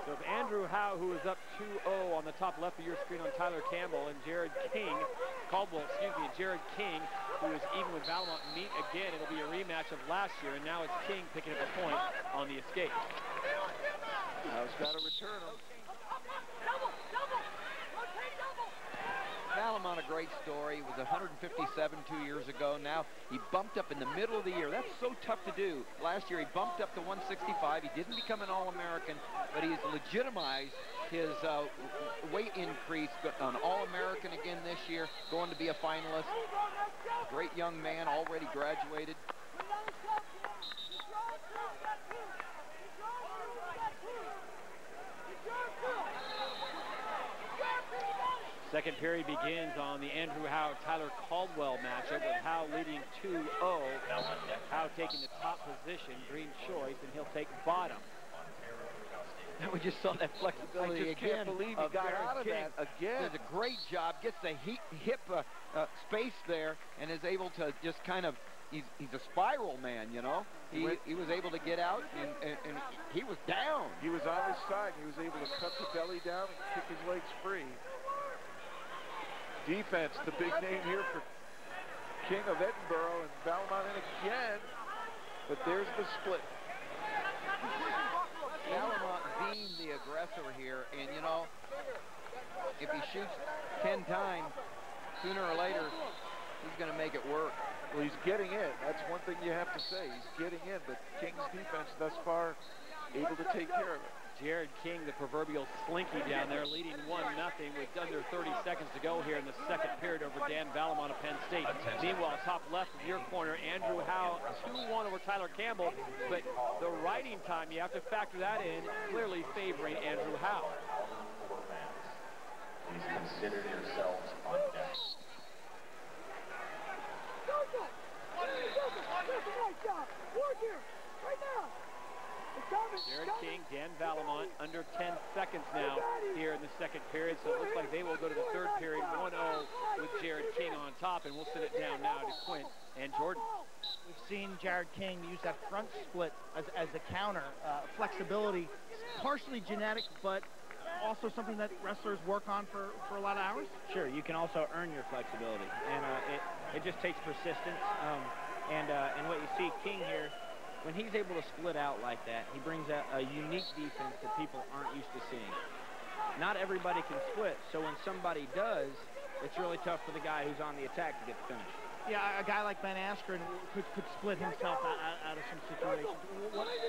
So if Andrew Howe, who is up 2-0 on the top left of your screen on Tyler Campbell, and Jared King, Jared King, who is even with Valamont, meet again, it'll be a rematch of last year, and now it's King picking up a point on the escape. Howe's got to return him. Valamont, a great story. He was 157 2 years ago. Now he bumped up in the middle of the year. That's so tough to do. Last year he bumped up to 165. He didn't become an All-American, but he's legitimized his weight increase on All-American again this year, going to be a finalist. Great young man, already graduated. Second period begins on the Andrew Howe-Tyler Caldwell matchup, with Howe leading 2-0. Howe taking the top position, green choice, and he'll take bottom. We just saw that flexibility again. I just can't believe he got out of that again. Does a great job, gets the hip space there, and is able to just kind of, he's a spiral man, you know. He was able to get out, and he was down. He was on his side. He was able to cut the belly down and kick his legs free. Defense, the big name here for King of Edinburgh, and Valamont in again, but there's the split. Valamont being the aggressor here, and you know, if he shoots 10 times, sooner or later, he's going to make it work. Well, he's getting in. That's one thing you have to say. He's getting in, but King's defense thus far able to take care of it. Jared King, the proverbial slinky down there, leading 1-0 with under 30 seconds to go here in the second period over Dan Valamont of Penn State. Meanwhile, top left of your corner, Andrew Howe, 2-1 over Tyler Campbell, but the riding time, you have to factor that in, clearly favoring Andrew Howe. Please consider yourselves on deck. Jared King, Dan Valamont, under 10 seconds now here in the second period, so it looks like they will go to the third period 1-0 with Jared King on top, and we'll send it down now to Quint and Jordan. We've seen Jared King use that front split as a counter. Flexibility, partially genetic, but also something that wrestlers work on for a lot of hours. Sure, you can also earn your flexibility, and it just takes persistence. And what you see King here, when he's able to split out like that, he brings out a unique defense that people aren't used to seeing. Not everybody can split, so when somebody does, it's really tough for the guy who's on the attack to get the finish. Yeah, a guy like Van Askren could split himself out of some situations.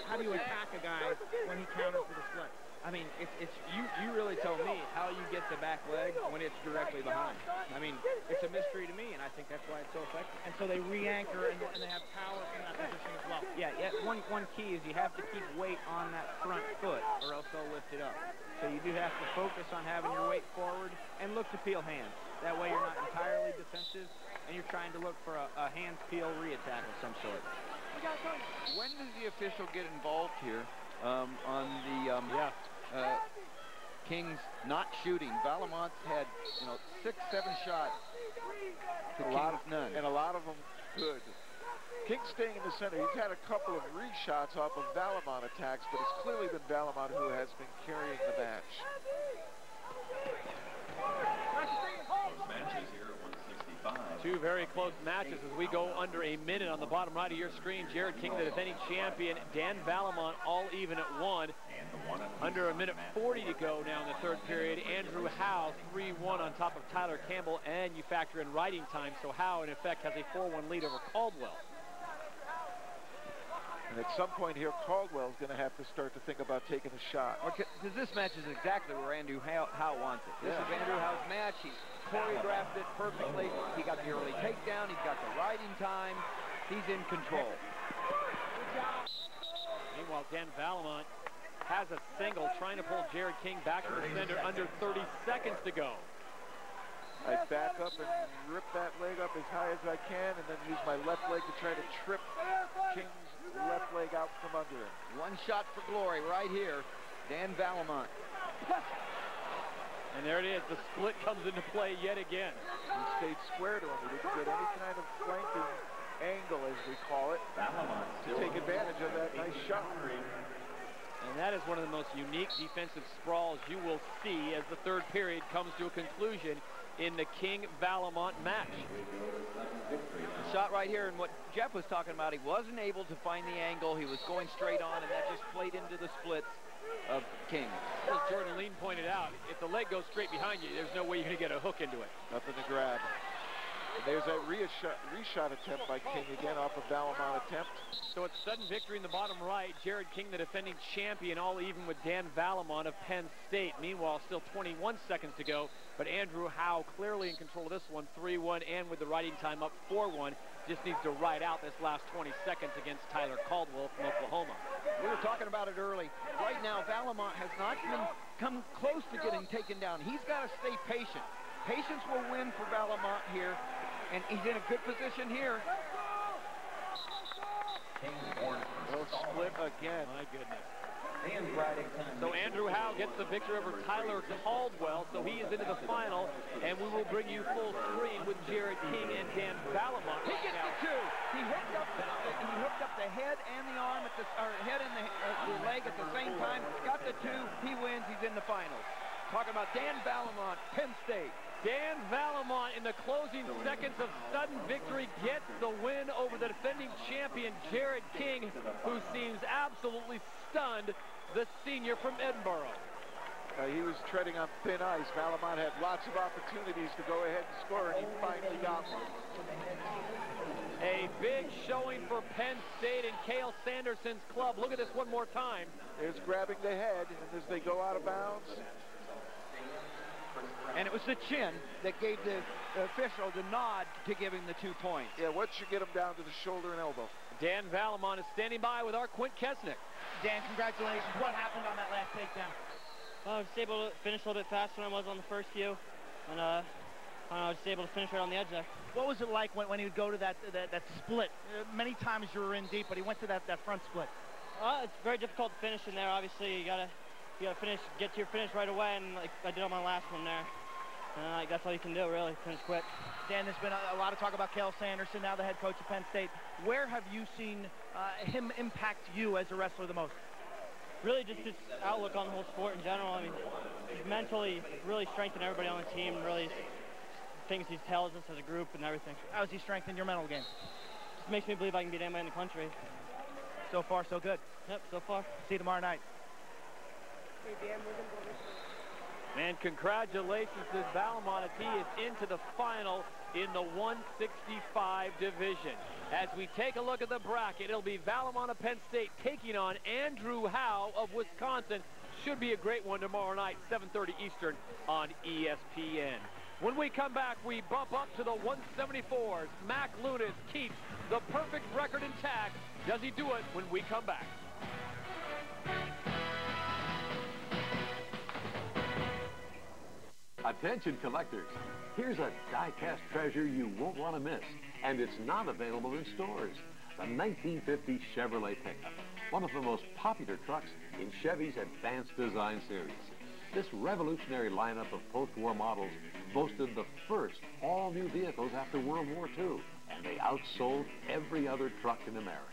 How do you attack a guy when he counters with a split? I mean, you really tell me how you get the back leg when it's directly behind. I mean, it's a mystery to me, and I think that's why it's so effective. And so they re-anchor, and they have power from that position as well. Yeah. One key is you have to keep weight on that front foot, or else they'll lift it up. So you do have to focus on having your weight forward and look to peel hands. That way you're not entirely defensive, and you're trying to look for a hands peel re-attack of some sort. When does the official get involved here on the King's not shooting? Valamont's had 6-7 shots. A lot of them good. King staying in the center. He's had a couple of reshots off of Valamon attacks, but it's clearly been Valamon who has been carrying the match. Two very close matches as we go under a minute on the bottom right of your screen. Jared King, the defending champion. Dan Valamon all even at 1. Under a minute 40 to go now in the third period. Andrew Howe 3-1 on top of Tyler Campbell, and you factor in riding time, so Howe in effect has a 4-1 lead over Caldwell. And at some point here, Caldwell's going to have to start to think about taking a shot. Because this match is exactly where Andrew Howe wants it. This is Andrew Howe's match. He's choreographed it perfectly. He got the early takedown. He's got the riding time. He's in control. Meanwhile, Dan Valamon has a single, trying to pull Jared King back to the center under 30 seconds to go. I back up and rip that leg up as high as I can, and then use my left leg to try to trip King's left leg out from under him. One shot for glory right here. Dan Valamon. And there it is. The split comes into play yet again. He stayed square to him. He didn't get any kind of flanking angle, as we call it, to take advantage of that nice shot. And that is one of the most unique defensive sprawls you will see as the third period comes to a conclusion in the King-Valamon match. The shot right here, and what Jeff was talking about, he wasn't able to find the angle. He was going straight on, and that just played into the splits of King. As Jordan Lean pointed out, if the leg goes straight behind you, there's no way you're going to get a hook into it. Nothing to grab. There's that reshot attempt by King again off of Valamon attempt. So it's sudden victory in the bottom right. Jared King, the defending champion, all even with Dan Valamon of Penn State. Meanwhile, still 21 seconds to go, but Andrew Howe clearly in control of this one, 3-1, and with the riding time up 4-1. Just needs to ride out this last 20 seconds against Tyler Caldwell from Oklahoma. We were talking about it early. Right now, Valamon has not come close to getting taken down. He's got to stay patient. Patience will win for Valamon here, and he's in a good position here. Well, split again. My goodness. So Andrew Howe gets the victory over Tyler Caldwell, so he is into the final, and we will bring you full screen with Jared King and Dan Valamon. He gets the two. He hooked up the head and the arm at the head and the leg at the same time. Got the two. He wins. He's in the finals. Talking about Dan Valamon, Penn State. Dan Valamon in the closing seconds of sudden victory gets the win over the defending champion Jared King, who seems absolutely stunned, the senior from Edinburgh. He was treading on thin ice. Valamon had lots of opportunities to go ahead and score, and he finally got one. A big showing for Penn State and Cale Sanderson's club. Look at this one more time. There's grabbing the head, and as they go out of bounds. And it was the chin that gave the official the nod to give him the 2 points. Yeah, once you get him down to the shoulder and elbow. Dan Valamon is standing by with our Quint Kesnick. Dan, congratulations. What happened on that last takedown? I was able to finish a little bit faster than I was on the first few, and I was able to finish right on the edge there. What was it like when he would go to that split? Many times you were in deep, but he went to that front split. It's very difficult to finish in there. Obviously, you gotta finish, get to your finish right away, and like I did on my last one there. That's all you can do, really, finish quick. Dan, there's been a lot of talk about Cale Sanderson, now the head coach of Penn State. Where have you seen him impact you as a wrestler the most? Really just his outlook on the whole sport in general. I mean, he's mentally really strengthened everybody on the team, really things he tells us as a group and everything. How has he strengthened your mental game? Just makes me believe I can beat anybody in the country. So far, so good. Yep, so far. See you tomorrow night. Hey, Dan, we're going to go this way. And congratulations to Valamon as he is into the final in the 165 division. As we take a look at the bracket, it'll be Valamon of Penn State taking on Andrew Howe of Wisconsin. Should be a great one tomorrow night, 7:30 Eastern on ESPN. When we come back, we bump up to the 174s. Mac Lunas keeps the perfect record intact. Does he do it when we come back? Attention collectors, here's a die-cast treasure you won't want to miss, and it's not available in stores. The 1950 Chevrolet pickup, one of the most popular trucks in Chevy's Advanced Design Series. This revolutionary lineup of post-war models boasted the first all-new vehicles after World War II, and they outsold every other truck in America.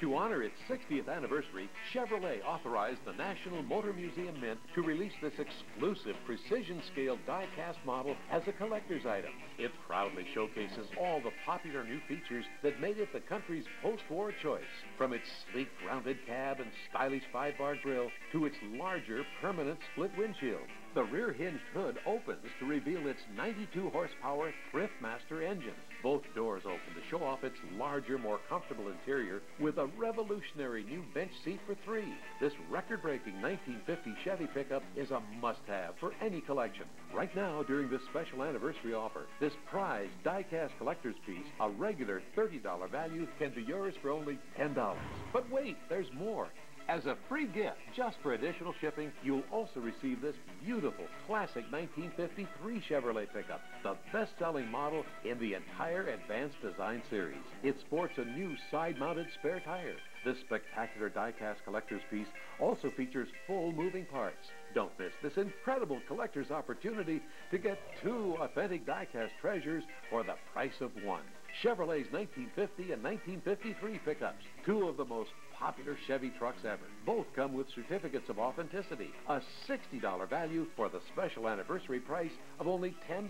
To honor its 60th anniversary, Chevrolet authorized the National Motor Museum Mint to release this exclusive precision-scale die-cast model as a collector's item. It proudly showcases all the popular new features that made it the country's post-war choice, from its sleek rounded cab and stylish 5-bar grille to its larger permanent split windshield. The rear hinged hood opens to reveal its 92-horsepower Thriftmaster engine. Both doors open to show off its larger, more comfortable interior with a revolutionary new bench seat for 3. This record-breaking 1950 Chevy pickup is a must-have for any collection. Right now, during this special anniversary offer, this prized die-cast collector's piece, a regular $30 value, can be yours for only $10. But wait, there's more. As a free gift, just for additional shipping, you'll also receive this beautiful classic 1953 Chevrolet pickup, the best-selling model in the entire Advanced Design series. It sports a new side-mounted spare tire. This spectacular die-cast collector's piece also features full moving parts. Don't miss this incredible collector's opportunity to get 2 authentic die-cast treasures for the price of 1. Chevrolet's 1950 and 1953 pickups, 2 of the most popular Chevy trucks ever. Both come with certificates of authenticity, a $60 value for the special anniversary price of only $10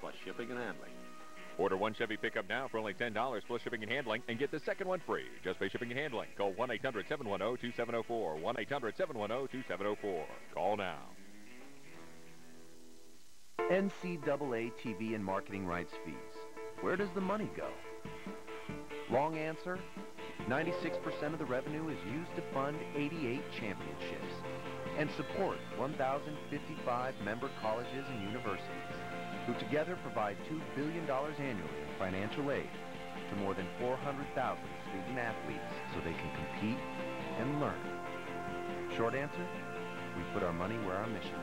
plus shipping and handling. Order 1 Chevy pickup now for only $10 plus shipping and handling, and get the second one free. Just pay shipping and handling. Call 1-800-710-2704. 1-800-710-2704. Call now. NCAA TV and marketing rights fees. Where does the money go? Long answer, 96% of the revenue is used to fund 88 championships and support 1,055 member colleges and universities, who together provide $2 billion annually in financial aid to more than 400,000 student athletes so they can compete and learn. Short answer, we put our money where our mission is.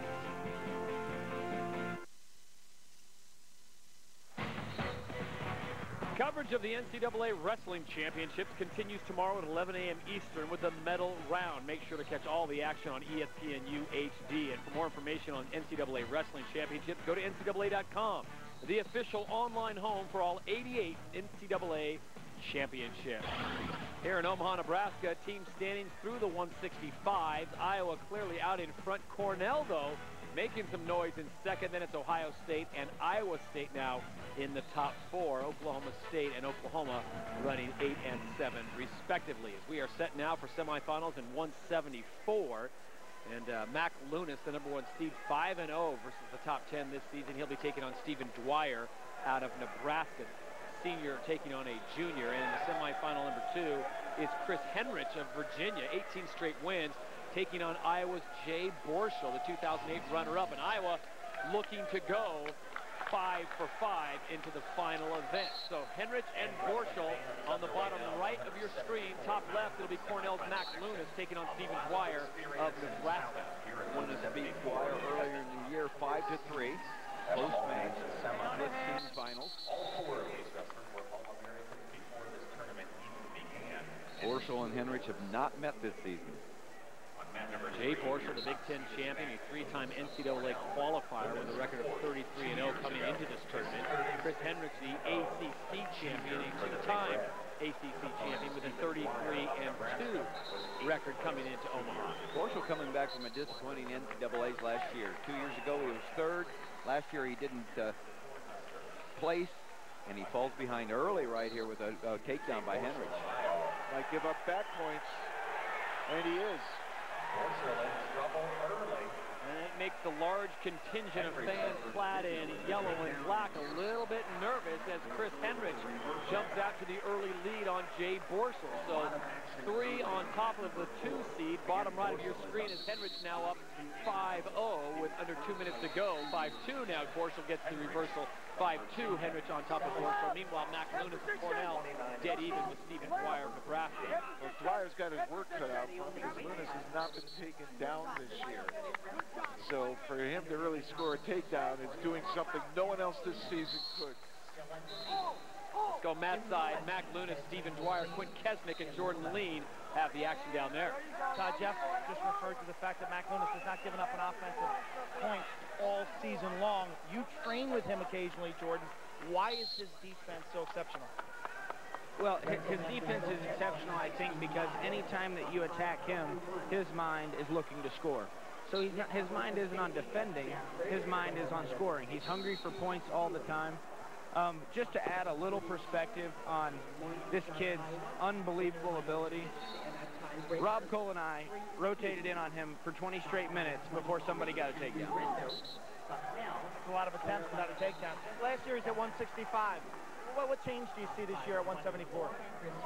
Coverage of the NCAA Wrestling Championships continues tomorrow at 11 a.m. Eastern with the medal round. Make sure to catch all the action on ESPNU HD. And for more information on NCAA Wrestling Championships, go to NCAA.com, the official online home for all 88 NCAA championships. Here in Omaha, Nebraska, team standings through the 165s. Iowa clearly out in front. Cornell, though, making some noise in second. Then it's Ohio State and Iowa State now in the top 4. Oklahoma State and Oklahoma running 8 and 7 respectively. As we are set now for semifinals in 174. And Mac Lunas, the #1 seed, 5-0 versus the top 10 this season. He'll be taking on Stephen Dwyer out of Nebraska. Senior taking on a junior. And in the semifinal number 2 is Chris Henrich of Virginia. 18 straight wins, taking on Iowa's Jay Borschel, the 2008 runner-up. And Iowa looking to go 5 for 5 into the final event. So Henrich and Borschel on the bottom right of your screen. Top left, it'll be Cornell's Mac Lunas taking on Stephen Dwyer of Nebraska. Lunas beat Dwyer earlier in the year 5-3. Close match, semi-15 finals. Borschel and Henrich have not met this season. Jay Borschel, the Big Ten champion, a 3-time NCAA qualifier with a record of 33-0 coming into this tournament. Chris Henrich, the ACC champion, a 2-time ACC champion with a 33-2 record coming into Omaha. Borschel coming back from a disappointing NCAAs last year. 2 years ago he was 3rd. Last year he didn't place, and he falls behind early right here with a takedown by Henrich. Might give up back points, and he is. And it makes the large contingent of fans clad in yellow and black a little bit nervous as Chris Henrich jumps out to the early lead on Jay Borschel. So 3 on top of the 2 seed. Bottom right of your screen is Henrich now up 5-0 with under 2 minutes to go. 5-2 now. Borschel gets the reversal. 5-2, Henrich on top of Borschel. Meanwhile, Mac Lunas and Cornell dead even with Stephen Dwyer of Nebraska. Well, Dwyer's got his work cut out for him because Lunas has not been taken down this year. So for him to really score a takedown is doing something no one else this season could. Let's go Matt's side. Mac Lunas, Stephen Dwyer, Quint Kesnick, and Jordan Lean have the action down there. Todd, Jeff just referred to the fact that Mac Lunas has not given up an offensive point all season long. You train with him occasionally, Jordan. Why is his defense so exceptional? Well, his defense is exceptional, I think, because any time that you attack him, his mind is looking to score. So his mind isn't on defending, his mind is on scoring. He's hungry for points all the time. Just to add a little perspective on this kid's unbelievable ability, Rob Cole and I rotated in on him for 20 straight minutes before somebody got a takedown. A lot of attempts without a takedown. Last year he's at 165. What change do you see this year at 174?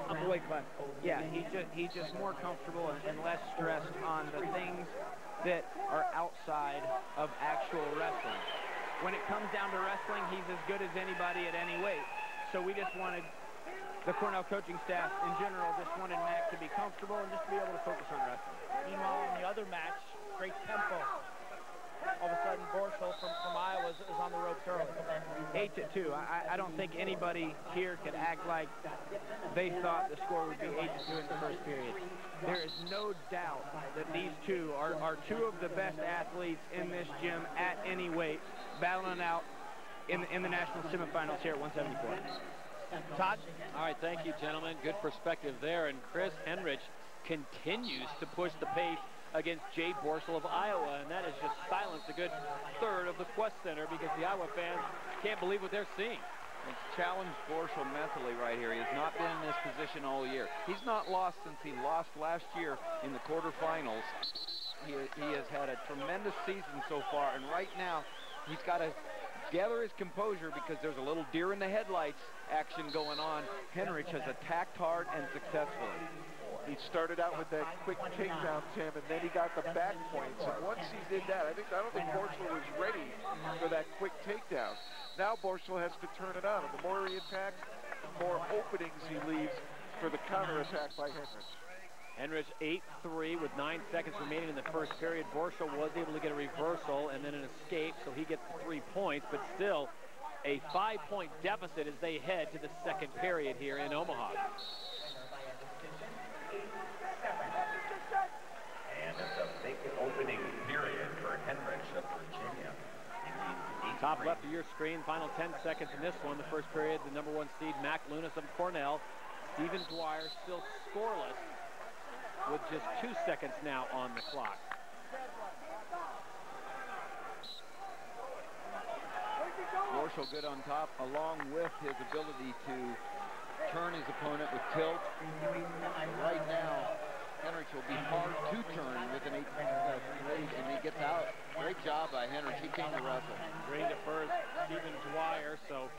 Up the weight class. Yeah, he's just more comfortable and less stressed on the things that are outside of actual wrestling. When it comes down to wrestling, he's as good as anybody at any weight. So we just wanted, the Cornell coaching staff in general, just wanted Mac to be comfortable and just to be able to focus on wrestling. Meanwhile, in the other match, great tempo. All of a sudden, Borschel from Iowa is on the ropes early. 8-2. I don't think anybody here could act like they thought the score would be 8-2 in the first period. There is no doubt that these two are two of the best athletes in this gym at any weight, battling out in the national semifinals here at 174. Todd? All right, thank you, gentlemen. Good perspective there. And Chris Henrich continues to push the pace against Jay Borschel of Iowa, and that has just silenced a good third of the Qwest Center because the Iowa fans can't believe what they're seeing. It's challenged Borschel mentally right here. He has not been in this position all year. He's not lost since he lost last year in the quarterfinals. He has had a tremendous season so far, and right now he's got to gather his composure because there's a little deer in the headlights action going on. Henrich has attacked hard and successfully. He started out with that quick takedown, Tim, and then he got the back points. And once he did that, I don't think Borschel was ready for that quick takedown. Now Borschel has to turn it on, and the more he attacks, the more openings he leaves for the counterattack by Henrich. Henrich 8-3 with 9 seconds remaining in the first period. Borschel was able to get a reversal and then an escape, so he gets 3 points, but still a 5-point deficit as they head to the second period here in Omaha. And it's a big opening period for Henrich of Virginia. Top left of your screen, final 10 seconds in this one. The first period, the #1 seed, Mac Lunas of Cornell. Stephen Dwyer still scoreless with just 2 seconds now on the clock. Borschel good on top, along with his ability to turn his opponent with tilt. Right now, Henrich will be hard to turn with an 8 lead, and he gets out. Great job by Henrich. He came to wrestle. Green to first, Stephen Dwyer. So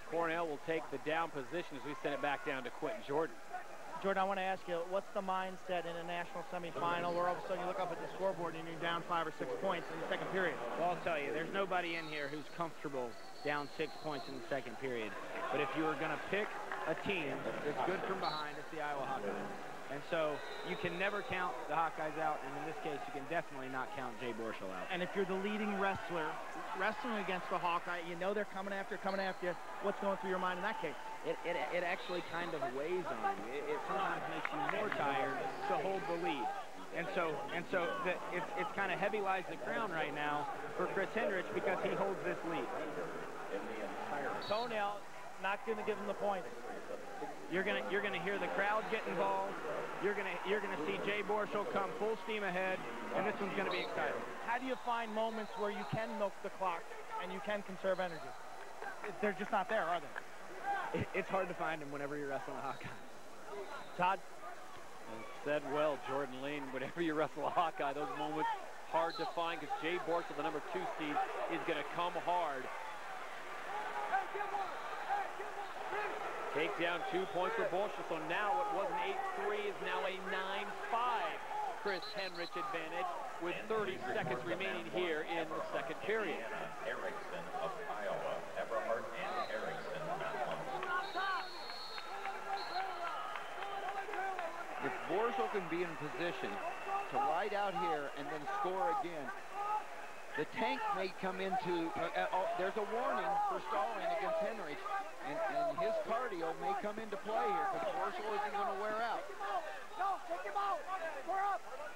Cornell will take the down position as we send it back down to Quentin Jordan. Jordan, I want to ask you, what's the mindset in a national semifinal where all of a sudden you look up at the scoreboard and you're down 5 or 6 points in the second period? Well, I'll tell you, there's nobody in here who's comfortable down 6 points in the second period. But if you were going to pick a team that's good from behind, it's the Iowa Hawkeyes. And so you can never count the Hawkeyes out, and in this case, you can definitely not count Jay Borschel out. And if you're the leading wrestler, wrestling against the Hawkeye, you know they're coming after you. What's going through your mind in that case? It actually kind of weighs on you. It sometimes makes you more tired to hold the lead. And so it's kind of heavy lies the crown right now for Chris Henrich because he holds this lead. Toenail not going to give him the points. You're gonna hear the crowd get involved. You're gonna see Jay Borschel come full steam ahead, and this one's gonna be exciting. How do you find moments where you can milk the clock and you can conserve energy? They're just not there, are they? It's hard to find them whenever you're wrestling a Hawkeye. Todd? Said well, Jordan Lane. Whenever you wrestle a Hawkeye, those moments hard to find because Jay Borschel, the #2 seed, is going to come hard. Take down 2 points for Borschel. So now what was an 8-3 is now a 9-5 Chris Henrich advantage with 30 seconds remaining here in the second period. Erickson of Iowa, Everhart and Erickson. If Borschel can be in position to ride out here and then score again, the tank may come into, there's a warning for stalling against Henrich, and his cardio may come into play here because Borschel isn't going to wear out.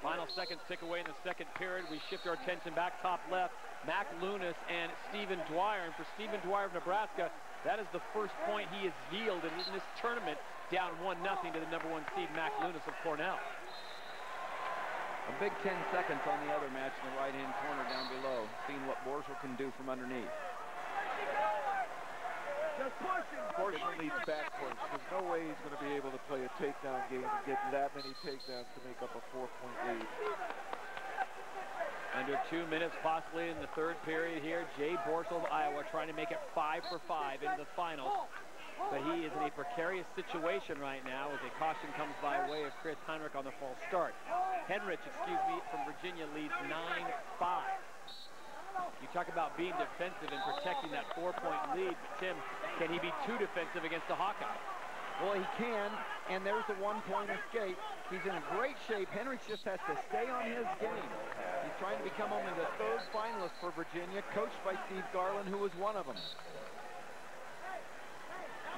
Final seconds tick away in the second period. We shift our attention back top left. Mac Lunas and Stephen Dwyer. And for Stephen Dwyer of Nebraska, That is the first point he has yielded in this tournament, down 1-0 to the #1 seed, Mac Lunas of Cornell. A big 10 seconds on the other match in the right-hand corner down below, seeing what Borschel can do from underneath. Borschel needs back push. There's no way he's going to be able to play a takedown game and get that many takedowns to make up a 4-point lead. Under 2 minutes possibly in the third period here. Jay Borschel of Iowa trying to make it 5 for 5 into the finals. But he is in a precarious situation right now as a caution comes by way of Chris Heinrich on the false start. Henrich, from Virginia leads 9-5. You talk about being defensive and protecting that 4-point lead. But Tim, can he be too defensive against the Hawkeyes? Well, he can, and there's the 1-point escape. He's in a great shape. Henrich just has to stay on his game. He's trying to become only the 3rd finalist for Virginia, coached by Steve Garland, who was one of them.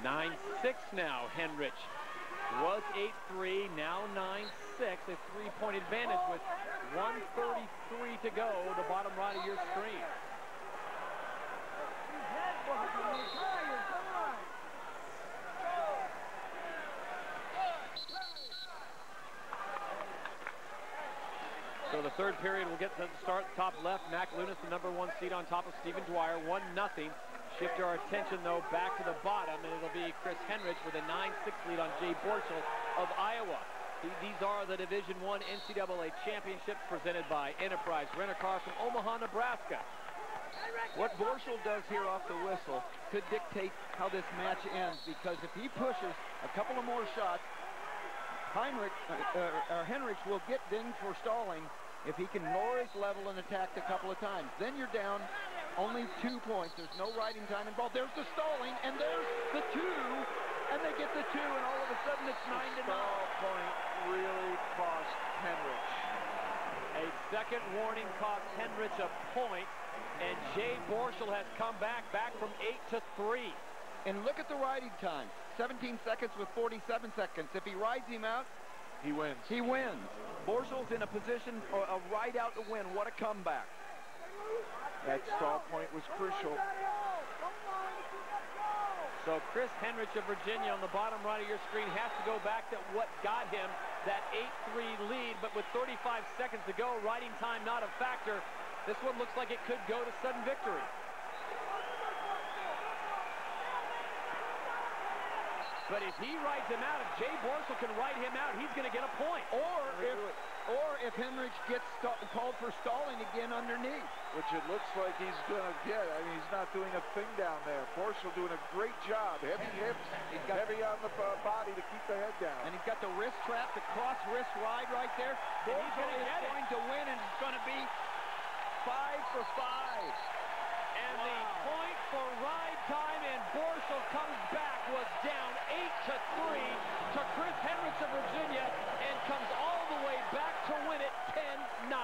9-6 now, Henrich. Was 8-3, now 9-6, a 3-point advantage with 1:33 to go, the bottom right of your screen. So the third period will get to start top left. Mac Lunas, the #1 seed on top of Stephen Dwyer, 1-0. Shift our attention, though, back to the bottom, and it'll be Chris Henrich with a 9-6 lead on Jay Borschel of Iowa. These are the Division I NCAA championships presented by Enterprise Rent-A-Car from Omaha, Nebraska. What Borschel does here off the whistle could dictate how this match ends, because if he pushes a couple of more shots, Henrich will get dinged for stalling if he can lower his level and attack a couple of times. Then you're down only 2 points. There's no riding time involved. There's the stalling, and there's the 2, and they get the 2, and all of a sudden it's 9-9. Stall point really cost Henrich. A second warning cost Henrich a point, and Jay Borschel has come back from 8-3. And look at the riding time. 17 seconds with 47 seconds. If he rides him out, he wins. He wins. Borschel's in a position, a ride out to win. What a comeback. That stall point was crucial. So Chris Henrich of Virginia on the bottom right of your screen has to go back to what got him that 8-3 lead, but with 35 seconds to go, riding time not a factor. This one looks like it could go to sudden victory. But if he rides him out, if Jay Borschel can ride him out, he's going to get a point. Or if Henrich gets called for stalling again underneath. Which it looks like he's going to get. I mean, he's not doing a thing down there. Borschel doing a great job. Heavy hips, heavy on the body to keep the head down. And he's got the wrist trap, the cross wrist ride right there. Borschel is going to win, and it's going to be 5 for 5. And the point for ride time, and Borschel comes back, was down 8-3 to Chris Henrich of Virginia, and comes all the way back to win it 10-9.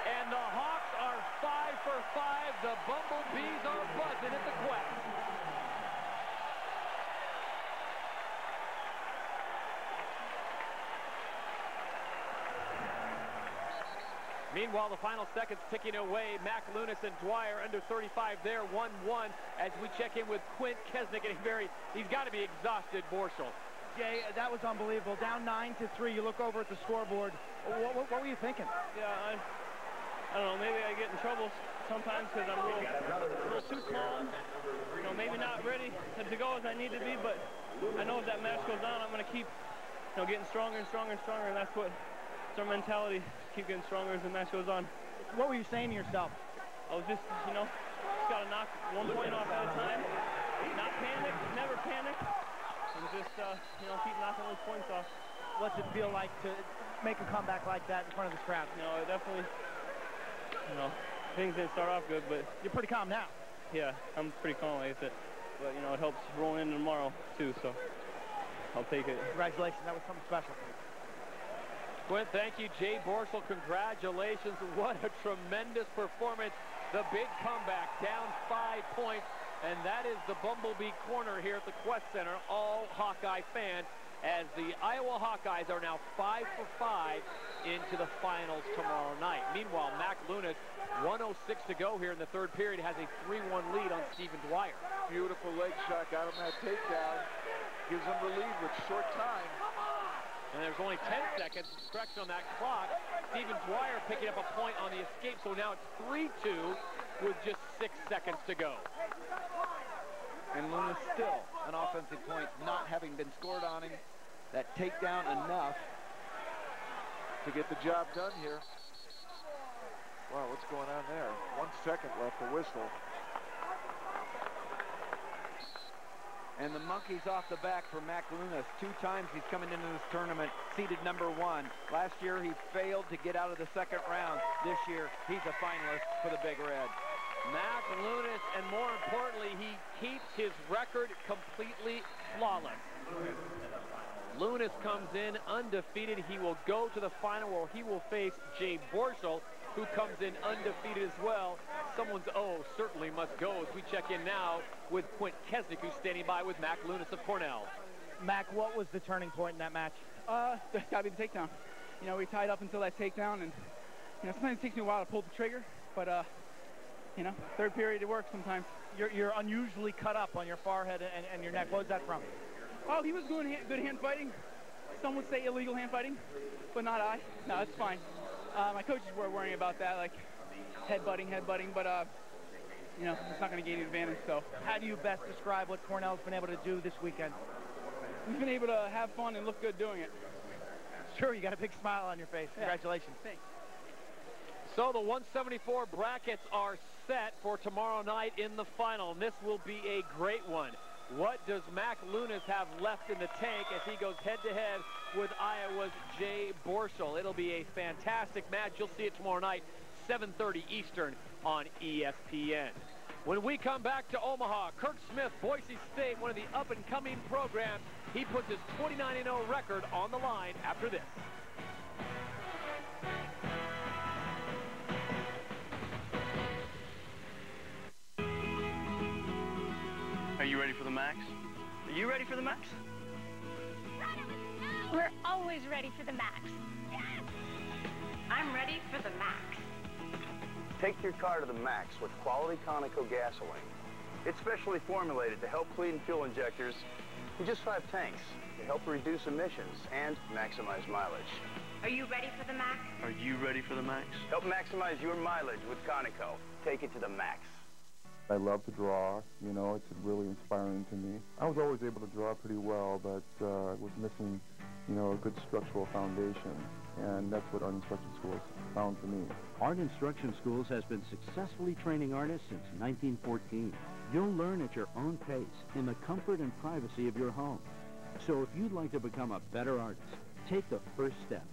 And the Hawks are 5 for 5. The Bumblebees are buzzing at the Qwest. Meanwhile, the final seconds ticking away. Mac Lunas and Dwyer under 35 there, 1-1. As we check in with Quint Kesnick, and he's got to be exhausted, Borschel. Jay, that was unbelievable. Down 9-3. You look over at the scoreboard. What were you thinking? Yeah, I don't know. Maybe I get in trouble sometimes because I'm a little too calm. You know, maybe not ready to go as I need to be, but I know if that match goes on, I'm going to keep, getting stronger and stronger and stronger, and that's our mentality. Keep getting stronger as the match goes on. What were you saying to yourself? I was just got to knock 1 point off at a time. Not panic, never panic, and just, keep knocking those points off. What's it feel like to make a comeback like that in front of this crowd? It definitely, things didn't start off good, but... You're pretty calm now. Yeah, I'm pretty calm, like I said. But, it helps rolling into tomorrow, too, so I'll take it. Congratulations, that was something special. Quint, thank you. Jay Borschel, congratulations. What a tremendous performance. The big comeback, down 5 points. And that is the Bumblebee Corner here at the Qwest Center. All Hawkeye fans, as the Iowa Hawkeyes are now 5 for 5 into the finals tomorrow night. Meanwhile, Mac Lunas, 1:06 to go here in the third period, has a 3-1 lead on Stephen Dwyer. Beautiful leg shot, got him that takedown. Gives him the lead with short time. And there's only 10 seconds stretched on that clock. Stephen Dwyer picking up a point on the escape, so now it's 3-2 with just 6 seconds to go. And Lunas still an offensive point, not having been scored on him. That takedown enough to get the job done here. Wow, what's going on there? 1 second left to whistle. And the monkey's off the back for Mac Lunas. 2 times he's coming into this tournament seeded #1. Last year he failed to get out of the second round. This year he's a finalist for the Big Red. Mac Lunas, and more importantly, he keeps his record completely flawless. Lunas comes in undefeated. He will go to the final where he will face Jay Borschel, who comes in undefeated as well. Someone's O certainly must go as we check in now with Quint Kesnick, who's standing by with Mac Lunas of Cornell. Mac, what was the turning point in that match? That's got to be the takedown. You know, we tied up until that takedown, and, you know, sometimes it takes me a while to pull the trigger, but, you know, third period it works sometimes. You're unusually cut up on your forehead and your neck. What was that from? Oh, he was doing good hand fighting. Some would say illegal hand fighting, but not I. No, it's fine. My coaches were worrying about that, like headbutting, but, you know, it's not going to gain you advantage, so. How do you best describe what Cornell's been able to do this weekend? We've been able to have fun and look good doing it. Sure, you got a big smile on your face. Yeah. Congratulations. Thanks. So the 174 brackets are set for tomorrow night in the final, and this will be a great one. What does Mac Lunas have left in the tank as he goes head-to-head with Iowa's Jay Borschel? It'll be a fantastic match. You'll see it tomorrow night, 7:30 Eastern on ESPN. When we come back to Omaha, Kirk Smith, Boise State, one of the up-and-coming programs. He puts his 29-0 record on the line after this. Are you ready for the max? Are you ready for the max? We're always ready for the max. Yes! I'm ready for the max. Take your car to the max with quality Conoco gasoline. It's specially formulated to help clean fuel injectors in just 5 tanks to help reduce emissions and maximize mileage. Are you ready for the max? Are you ready for the max? Help maximize your mileage with Conoco. Take it to the max. I love to draw, you know, it's really inspiring to me. I was always able to draw pretty well, but was missing, you know, a good structural foundation, and that's what Art Instruction Schools found for me. Art Instruction Schools has been successfully training artists since 1914. You'll learn at your own pace in the comfort and privacy of your home. So if you'd like to become a better artist, take the first step.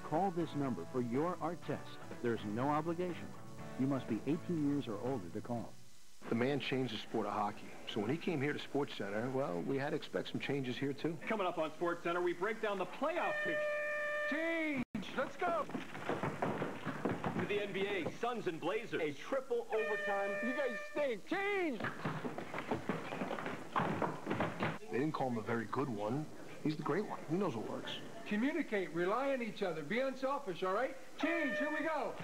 Call this number for your art test. There's no obligation. You must be 18 years or older to call. The man changed the sport of hockey. So when he came here to Sports Center, well, we had to expect some changes here, too. Coming up on Sports Center, we break down the playoff picture. Change! Let's go! To the NBA, Suns and Blazers. A triple overtime. You guys stink. Change! They didn't call him a very good one. He's the great one. He knows what works. Communicate. Rely on each other. Be unselfish, all right? Change. Here we go.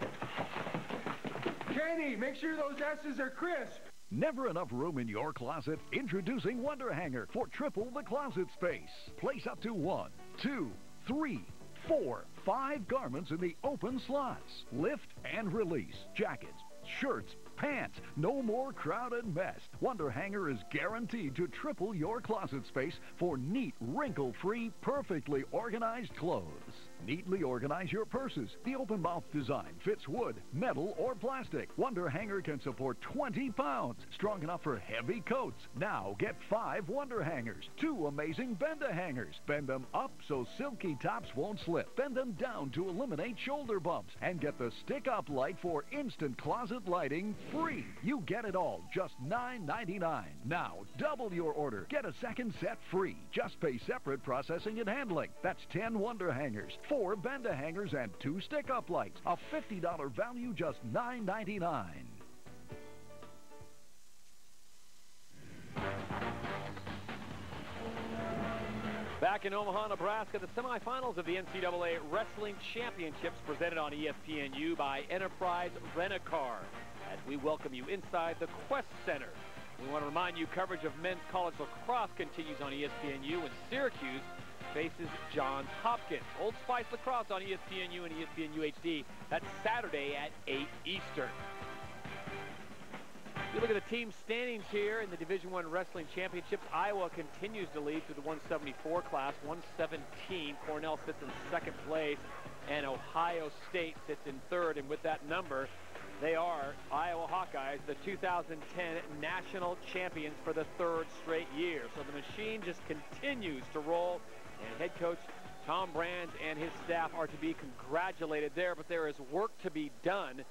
Katie, make sure those S's are crisp. Never enough room in your closet? Introducing Wonder Hanger for triple the closet space. Place up to 1, 2, 3, 4, 5 garments in the open slots. Lift and release. Jackets, shirts, pants. No more crowded mess. Wonder Hanger is guaranteed to triple your closet space for neat, wrinkle-free, perfectly organized clothes. Neatly organize your purses. The open mouth design fits wood, metal, or plastic. Wonder Hanger can support 20 pounds, strong enough for heavy coats. Now get 5 Wonder Hangers, 2 amazing Bend-A-Hangers. Bend them up so silky tops won't slip. Bend them down to eliminate shoulder bumps. And get the stick-up light for instant closet lighting free. You get it all, just $9.99. Now, double your order. Get a second set free. Just pay separate processing and handling. That's 10 Wonder Hangers, 4 Bend-A-Hangers, and 2 stick-up lights. A $50 value, just $9.99. Back Back in Omaha, Nebraska, the semifinals of the NCAA Wrestling Championships presented on ESPNU by Enterprise Rent-A-Car. As we welcome you inside the Qwest Center. We want to remind you coverage of men's college lacrosse continues on ESPNU, and Syracuse faces Johns Hopkins. Old Spice Lacrosse on ESPNU and ESPNU HD. That's Saturday at 8 Eastern. If you look at the team standings here in the Division I Wrestling Championships, Iowa continues to lead through the 174 class, 117. Cornell sits in second place, and Ohio State sits in third. And with that number, they are, Iowa Hawkeyes, the 2010 national champions for the third straight year. So the machine just continues to roll, and head coach Tom Brands and his staff are to be congratulated there, but there is work to be done.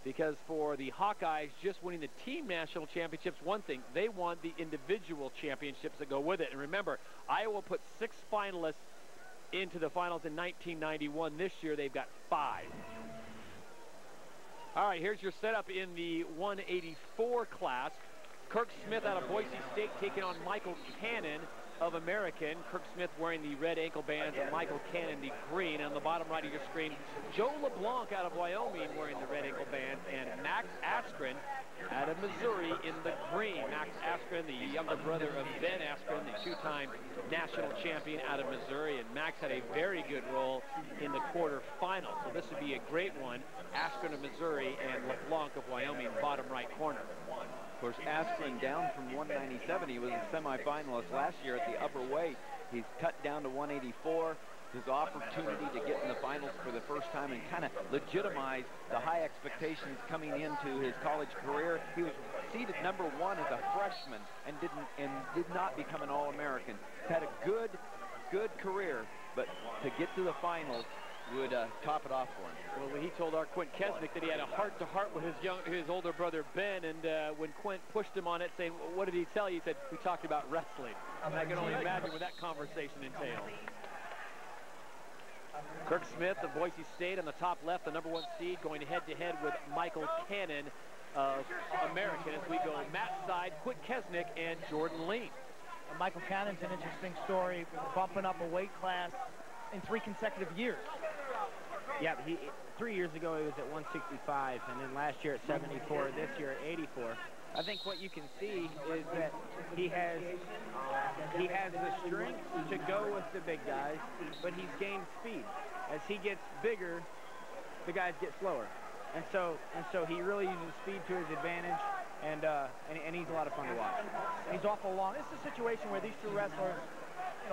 Because for the Hawkeyes, just winning the team national championships, one thing, they won the individual championships that go with it. And remember, Iowa put 6 finalists into the finals in 1991. This year, they've got 5. All right, here's your setup in the 184 class. Kirk Smith out of Boise State taking on Michael Cannon of American. Kirk Smith wearing the red ankle bands and Michael Cannon the green. And on the bottom right of your screen, Joe LeBlanc out of Wyoming wearing the red ankle bands, and Max Askren out of Missouri in the green. Max Askren, the younger brother of Ben Askren, the 2-time national champion out of Missouri. And Max had a very good role in the quarterfinals. So this would be a great one. Askren of Missouri and LeBlanc of Wyoming, bottom right corner. Of course, Askren down from 197. He was a semifinalist last year at the upper weight. He's cut down to 184. His opportunity to get in the finals for the first time and kind of legitimize the high expectations coming into his college career. He was seeded #1 as a freshman and did not become an All-American. Had a good career, but to get to the finals would top it off for him. Well, he told our Quint Kesnick that he had a heart-to-heart with his older brother Ben, and when Quint pushed him on it, saying, "What did he tell you?" He said, "We talked about wrestling." And I can only imagine what that conversation entailed. Kirk Smith of Boise State on the top left, the #1 seed, going head-to-head with Michael Cannon of American. As we go Matt's side, Quint Kesnick and Jordan Lean. Michael Cannon's an interesting story, bumping up a weight class in 3 consecutive years. Yeah, 3 years ago he was at 165, and then last year at 74, this year at 84. I think what you can see is that he has the strength to go with the big guys, but he's gained speed. As he gets bigger, the guys get slower, and so he really uses speed to his advantage, and he's a lot of fun to watch. He's awful long. This is a situation where these 2 wrestlers,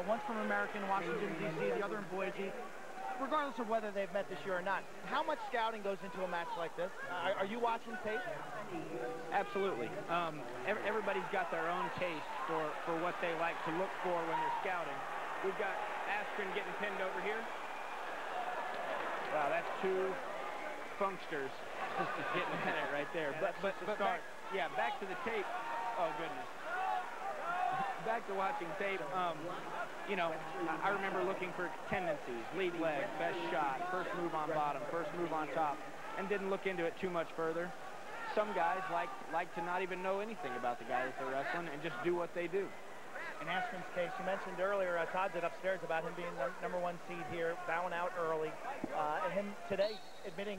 one's from American, Washington, D.C., the other in Boise, regardless of whether they've met this year or not. How much scouting goes into a match like this? Are you watching tape? Absolutely. Everybody's got their own taste for what they like to look for when they're scouting. We've got Askren getting pinned over here. Wow, that's 2 funksters getting pinned right there. But back to the tape. Oh, goodness. Back to watching tape, I remember looking for tendencies, lead leg, best shot, first move on bottom, first move on top, and didn't look into it too much further. Some guys like to not even know anything about the guy that they're wrestling and just do what they do. In Askren's case, you mentioned earlier, Todd did upstairs about him being the #1 seed here, bowing out early, and him today admitting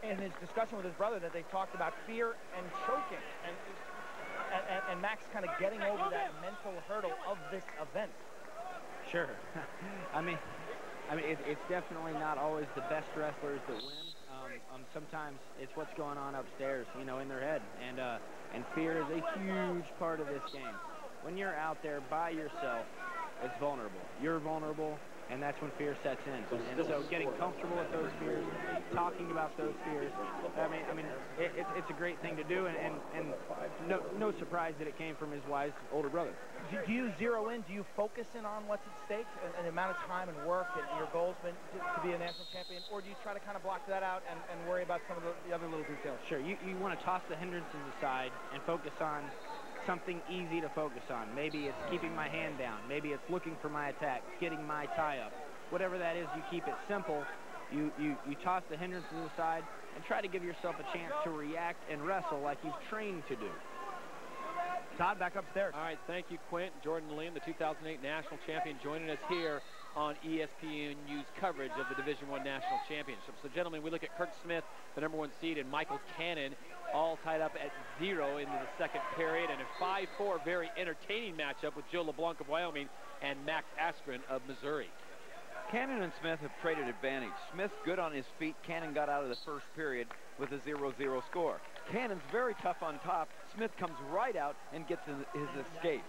in his discussion with his brother that they talked about fear and choking, and Max kind of getting over that mental hurdle of this event. Sure. I mean, it's definitely not always the best wrestlers that win. Sometimes it's what's going on upstairs, in their head, and fear is a huge part of this game. When you're out there by yourself, it's vulnerable. You're vulnerable, and that's when fear sets in. And so getting comfortable with those fears, talking about those fears, it's a great thing to do, and no surprise that it came from his wise older brother. Do you zero in? Do you focus in on what's at stake and the amount of time and work and your goals to be a national champion, or do you try to kind of block that out and worry about some of the other little details? Sure. You want to toss the hindrances aside and focus on something easy to focus on. Maybe it's keeping my hand down. Maybe it's looking for my attack, getting my tie up. Whatever that is, you keep it simple. You toss the hindrances aside and try to give yourself a chance to react and wrestle like you've trained to do. Todd, back upstairs. All right, thank you, Quint. Jordan Lim, the 2008 national champion, joining us here on ESPNU's coverage of the Division I National Championship. So, gentlemen, we look at Kirk Smith, the #1 seed, and Michael Cannon, all tied up at 0 into the second period, and a 5-4 very entertaining matchup with Joe LeBlanc of Wyoming and Max Askren of Missouri. Cannon and Smith have traded advantage. Smith good on his feet. Cannon got out of the first period with a 0-0 score. Cannon's very tough on top. Smith comes right out and gets his escape.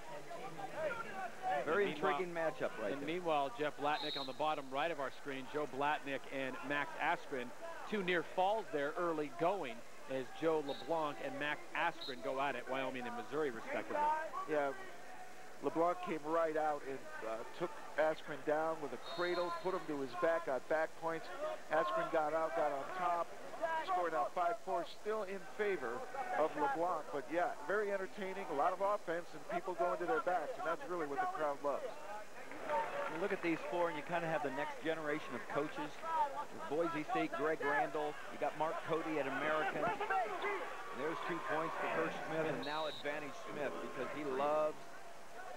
Very intriguing matchup right there. Meanwhile, Jeff Blatnick on the bottom right of our screen, Joe Blatnick and Max Askren, two near falls there early going as Joe LeBlanc and Max Askren go at it, Wyoming and Missouri respectively. Yeah, LeBlanc came right out and took Askren down with a cradle, put him to his back, got back points. Askren got out, got on top, scored out 5-4, still in favor of LeBlanc. But yeah, very entertaining, a lot of offense, and people going to their backs, and that's really what the crowd loves. You look at these four, and you kind of have the next generation of coaches. With Boise State, Greg Randall. You got Mark Cody at American. There's 2 points for Kirk Smith, and now advantage Smith because he loves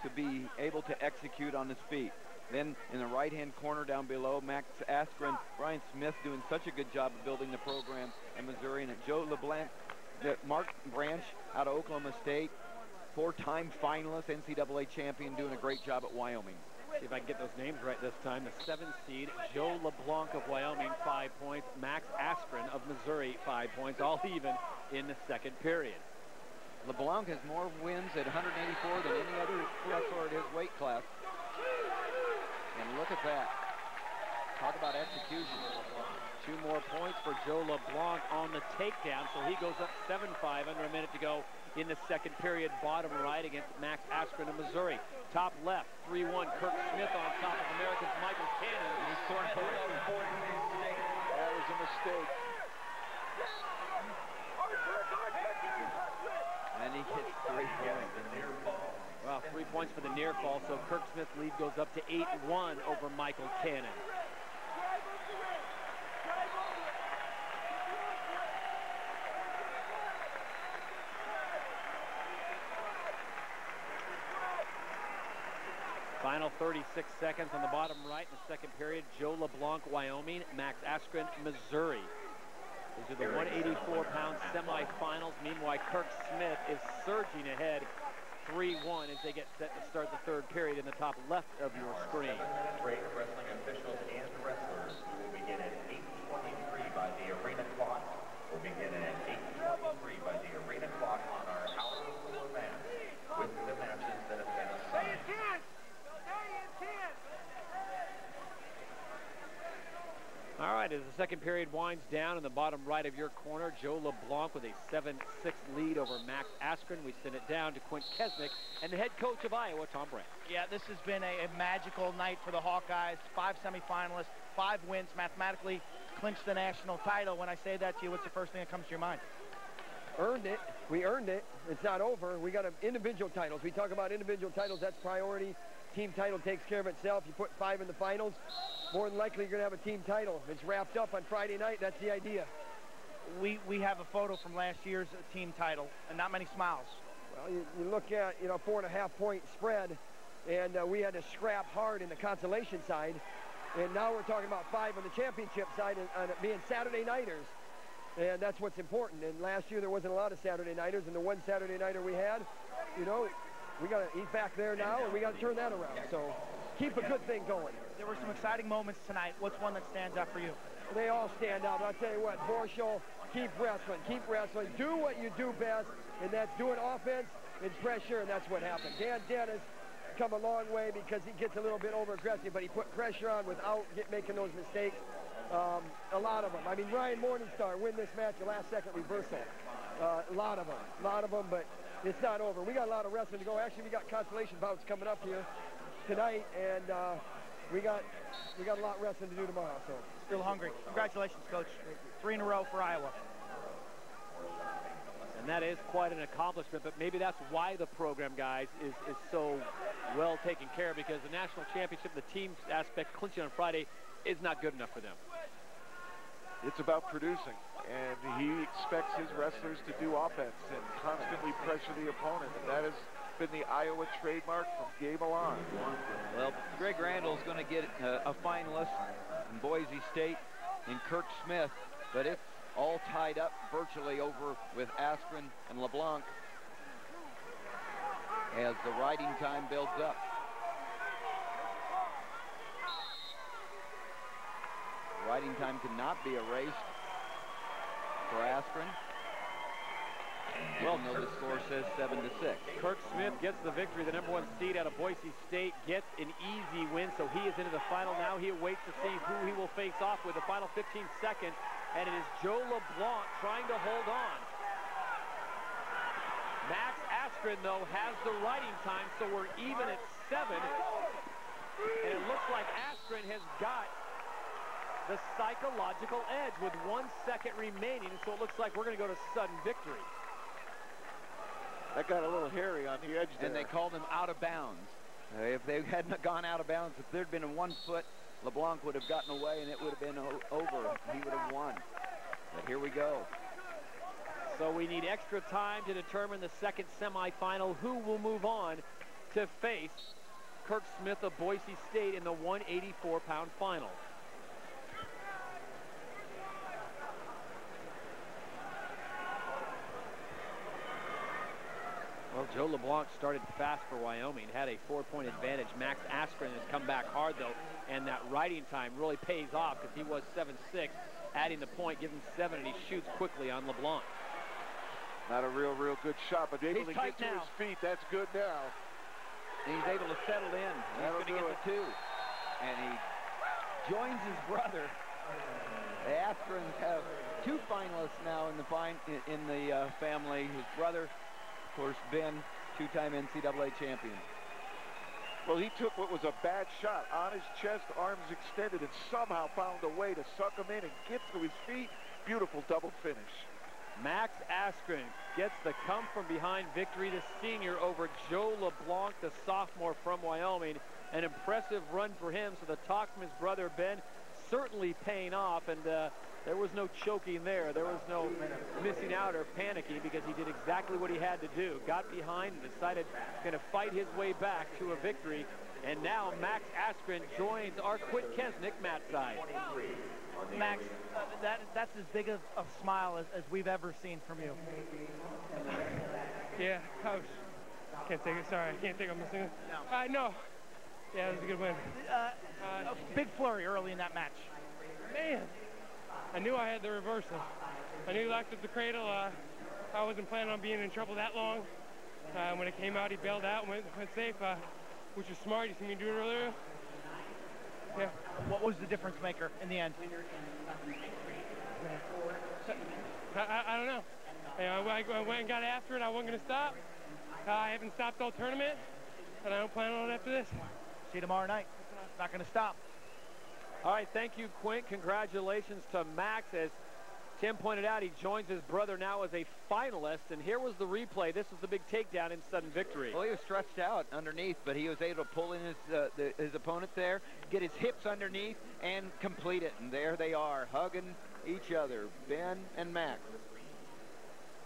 to be able to execute on his feet. Then in the right-hand corner down below, Max Askren, Brian Smith doing such a good job of building the program in Missouri. And at Joe LeBlanc, Mark Branch out of Oklahoma State, 4-time finalist, NCAA champion, doing a great job at Wyoming. See if I can get those names right this time. The 7th seed, Joe LeBlanc of Wyoming, 5 points. Max Askren of Missouri, 5 points, all even in the second period. LeBlanc has more wins at 184 than any other wrestler at his weight class. And look at that. Talk about execution. 2 more points for Joe LeBlanc on the takedown, so he goes up 7-5, under a minute to go in the second period. Bottom right against Max Askren of Missouri. Top left, 3-1, Kirk Smith on top of Americans Michael Cannon. And he's scoring both of them. That was a mistake. And he hits 3 points. Well, 3 points for the near fall, so Kirk Smith's lead goes up to 8-1 over Michael Cannon. Final 36 seconds on the bottom right in the second period. Joe LeBlanc, Wyoming. Max Askren, Missouri. These are the 184-pound semifinals. Meanwhile, Kirk Smith is surging ahead 3-1 as they get set to start the third period in the top left of your screen. Break wrestling officials and wrestlers who will begin at 8:23 by the arena clock. Will begin at 8:23 by the arena clock on our outdoor mat with the matches that have been assigned. All right, as the second period winds down in the bottom right of your corner, Joe LeBlanc with a 7-6 lead over Max Askren. We send it down to Quint Kesnick and the head coach of Iowa, Tom Brandt. Yeah, this has been a magical night for the Hawkeyes. 5 semifinalists, 5 wins, mathematically clinched the national title. When I say that to you, what's the first thing that comes to your mind? Earned it. We earned it. It's not over. We got individual titles. We talk about individual titles. That's priority. Team title takes care of itself. You put 5 in the finals, more than likely you're going to have a team title. It's wrapped up on Friday night. That's the idea. We have a photo from last year's team title, and not many smiles. Well, you look at, 4.5-point spread, and we had to scrap hard in the consolation side. And now we're talking about 5 on the championship side and it being Saturday nighters. And that's what's important. And last year there wasn't a lot of Saturday nighters, and the one Saturday nighter we had, we got to eat back there now, and we got to turn that around. So keep a good thing going. There were some exciting moments tonight. What's one that stands out for you? They all stand out. I'll tell you what, Borschel, keep wrestling. Keep wrestling. Do what you do best, and that's doing offense and pressure, and that's what happened. Dan Dennis come a long way because he gets a little bit over-aggressive, but he put pressure on without making those mistakes. A lot of them. I mean, Ryan Morningstar win this match, a last-second reversal. A lot of them, but it's not over. We got a lot of wrestling to go. Actually, we got consolation bouts coming up here tonight, and we got a lot of wrestling to do tomorrow. So still hungry. Congratulations, Coach. 3 in a row for Iowa. And that is quite an accomplishment, but maybe that's why the program, guys, is so well taken care of, because the national championship, the team aspect, clinching on Friday, is not good enough for them. It's about producing, and he expects his wrestlers to do offense and constantly pressure the opponent, and that is been the Iowa trademark from game on. Well, Greg Randall's going to get a finalist in Boise State in Kirk Smith, but it's all tied up virtually over with Askren and LeBlanc as the riding time builds up. Riding time cannot be erased for Askren. Well, no, the score says 7-6. Kirk Smith gets the victory. The #1 seed out of Boise State gets an easy win, so he is into the final. Now he awaits to see who he will face off with the final 15 seconds, and it is Joe LeBlanc trying to hold on. Max Askren, though, has the riding time, so we're even at 7, and it looks like Askren has got the psychological edge with 1 second remaining, so it looks like we're going to go to sudden victory. That got a little hairy on the edge there. And they called him out of bounds. If they hadn't gone out of bounds, if there'd been a 1 foot, LeBlanc would have gotten away and it would have been over. He would have won. But here we go. So we need extra time to determine the second semifinal. Who will move on to face Kirk Smith of Boise State in the 184-pound final? Well, Joe LeBlanc started fast for Wyoming, had a 4-point advantage. Max Askren has come back hard, though, and that riding time really pays off because he was 7-6. Adding the point gives him 7, and he shoots quickly on LeBlanc. Not a real good shot, but able to get to his feet. That's good now. And he's able to settle in. He's going to get the 2. And he joins his brother. The Askrens have 2 finalists now in the family. His brother, of course, Ben, 2-time NCAA champion. Well, he took what was a bad shot on his chest, arms extended, and somehow found a way to suck him in and get to his feet. Beautiful double finish. Max Askren gets the come-from-behind victory, the senior over Joe LeBlanc, the sophomore from Wyoming. An impressive run for him, so the talk from his brother Ben certainly paying off, and there was no choking there. There was no missing out or panicking because he did exactly what he had to do. Got behind and decided he's going to fight his way back to a victory. And now Max Askren joins our Quint Kesnick mat side. Max, that's as big of a smile as we've ever seen from you. Yeah, I can't take it. Sorry, I can't think I'm missing it. No. Yeah, it was a good win. A big flurry early in that match. Man, I knew I had the reversal. I knew he locked up the cradle. I wasn't planning on being in trouble that long. When it came out, he bailed out and went safe, which was smart. You see me do it earlier. Yeah. What was the difference maker in the end? I don't know. I went and got after it. I wasn't going to stop. I haven't stopped all tournament, and I don't plan on it after this. See you tomorrow night. Not going to stop. All right, thank you, Quint. Congratulations to Max. As Tim pointed out, he joins his brother now as a finalist, and here was the replay. This was the big takedown in sudden victory. Well, he was stretched out underneath, but he was able to pull in his opponent there, get his hips underneath, and complete it. And there they are, hugging each other, Ben and Max.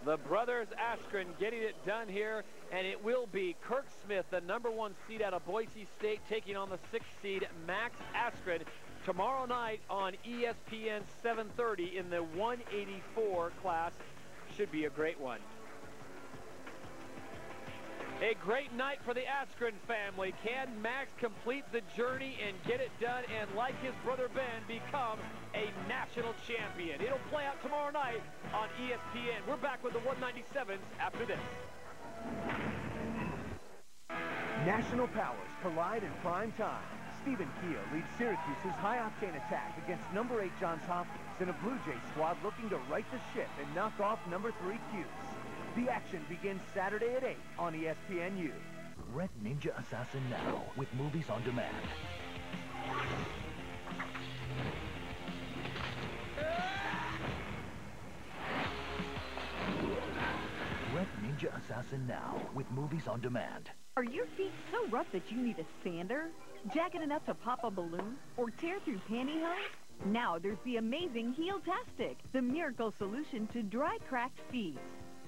The brothers Askren getting it done here, and it will be Kirk Smith, the #1 seed out of Boise State, taking on the 6th seed Max Askren tomorrow night on ESPN 7:30 in the 184 class. Should be a great one. A great night for the Askren family. Can Max complete the journey and get it done and, like his brother Ben, become a national champion? It'll play out tomorrow night on ESPN. We're back with the 197s after this. National powers collide in prime time. Stephen Keel leads Syracuse's high-octane attack against #8 Johns Hopkins in a Blue Jay squad looking to right the ship and knock off #3 Qwest. The action begins Saturday at 8 on ESPNU. Red Ninja Assassin now with movies on demand. Red Ninja Assassin now with movies on demand. Are your feet so rough that you need a sander? Jagged enough to pop a balloon? Or tear through pantyhose? Now there's the amazing Heel-tastic, the miracle solution to dry, cracked feet.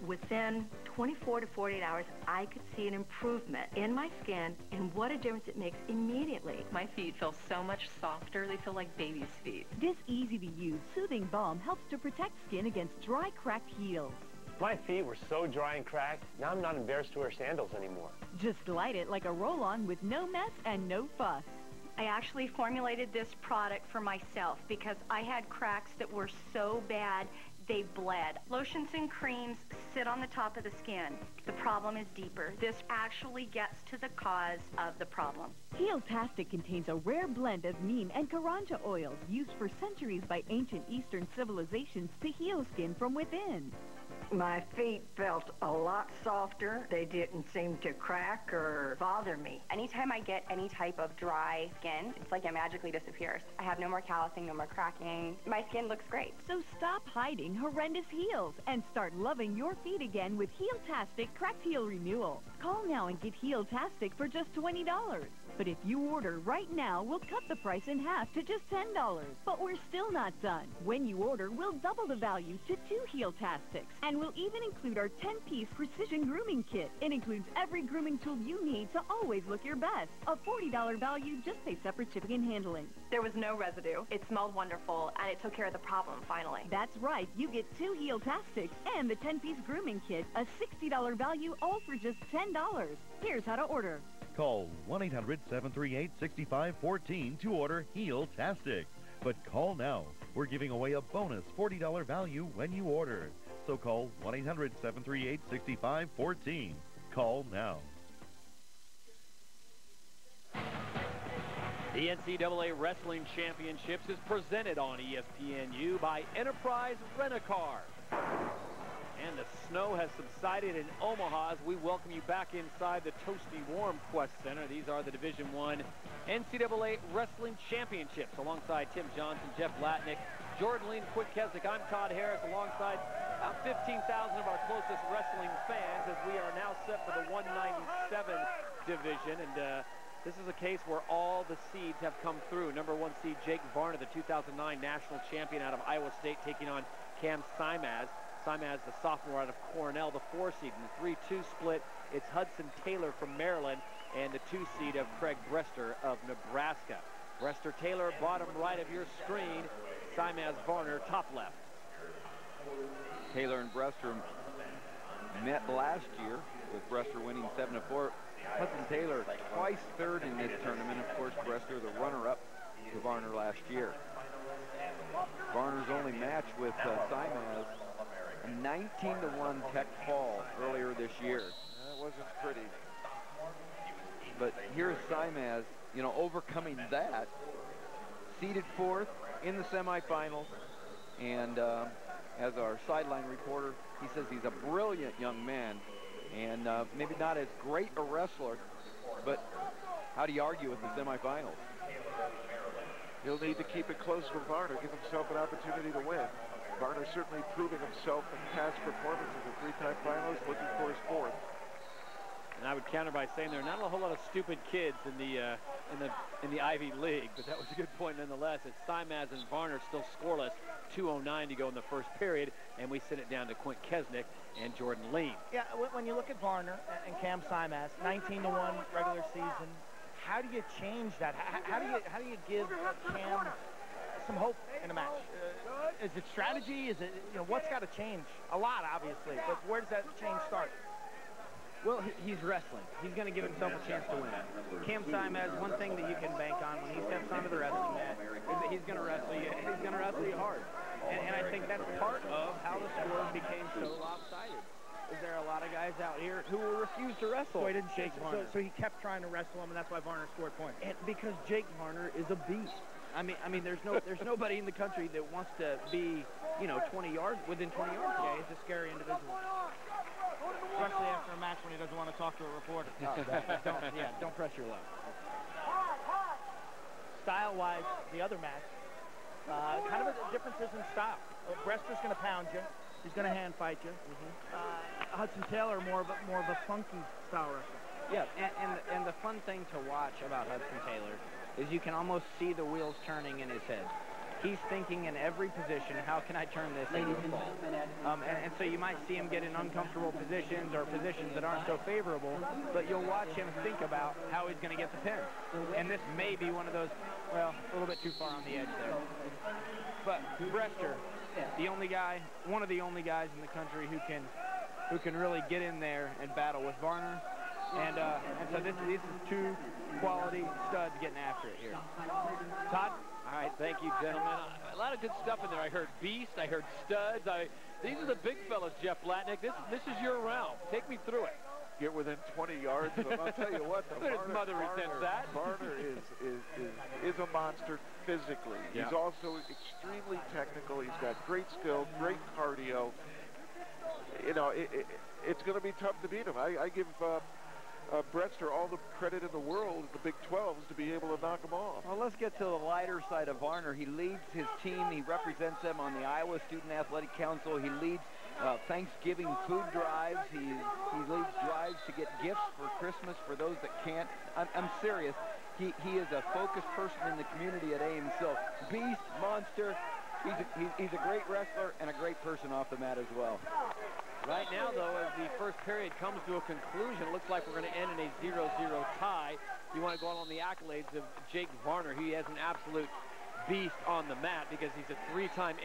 Within 24 to 48 hours, I could see an improvement in my skin, and what a difference it makes immediately. My feet feel so much softer. They feel like baby's feet. This easy-to-use, soothing balm helps to protect skin against dry, cracked heels. My feet were so dry and cracked, now I'm not embarrassed to wear sandals anymore. Just glide it like a roll-on with no mess and no fuss. I actually formulated this product for myself because I had cracks that were so bad they bled. Lotions and creams sit on the top of the skin. The problem is deeper. This actually gets to the cause of the problem. Heeltastic contains a rare blend of neem and karanja oils used for centuries by ancient Eastern civilizations to heal skin from within. My feet felt a lot softer. They didn't seem to crack or bother me. Anytime I get any type of dry skin, it's like it magically disappears. I have no more callousing, no more cracking. My skin looks great. So stop hiding horrendous heels and start loving your feet again with Heeltastic Cracked Heel Renewal. Call now and get Heeltastic for just $20. But if you order right now, we'll cut the price in half to just $10. But we're still not done. When you order, we'll double the value to 2 Heeltastics. And we'll even include our 10-piece precision grooming kit. It includes every grooming tool you need to always look your best. A $40 value, just pay separate shipping and handling. There was no residue. It smelled wonderful, and it took care of the problem, finally. That's right. You get 2 Heeltastics and the 10-piece grooming kit, a $60 value, all for just $10. Here's how to order. Call 1-800-738-6514 to order Heeltastic. But call now. We're giving away a bonus $40 value when you order. So call 1-800-738-6514. Call now. The NCAA Wrestling Championships is presented on ESPNU by Enterprise Rent-A-Car. And the snow has subsided in Omaha as we welcome you back inside the toasty warm Qwest Center. These are the Division I NCAA Wrestling Championships. Alongside Tim Johnson, Jeff Latnick, Jordan Lean, Quick Keswick, I'm Todd Harris, alongside about 15,000 of our closest wrestling fans as we are now set for the 197 division. And this is a case where all the seeds have come through. Number 1 seed Jake Varner, the 2009 national champion out of Iowa State, taking on Cam Simaz. Simaz, the sophomore out of Cornell, the 4 seed. In the 3-2 split, it's Hudson Taylor from Maryland and the 2 seed of Craig Brester of Nebraska. Brester Taylor, bottom right of your screen. Simaz Varner, top left. Taylor and Brester met last year with Brester winning 7-4. Hudson Taylor twice third in this tournament. Of course, Brester the runner-up to Varner last year. Varner's only match with Simaz, a 19-1 tech fall earlier this year. That wasn't pretty. But here's Simaz, you know, overcoming that, seeded 4th in the semifinals, and as our sideline reporter, he says he's a brilliant young man, and maybe not as great a wrestler, but how do you argue with the semifinals? He'll need to keep it close for Varner, give himself an opportunity to win. Varner certainly proving himself in past performances, a 3-time finalist, looking for his 4th. And I would counter by saying there are not a whole lot of stupid kids in the Ivy League, but that was a good point nonetheless. It's Simaz and Varner still scoreless, 2:09 to go in the first period, and we send it down to Quint Kesnick and Jordan Lean. Yeah, when you look at Varner and Cam Simaz, 19-1 regular season, how do you change that? How do you give Cam some hope in a match? Is it strategy? Is it, you know, what's got to change? A lot, obviously, but where does that change start? Well, he's wrestling. He's going to give himself a chance to win. Cam Simaz, one thing that you can bank on when he steps onto the wrestling mat is that he's going to wrestle you. He's going to wrestle you hard. And I think that's part of how the sport became so lopsided. Is there a lot of guys out here who will refuse to wrestle? So he didn't shake Varner. So he kept trying to wrestle him, and that's why Varner scored points. And because Jake Varner is a beast. I mean, there's nobody in the country that wants to be, you know, 20 yards within 20 yards. Yeah, he's a scary individual. Especially after a match when he doesn't want to talk to a reporter. Don't press your luck. Style-wise, the other match, kind of differences in style. Brester's going to pound you. He's going to hand fight you. Hudson Taylor, more of a funky style wrestler. Yeah, and the fun thing to watch about Hudson Taylor is you can almost see the wheels turning in his head. he's thinking in every position, how can I turn this into a fall? And so you might see him get in uncomfortable positions or positions that aren't so favorable, but you'll watch him think about how he's going to get the pin. And this may be one of those, well, a little bit too far on the edge there. But Brester, the only guy, one of the only guys in the country who can really get in there and battle with Varner. And so this is two quality studs getting after it here. Todd? All right, thank you, gentlemen. A lot of good stuff in there. I heard beast, I heard studs. These are the big fellas, Jeff Blatnick. This is your round. Take me through it. Get within 20 yards of him. I'll tell you what, His mother resents that. Varner is a monster physically. Yeah. He's also extremely technical. He's got great skill, great cardio. You know, it's going to be tough to beat him. I give Brester all the credit in the world in the Big 12s to be able to knock him off. Well, let's get to the lighter side of Varner. He leads his team. He represents them on the Iowa Student Athletic Council. He leads Thanksgiving food drives. He leads drives to get gifts for Christmas for those that can't. I'm serious. He is a focused person in the community at Ames. So beast, monster. He's a great wrestler and a great person off the mat as well. Right now, though, as the first period comes to a conclusion, it looks like we're going to end in a 0-0 tie. You want to go on the accolades of Jake Varner. He has an absolute beast on the mat because he's a three-time